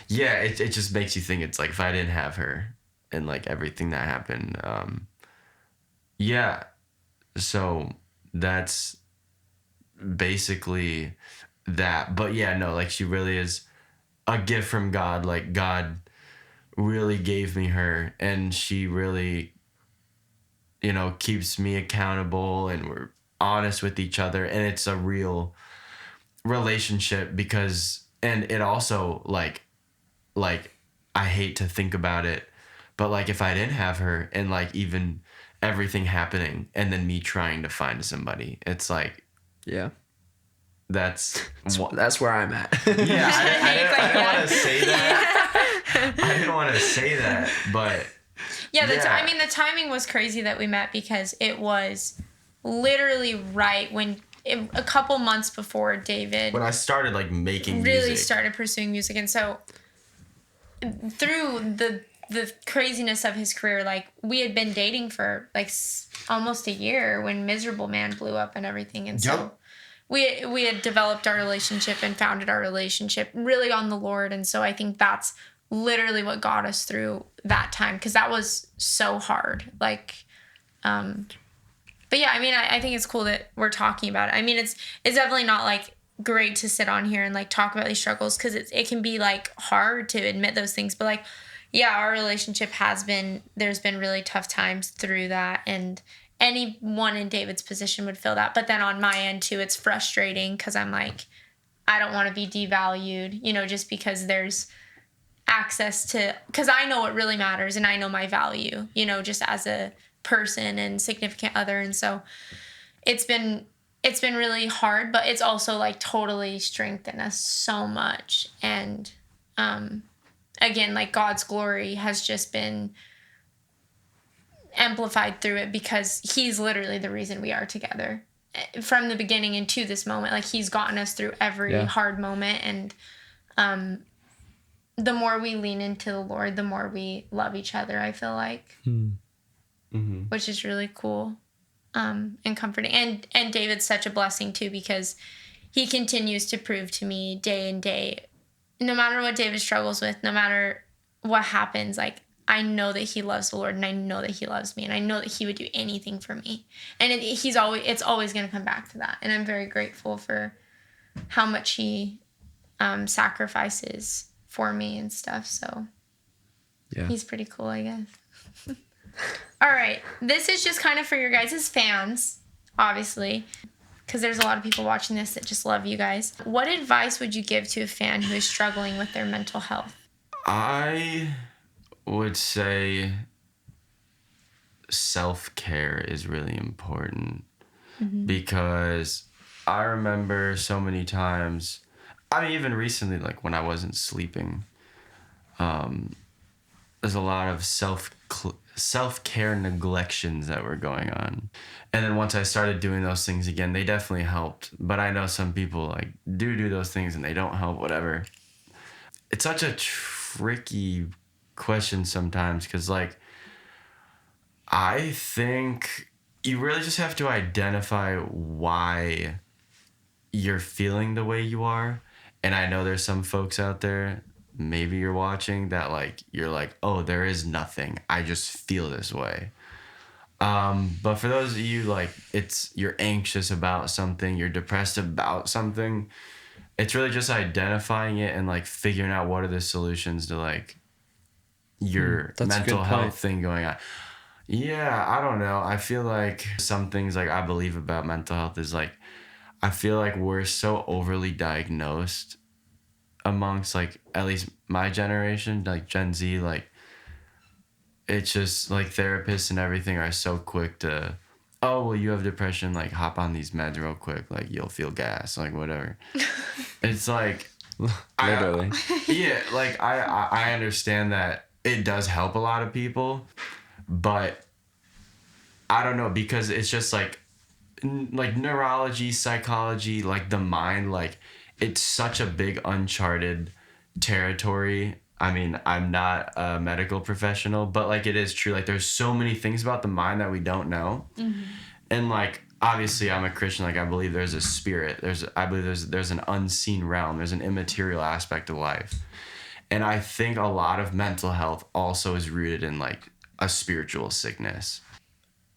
yeah, it just makes you think, it's like, if I didn't have her and like everything that happened, yeah. So that's basically that. But yeah, no, like, she really is a gift from God. Like, God really gave me her, and she really, you know, keeps me accountable, and we're honest with each other, and it's a real relationship. Because, and it also, like I hate to think about it, but like, if I didn't have her, and like, even everything happening and then me trying to find somebody, it's like, Yeah. that's where I'm at. yeah, I didn't want to say that. I didn't want to say that, but yeah, yeah. I mean, the timing was crazy that we met, because it was literally right when a couple months before David when I started like making really music. started pursuing music. And so through the craziness of his career, like, we had been dating for like almost a year when Miserable Man blew up and everything. And so we had developed our relationship and founded our relationship really on the Lord. And so I think that's literally what got us through that time, because that was so hard. Like, but yeah, I mean, I think it's cool that we're talking about it. I mean, it's definitely not like great to sit on here and like talk about these struggles, because it can be like hard to admit those things. But like, yeah, our relationship there's been really tough times through that, and anyone in David's position would feel that. But then on my end too, it's frustrating, because I'm like, I don't want to be devalued, you know, just because there's access to, because I know what really matters and I know my value, you know, just as a person and significant other. And so it's been really hard, but it's also like totally strengthened us so much. And again, like, God's glory has just been amplified through it, because he's literally the reason we are together from the beginning and to this moment. Like, he's gotten us through every hard moment. And the more we lean into the Lord, the more we love each other, I feel like, which is really cool and comforting. And David's such a blessing too, because he continues to prove to me day and day, no matter what David struggles with, no matter what happens, like, I know that he loves the Lord, and I know that he loves me, and I know that he would do anything for me. And it's always going to come back to that. And I'm very grateful for how much he sacrifices for me and stuff. So yeah, he's pretty cool, I guess. All right. This is just kind of for your guys' fans, obviously, because there's a lot of people watching this that just love you guys. What advice would you give to a fan who is struggling with their mental health? I would say self-care is really important, because I remember so many times, I mean, even recently, like when I wasn't sleeping, there's a lot of self-care neglections that were going on. And then once I started doing those things again, they definitely helped. But I know some people like do those things and they don't help, whatever. It's such a tricky question sometimes, because like, I think you really just have to identify why you're feeling the way you are. And I know there's some folks out there, maybe you're watching, that like, you're like, oh, there is nothing, I just feel this way. But for those of you, like, you're anxious about something, you're depressed about something, it's really just identifying it and like figuring out what are the solutions to like your mental health thing going on. Yeah, I don't know. I feel like some things like I believe about mental health is like, I feel like we're so overly diagnosed amongst like at least my generation, like Gen Z, like it's just like therapists and everything are so quick to, oh well, you have depression, like hop on these meds real quick, like you'll feel gas, like whatever. It's like Literally. yeah, like I understand that it does help a lot of people, but I don't know, because it's just like neurology, psychology, like the mind, like it's such a big uncharted territory. I mean, I'm not a medical professional, but like it is true. Like there's so many things about the mind that we don't know. And like obviously I'm a Christian, like I believe there's a spirit. I believe there's an unseen realm. There's an immaterial aspect of life. And I think a lot of mental health also is rooted in like a spiritual sickness.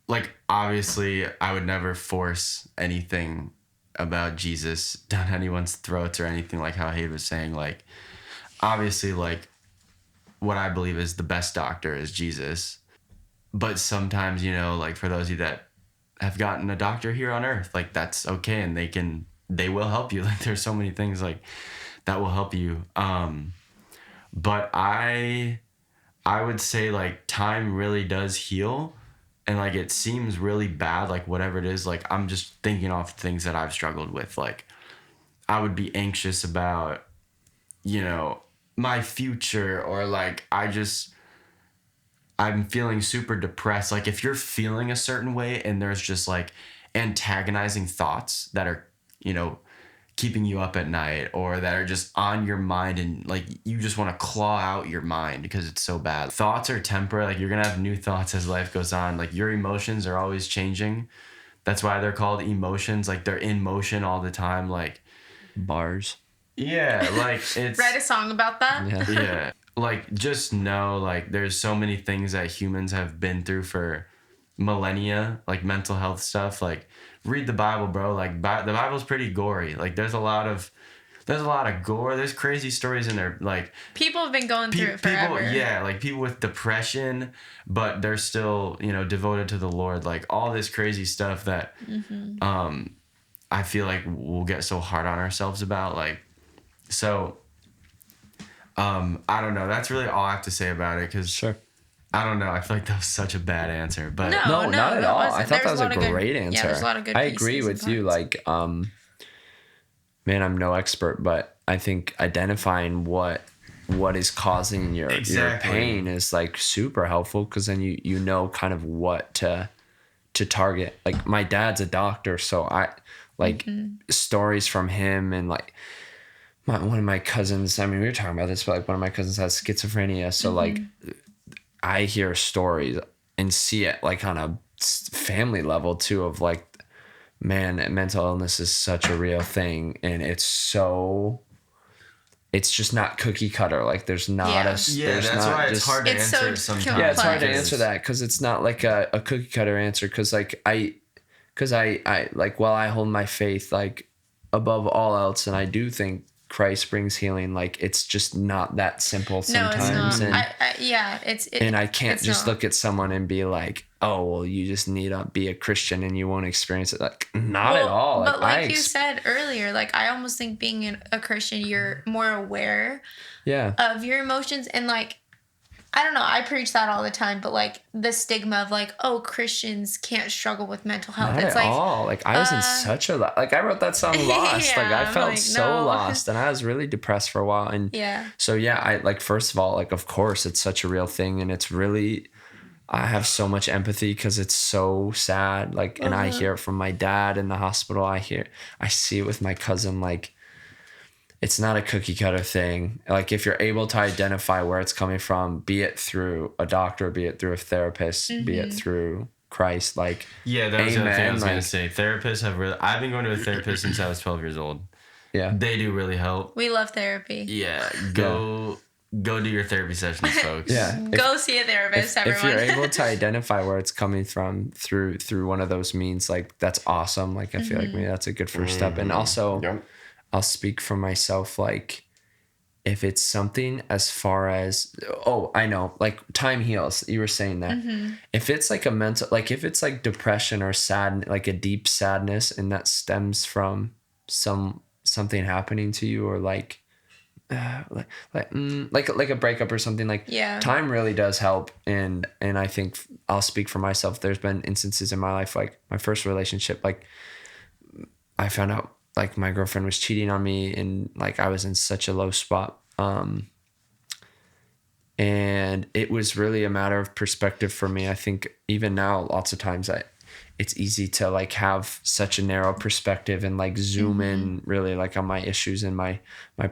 Like obviously I would never force anything about Jesus down anyone's throats or anything, like how Hayd was saying. Like obviously, like what I believe is the best doctor is Jesus. But sometimes, you know, like for those of you that have gotten a doctor here on earth, like that's okay, and they will help you. Like there's so many things like that will help you. But I would say like time really does heal. And like it seems really bad, like whatever it is, like I'm just thinking off things that I've struggled with. Like I would be anxious about, you know, my future, or like I'm feeling super depressed. Like if you're feeling a certain way and there's just like antagonizing thoughts that are, you know, keeping you up at night, or that are just on your mind, and like you just want to claw out your mind because it's so bad. Thoughts are temporary. Like you're gonna have new thoughts as life goes on. Like your emotions are always changing. That's why they're called emotions. Like they're in motion all the time. Like Bars. yeah, like it's Write a song about that. yeah. Like just know, like there's so many things that humans have been through for millennia, like mental health stuff. Like read the Bible, bro. Like the Bible's pretty gory. Like there's a lot of gore. There's crazy stories in there. Like People have been going through it forever. people, yeah, like people with depression, but they're still, you know, devoted to the Lord. Like all this crazy stuff that I feel like we'll get so hard on ourselves about. Like so I don't know. That's really all I have to say about it, because Sure. I don't know. I feel like that was such a bad answer, but No, not at that all. wasn't. I thought that was a great answer. Yeah, there's a lot of good I agree pieces with and you. parts. Like, man, I'm no expert, but I think identifying what is causing your Exactly. pain is like super helpful, because then you know kind of what to target. Like my dad's a doctor, so I like stories from him, and like one of my cousins, I mean, we were talking about this, but like one of my cousins has schizophrenia. So like I hear stories and see it like on a family level too, of like, man, mental illness is such a real thing. And it's just not cookie cutter. Like there's not Yeah. that's why it's hard to It's answer so sometimes. Yeah, it's hard to complex. answer that, because it's not like a cookie cutter answer. Because like I like, while I hold my faith like above all else, and I do think Christ brings healing, like it's just not that simple sometimes. No, it's not. And and I can't it's just not. look at someone and be like, oh well, you just need to be a Christian and you won't experience it. Like not at all. But like you said earlier, like I almost think being a Christian, you're more aware yeah. of your emotions, and like I don't know, I preach that all the time, but like the stigma of like, oh, Christians can't struggle with mental health. Not It's at like all. Like I was in such a like I wrote that song Lost. Like I Yeah, felt like, so no. lost, and I was really depressed for a while. And yeah. so yeah, I like, first of all, like of course it's such a real thing, and it's really, I have so much empathy because it's so sad. Like, and I hear it from my dad in the hospital. I see it with my cousin. Like, it's not a cookie cutter thing. Like if you're able to identify where it's coming from, be it through a doctor, be it through a therapist, be it through Christ, like Yeah, that was the other thing I was amen, gonna like- say. Therapists have really. I've been going to a therapist since I was 12 years old. yeah. They do really help. We love therapy. Yeah, go do your therapy sessions, folks. Yeah. Go see a therapist, If everyone. you're able to identify where it's coming from through one of those means, like that's awesome. Like I feel like maybe that's a good first step. And also Yep. I'll speak for myself, like if it's something as far as, oh, I know, like time heals. You were saying that. If it's like a mental, like if it's like depression or sad, like a deep sadness, and that stems from something happening to you, or like a breakup or something, like time really does help. And I think I'll speak for myself. There's been instances in my life, like my first relationship, like I found out like my girlfriend was cheating on me, and like I was in such a low spot. And it was really a matter of perspective for me. I think even now, lots of times it's easy to like have such a narrow perspective and like zoom in really like on my issues and my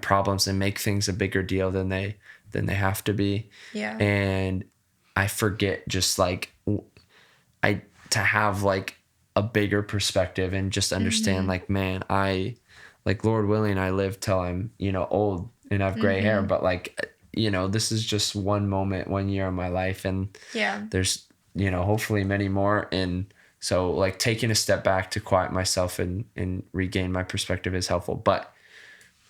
problems, and make things a bigger deal than they have to be. Yeah. And I forget just like to have like a bigger perspective and just understand like, man, like Lord willing, I live till I'm, old and have gray hair, but like, this is just one moment, 1 year of my life. And there's, hopefully many more. And so like taking a step back to quiet myself and regain my perspective is helpful. But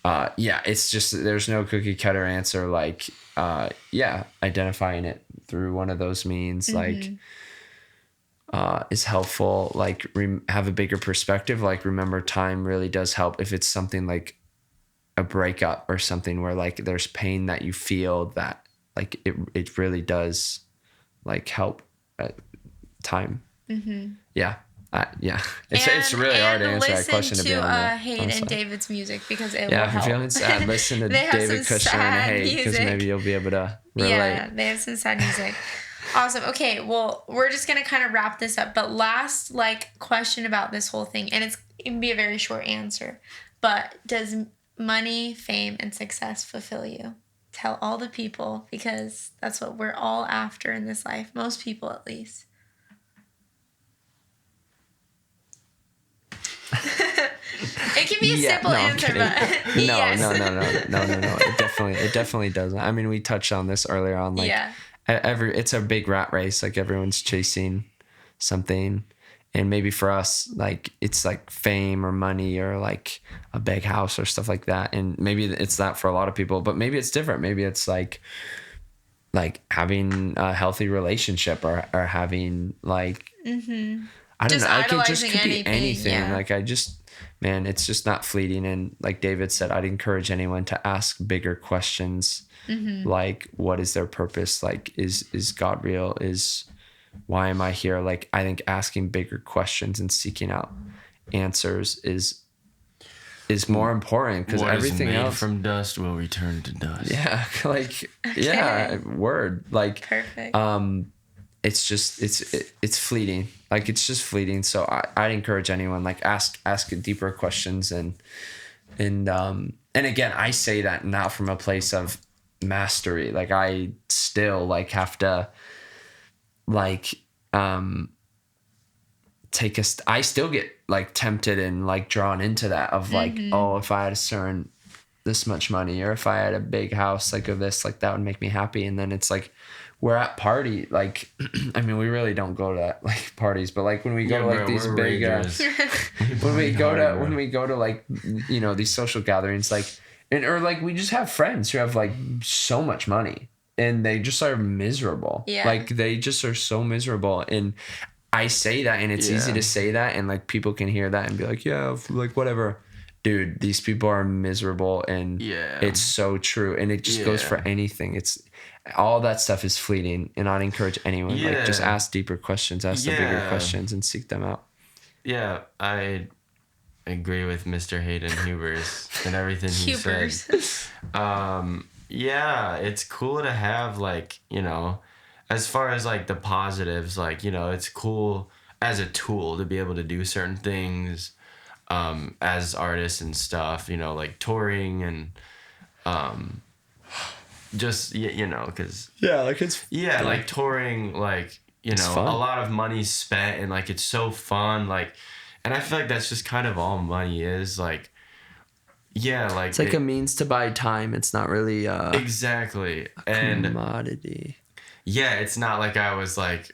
it's just, there's no cookie cutter answer. Like, identifying it through one of those means, like, is helpful. Like have a bigger perspective. Like remember, time really does help. If it's something like a breakup or something where like there's pain that you feel, that like it really does like help time. It's really hard to answer that question, to be honest. Hayden and David's music, because it will help. If you're feeling sad, listen to David Kushner and Hayd, because maybe you'll be able to relate. Yeah, they have some sad music. Awesome. Okay, well, we're just gonna kind of wrap this up, but last like question about this whole thing, and it can be a very short answer, but does money, fame, and success fulfill you? Tell all the people, because that's what we're all after in this life, most people at least. It can be a simple answer, but no. It definitely doesn't. I mean, we touched on this earlier on. Like, it's a big rat race. Like everyone's chasing something, and maybe for us, like it's like fame or money or like a big house or stuff like that. And maybe it's that for a lot of people, but maybe it's different. Maybe it's like having a healthy relationship or having like. I don't know. Like it just could be anything. Yeah. Like it's just not fleeting. And like David said, I'd encourage anyone to ask bigger questions. Like, what is their purpose? Like, is God real? Why am I here? Like, I think asking bigger questions and seeking out answers is more important, because everything else from dust will return to dust. Yeah. Like, word. Like, perfect. It's just it's fleeting. Like it's just fleeting. So I'd encourage anyone, like ask deeper questions and again, I say that not from a place of mastery. Like I still like have to like I still get like tempted and like drawn into that of like, if I had this much money, or if I had a big house like of this, like that would make me happy. And then it's like we're at party, like I mean, we really don't go to like parties, but like when we go to like these big when we go to like these social gatherings, like or like we just have friends who have like so much money and they just are miserable. Like they just are so miserable. And I say that, and it's easy to say that, and like people can hear that and be like, like whatever. Dude, these people are miserable, and it's so true. And it just goes for anything. It's all that stuff is fleeting, and I'd encourage anyone, like just ask deeper questions, ask the bigger questions, and seek them out. Yeah, I agree with Mr. Hayden Hubers and everything he said. It's cool to have like, as far as like the positives, like, it's cool as a tool to be able to do certain things as artists and stuff, like touring and just because like it's like touring, like a lot of money's spent, and like it's so fun, like, and I feel like that's just kind of all money is, like like it's like a means to buy time. It's not really exactly a commodity. It's not like I was like,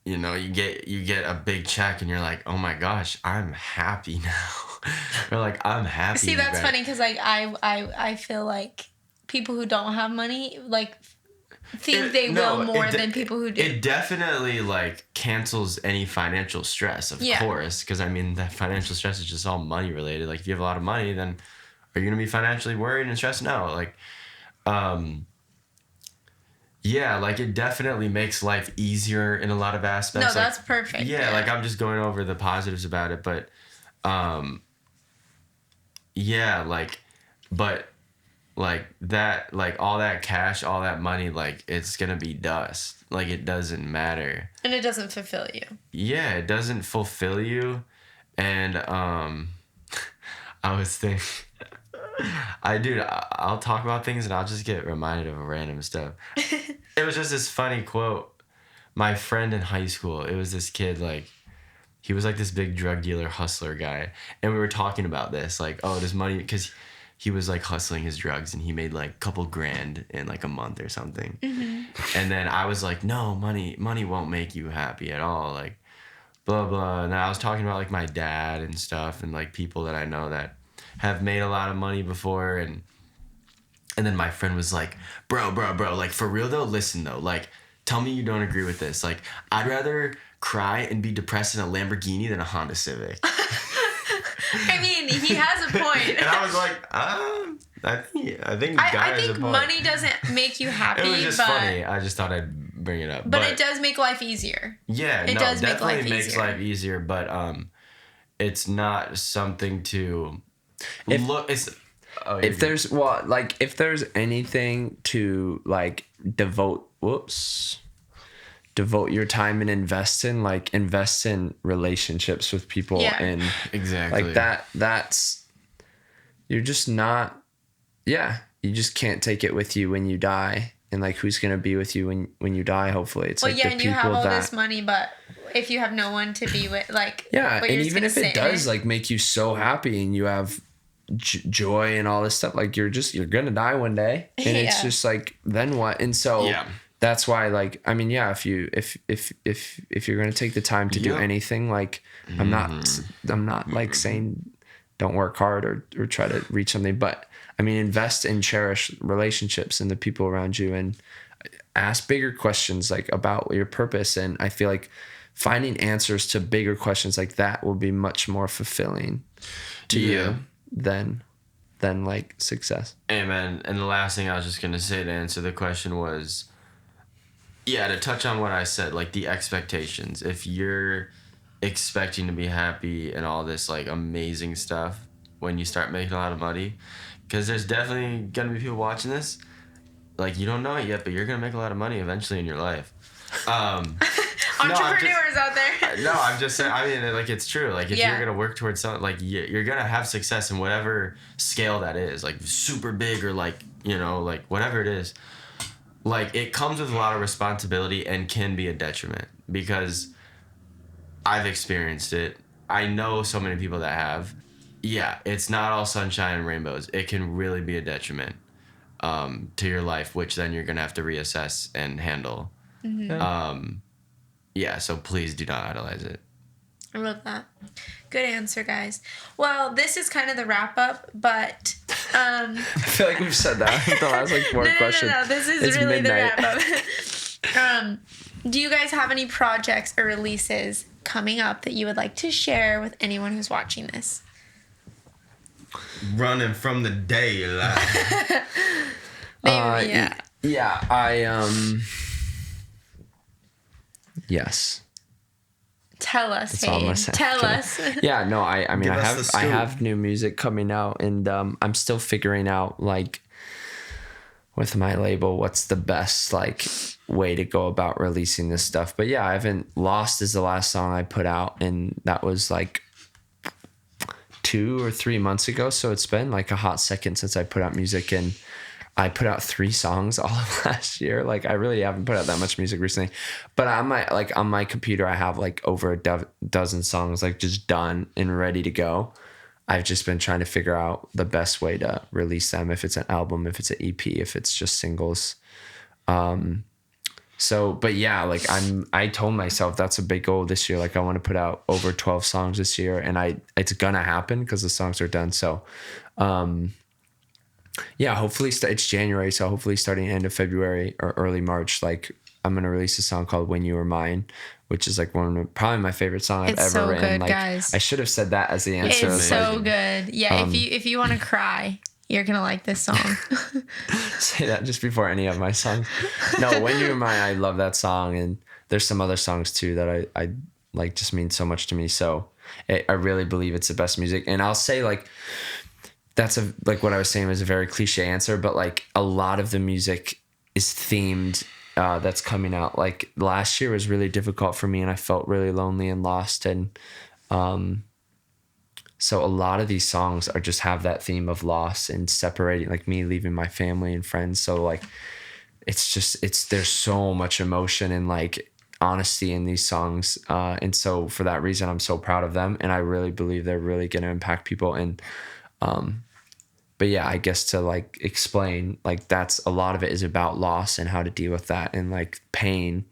you get a big check and you're like, oh my gosh, I'm happy now. Or like, I'm happy. See, that's funny, because like I feel like people who don't have money, like think they will more than people who do. It definitely like cancels any financial stress, of course, because I mean that financial stress is just all money related. Like if you have a lot of money, then are you gonna be financially worried and stressed? No, like, yeah, like it definitely makes life easier in a lot of aspects. No, that's perfect. Yeah, like I'm just going over the positives about it, but, yeah, like, but like that, like all that cash, all that money, like it's gonna be dust. Like it doesn't matter. And it doesn't fulfill you. Yeah, it doesn't fulfill you. And I was thinking, I'll talk about things and I'll just get reminded of random stuff. It was just this funny quote. My friend in high school, it was this kid, like, he was like this big drug dealer hustler guy. And we were talking about this, like, oh, this money, because he was like hustling his drugs and he made like a couple grand in like a month or something. Mm-hmm. And then I was like, no, money won't make you happy at all. Like, blah, blah. And I was talking about like my dad and stuff and like people that I know that have made a lot of money before. And then my friend was like, bro, like for real though, listen though, like tell me you don't agree with this. Like I'd rather cry and be depressed in a Lamborghini than a Honda Civic. I mean, he has a point. And I was like, I think money doesn't make you happy. It was just funny. I just thought I'd bring it up. But it does make life easier. Yeah, it does definitely makes life easier. But it's not something to look. If there's anything to like devote your time and invest in relationships with people. And exactly like that's you're just not, you just can't take it with you when you die. And like who's gonna be with you when you die? Hopefully it's like the and you have all this money, but if you have no one to be with, like and even if it does like make you so happy and you have joy and all this stuff, like you're gonna die one day, and it's just like then what? And so that's why, like, I mean, if you're gonna take the time to do anything, like, I'm not like saying don't work hard or try to reach something, but I mean, invest and cherish relationships and the people around you, and ask bigger questions like about your purpose. And I feel like finding answers to bigger questions like that will be much more fulfilling to you than like success. Amen. And the last thing I was just gonna say to answer the question was, to touch on what I said, like the expectations. If you're expecting to be happy and all this like amazing stuff when you start making a lot of money, because there's definitely gonna be people watching this, like you don't know it yet, but you're gonna make a lot of money eventually in your life. Entrepreneurs out there. No, I'm just saying, I mean, like it's true. Like if you're gonna work towards something, like you're gonna have success in whatever scale that is, like super big or like, like whatever it is. Like it comes with a lot of responsibility and can be a detriment, because I've experienced it. I know so many people that have. Yeah, it's not all sunshine and rainbows. It can really be a detriment to your life, which then you're gonna have to reassess and handle. Mm-hmm. So please do not idolize it. I love that. Good answer, guys. Well, this is kind of the wrap up, but I feel like we've said that the last like four questions. No. This is really midnight. The wrap up. Do you guys have any projects or releases coming up that you would like to share with anyone who's watching this? Running from the daylight. Yes. Tell us, That's all I'm gonna say. Tell us. Yeah, no, I mean, I have new music coming out, and I'm still figuring out, like, with my label, what's the best, like, way to go about releasing this stuff. But yeah, I haven't. Lost is the last song I put out, and that was like 2 or 3 months ago. So it's been like a hot second since I put out music, and I put out 3 songs all of last year. Like I really haven't put out that much music recently, but on my computer, I have like over a dozen songs like just done and ready to go. I've just been trying to figure out the best way to release them. If it's an album, if it's an EP, if it's just singles. But yeah, like I told myself that's a big goal this year. Like I want to put out over 12 songs this year, and it's gonna happen because the songs are done. So, Yeah, hopefully it's January, so hopefully starting end of February or early March, like I'm gonna release a song called "When You Were Mine," which is like probably my favorite song I've ever written. Good, like guys. I should have said that as the answer. It's so good. Yeah, if you want to cry, you're gonna like this song. Say that just before any of my songs. No, "When You Were Mine," I love that song, and there's some other songs too that I like just mean so much to me. So I really believe it's the best music, and I'll say like. That's like what I was saying was a very cliche answer, but like a lot of the music is themed that's coming out. Like last year was really difficult for me and I felt really lonely and lost. And so a lot of these songs are just have that theme of loss and separating, like me leaving my family and friends. So like, there's so much emotion and like honesty in these songs. And so for that reason, I'm so proud of them. And I really believe they're really going to impact people. And, but yeah, I guess to like explain, like that's a lot of it is about loss and how to deal with that and like pain.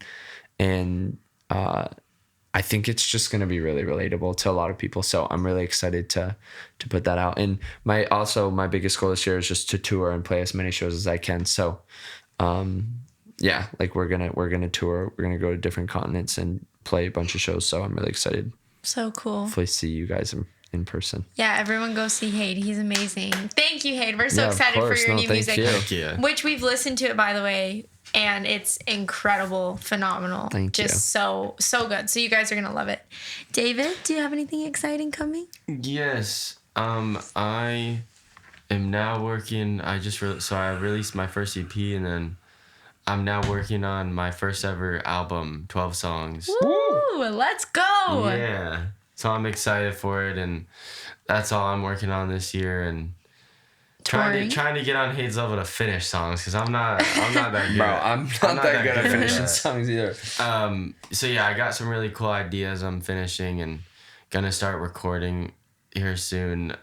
And I think it's just going to be really relatable to a lot of people. So I'm really excited to put that out. And my biggest goal this year is just to tour and play as many shows as I can. So yeah, like we're gonna tour. We're gonna go to different continents and play a bunch of shows. So I'm really excited. So cool. Hopefully see you guys in person. Yeah, everyone go see Hayd. He's amazing. Thank you, Hayd. We're so excited for your new music. Thank you. Which we've listened to it, by the way, and it's incredible, phenomenal. Thank you. Just so good. So you guys are gonna love it. David, do you have anything exciting coming? Yes. I am now working. I released my first EP, and then I'm now working on my first ever album, 12 songs. Woo! Let's go. Yeah. So I'm excited for it, and that's all I'm working on this year, and trying to get on Hayds' level to finish songs, because I'm not that good. Bro, I'm not that good at finishing songs either. So yeah, I got some really cool ideas I'm finishing and gonna start recording here soon.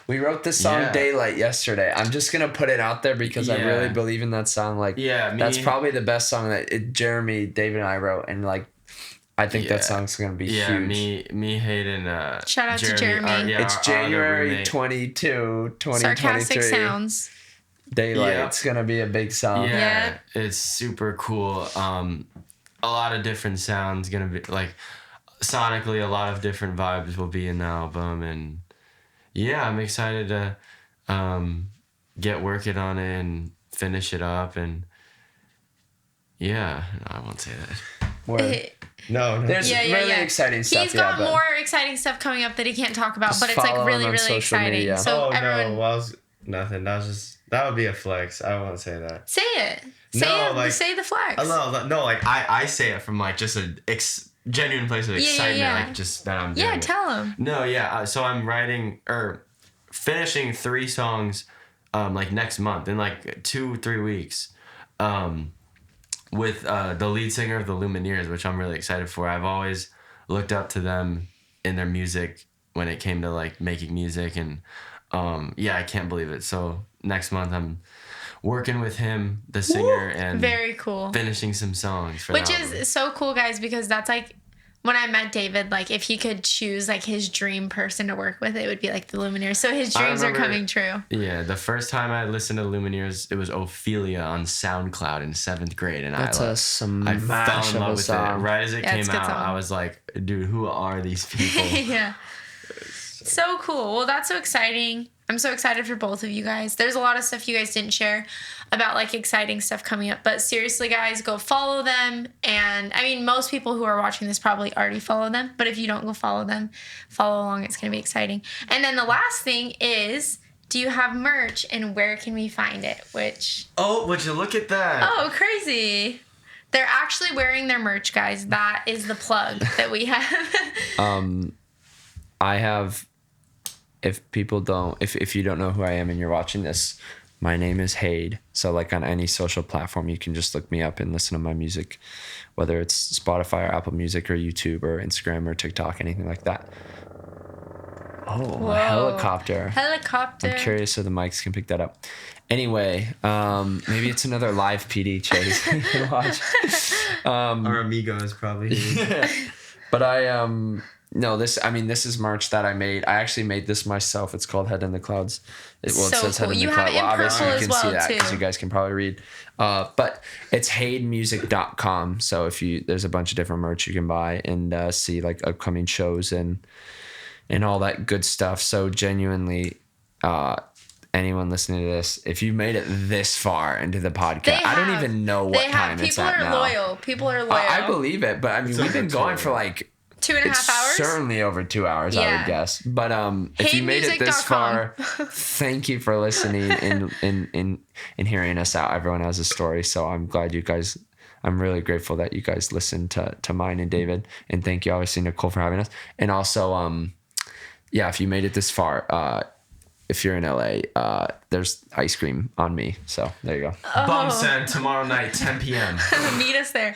We wrote this song Daylight yesterday. I'm just gonna put it out there because I really believe in that song. Like, that's probably the best song that Jeremy, David, and I wrote, and like. I think that song's gonna be huge. Me, Hayd, and shout out to Jeremy. It's January 22, 2023. Sarcastic sounds. Daylight. It's gonna be a big song. Yeah, it's super cool. A lot of different sounds gonna be like sonically. A lot of different vibes will be in the album, and yeah, I'm excited to get working on it and finish it up. And yeah, I won't say that. No. There's really exciting stuff. He's got more exciting stuff coming up that he can't talk about, but it's like really, really exciting. Media. So everyone, nothing. That would be a flex. I won't say that. Say it. Say the flex. No, like I say it from like just a genuine place of excitement, like just that I'm doing. Yeah, tell him. No, yeah. So I'm writing or finishing 3 songs, like next month in like 2-3 weeks. With the lead singer of the Lumineers, which I'm really excited for. I've always looked up to them in their music when it came to like making music, and I can't believe it. So next month I'm working with him, the singer, and very cool, finishing some songs. Which is so cool, guys, because that's like when I met David, like if he could choose like his dream person to work with, it would be like the Lumineers. So his dreams are coming true. Yeah, the first time I listened to Lumineers, it was Ophelia on SoundCloud in 7th grade, and I fell in love with it. Right as it came out, I was like, dude, who are these people? Yeah. So cool. Well, that's so exciting. I'm so excited for both of you guys. There's a lot of stuff you guys didn't share about like exciting stuff coming up. But seriously, guys, go follow them. And I mean, most people who are watching this probably already follow them. But if you don't, go follow them. Follow along. It's going to be exciting. And then the last thing is, do you have merch and where can we find it? Would you look at that? Oh, crazy. They're actually wearing their merch, guys. That is the plug that we have. I have... If you don't know who I am and you're watching this, my name is Hayd. So like on any social platform, you can just look me up and listen to my music, whether it's Spotify or Apple Music or YouTube or Instagram or TikTok, anything like that. Oh, a helicopter. I'm curious if the mics can pick that up. Anyway, maybe it's another live PD chase you can watch. Our amigos probably. But No, this is merch that I made. I actually made this myself. It's called Head in the Clouds. It So says Head cool. in You the have Clouds. it in Well, obviously purple you as can see well, that because too. you guys can probably read. But it's haydmusic.com. So there's a bunch of different merch you can buy and see like upcoming shows and all that good stuff. So genuinely, anyone listening to this, if you made it this far into the podcast, I don't even know what time it's at now. People are loyal. I believe it, but I mean, we've been going for like 2.5 hours. Certainly over 2 hours, I would guess. But if you made it this far, thank you for listening and hearing us out. Everyone has a story, so I'm glad you guys. I'm really grateful that you guys listened to mine and David, and thank you, obviously, Nicole, for having us. And also, if you made it this far, if you're in LA, there's ice cream on me. So there you go. Bum Send tomorrow night, 10 p.m. Meet us there.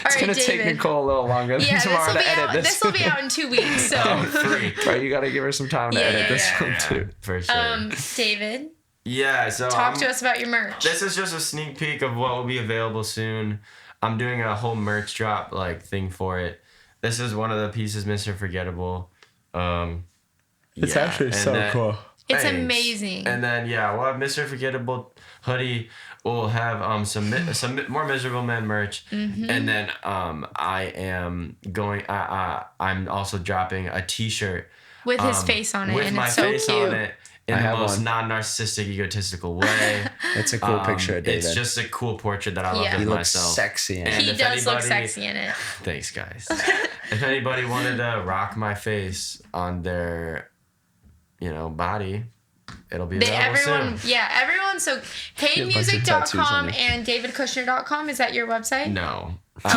It's going to take Nicole a little longer than tomorrow to edit this. This will be out in 2 weeks. So right, you got to give her some time to edit this one too. For sure. David. Yeah, so talk to us about your merch. This is just a sneak peek of what will be available soon. I'm doing a whole merch drop thing for it. This is one of the pieces, Mr. Forgettable. It's actually so cool. It's amazing. And then we'll have Mr. Forgettable hoodie. We'll have some more Miserable Men merch. Mm-hmm. And then I am going. I'm also dropping a T-shirt with his face on it, with and my it's so face cute. on it. In the most non-narcissistic, egotistical way. It's a cool picture of David. It's just a cool portrait that I love of he myself. Looks sexy in it. He does look sexy in it. Thanks, guys. If anybody wanted to rock my face on their, body, it'll be available soon. Yeah, everyone. So, haydmusic.com and davidkushner.com. Is that your website? No. All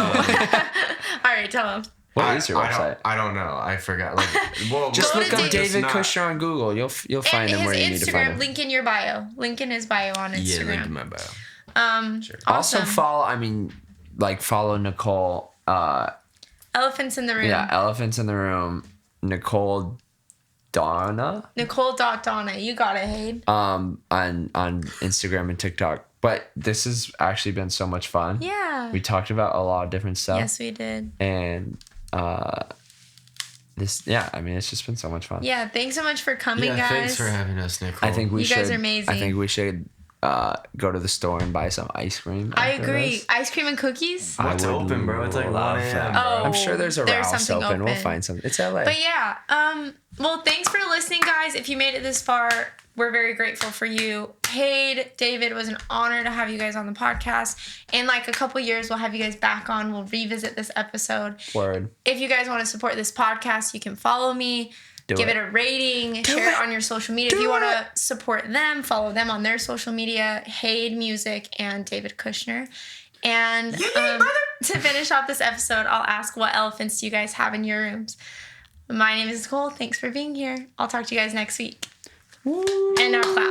right, tell them. What is your website? I don't know. I forgot. Just look up David Kushner on Google. You'll find him where you need to find him. And his Instagram, link in your bio. Link in his bio on Instagram. Yeah, link in my bio. Sure. Also follow Nicole. Elephants in the Room. Yeah, Elephants in the Room. Nicole Donna. Nicole.Donna. You got it, Hayd. On Instagram and TikTok. But this has actually been so much fun. Yeah. We talked about a lot of different stuff. Yes, we did. And it's just been so much fun. Yeah, thanks so much for coming, guys. Thanks for having us, Nicole. I think you guys are amazing. I think we should go to the store and buy some ice cream. I agree. Ice cream and cookies? What's open, bro? It's like 1 a.m. Oh, I'm sure there's Rouse open. We'll find something. It's LA. But yeah, well, thanks for listening, guys. If you made it this far, we're very grateful for you. Hayd, David, it was an honor to have you guys on the podcast. In a couple years, we'll have you guys back on. We'll revisit this episode. Word. If you guys want to support this podcast, you can follow me. Give it a rating. Share it on your social media. If you want to support them, follow them on their social media, Hayd Music and David Kushner. And to finish off this episode, I'll ask, what elephants do you guys have in your rooms? My name is Nicole. Thanks for being here. I'll talk to you guys next week. Woo. And now clap.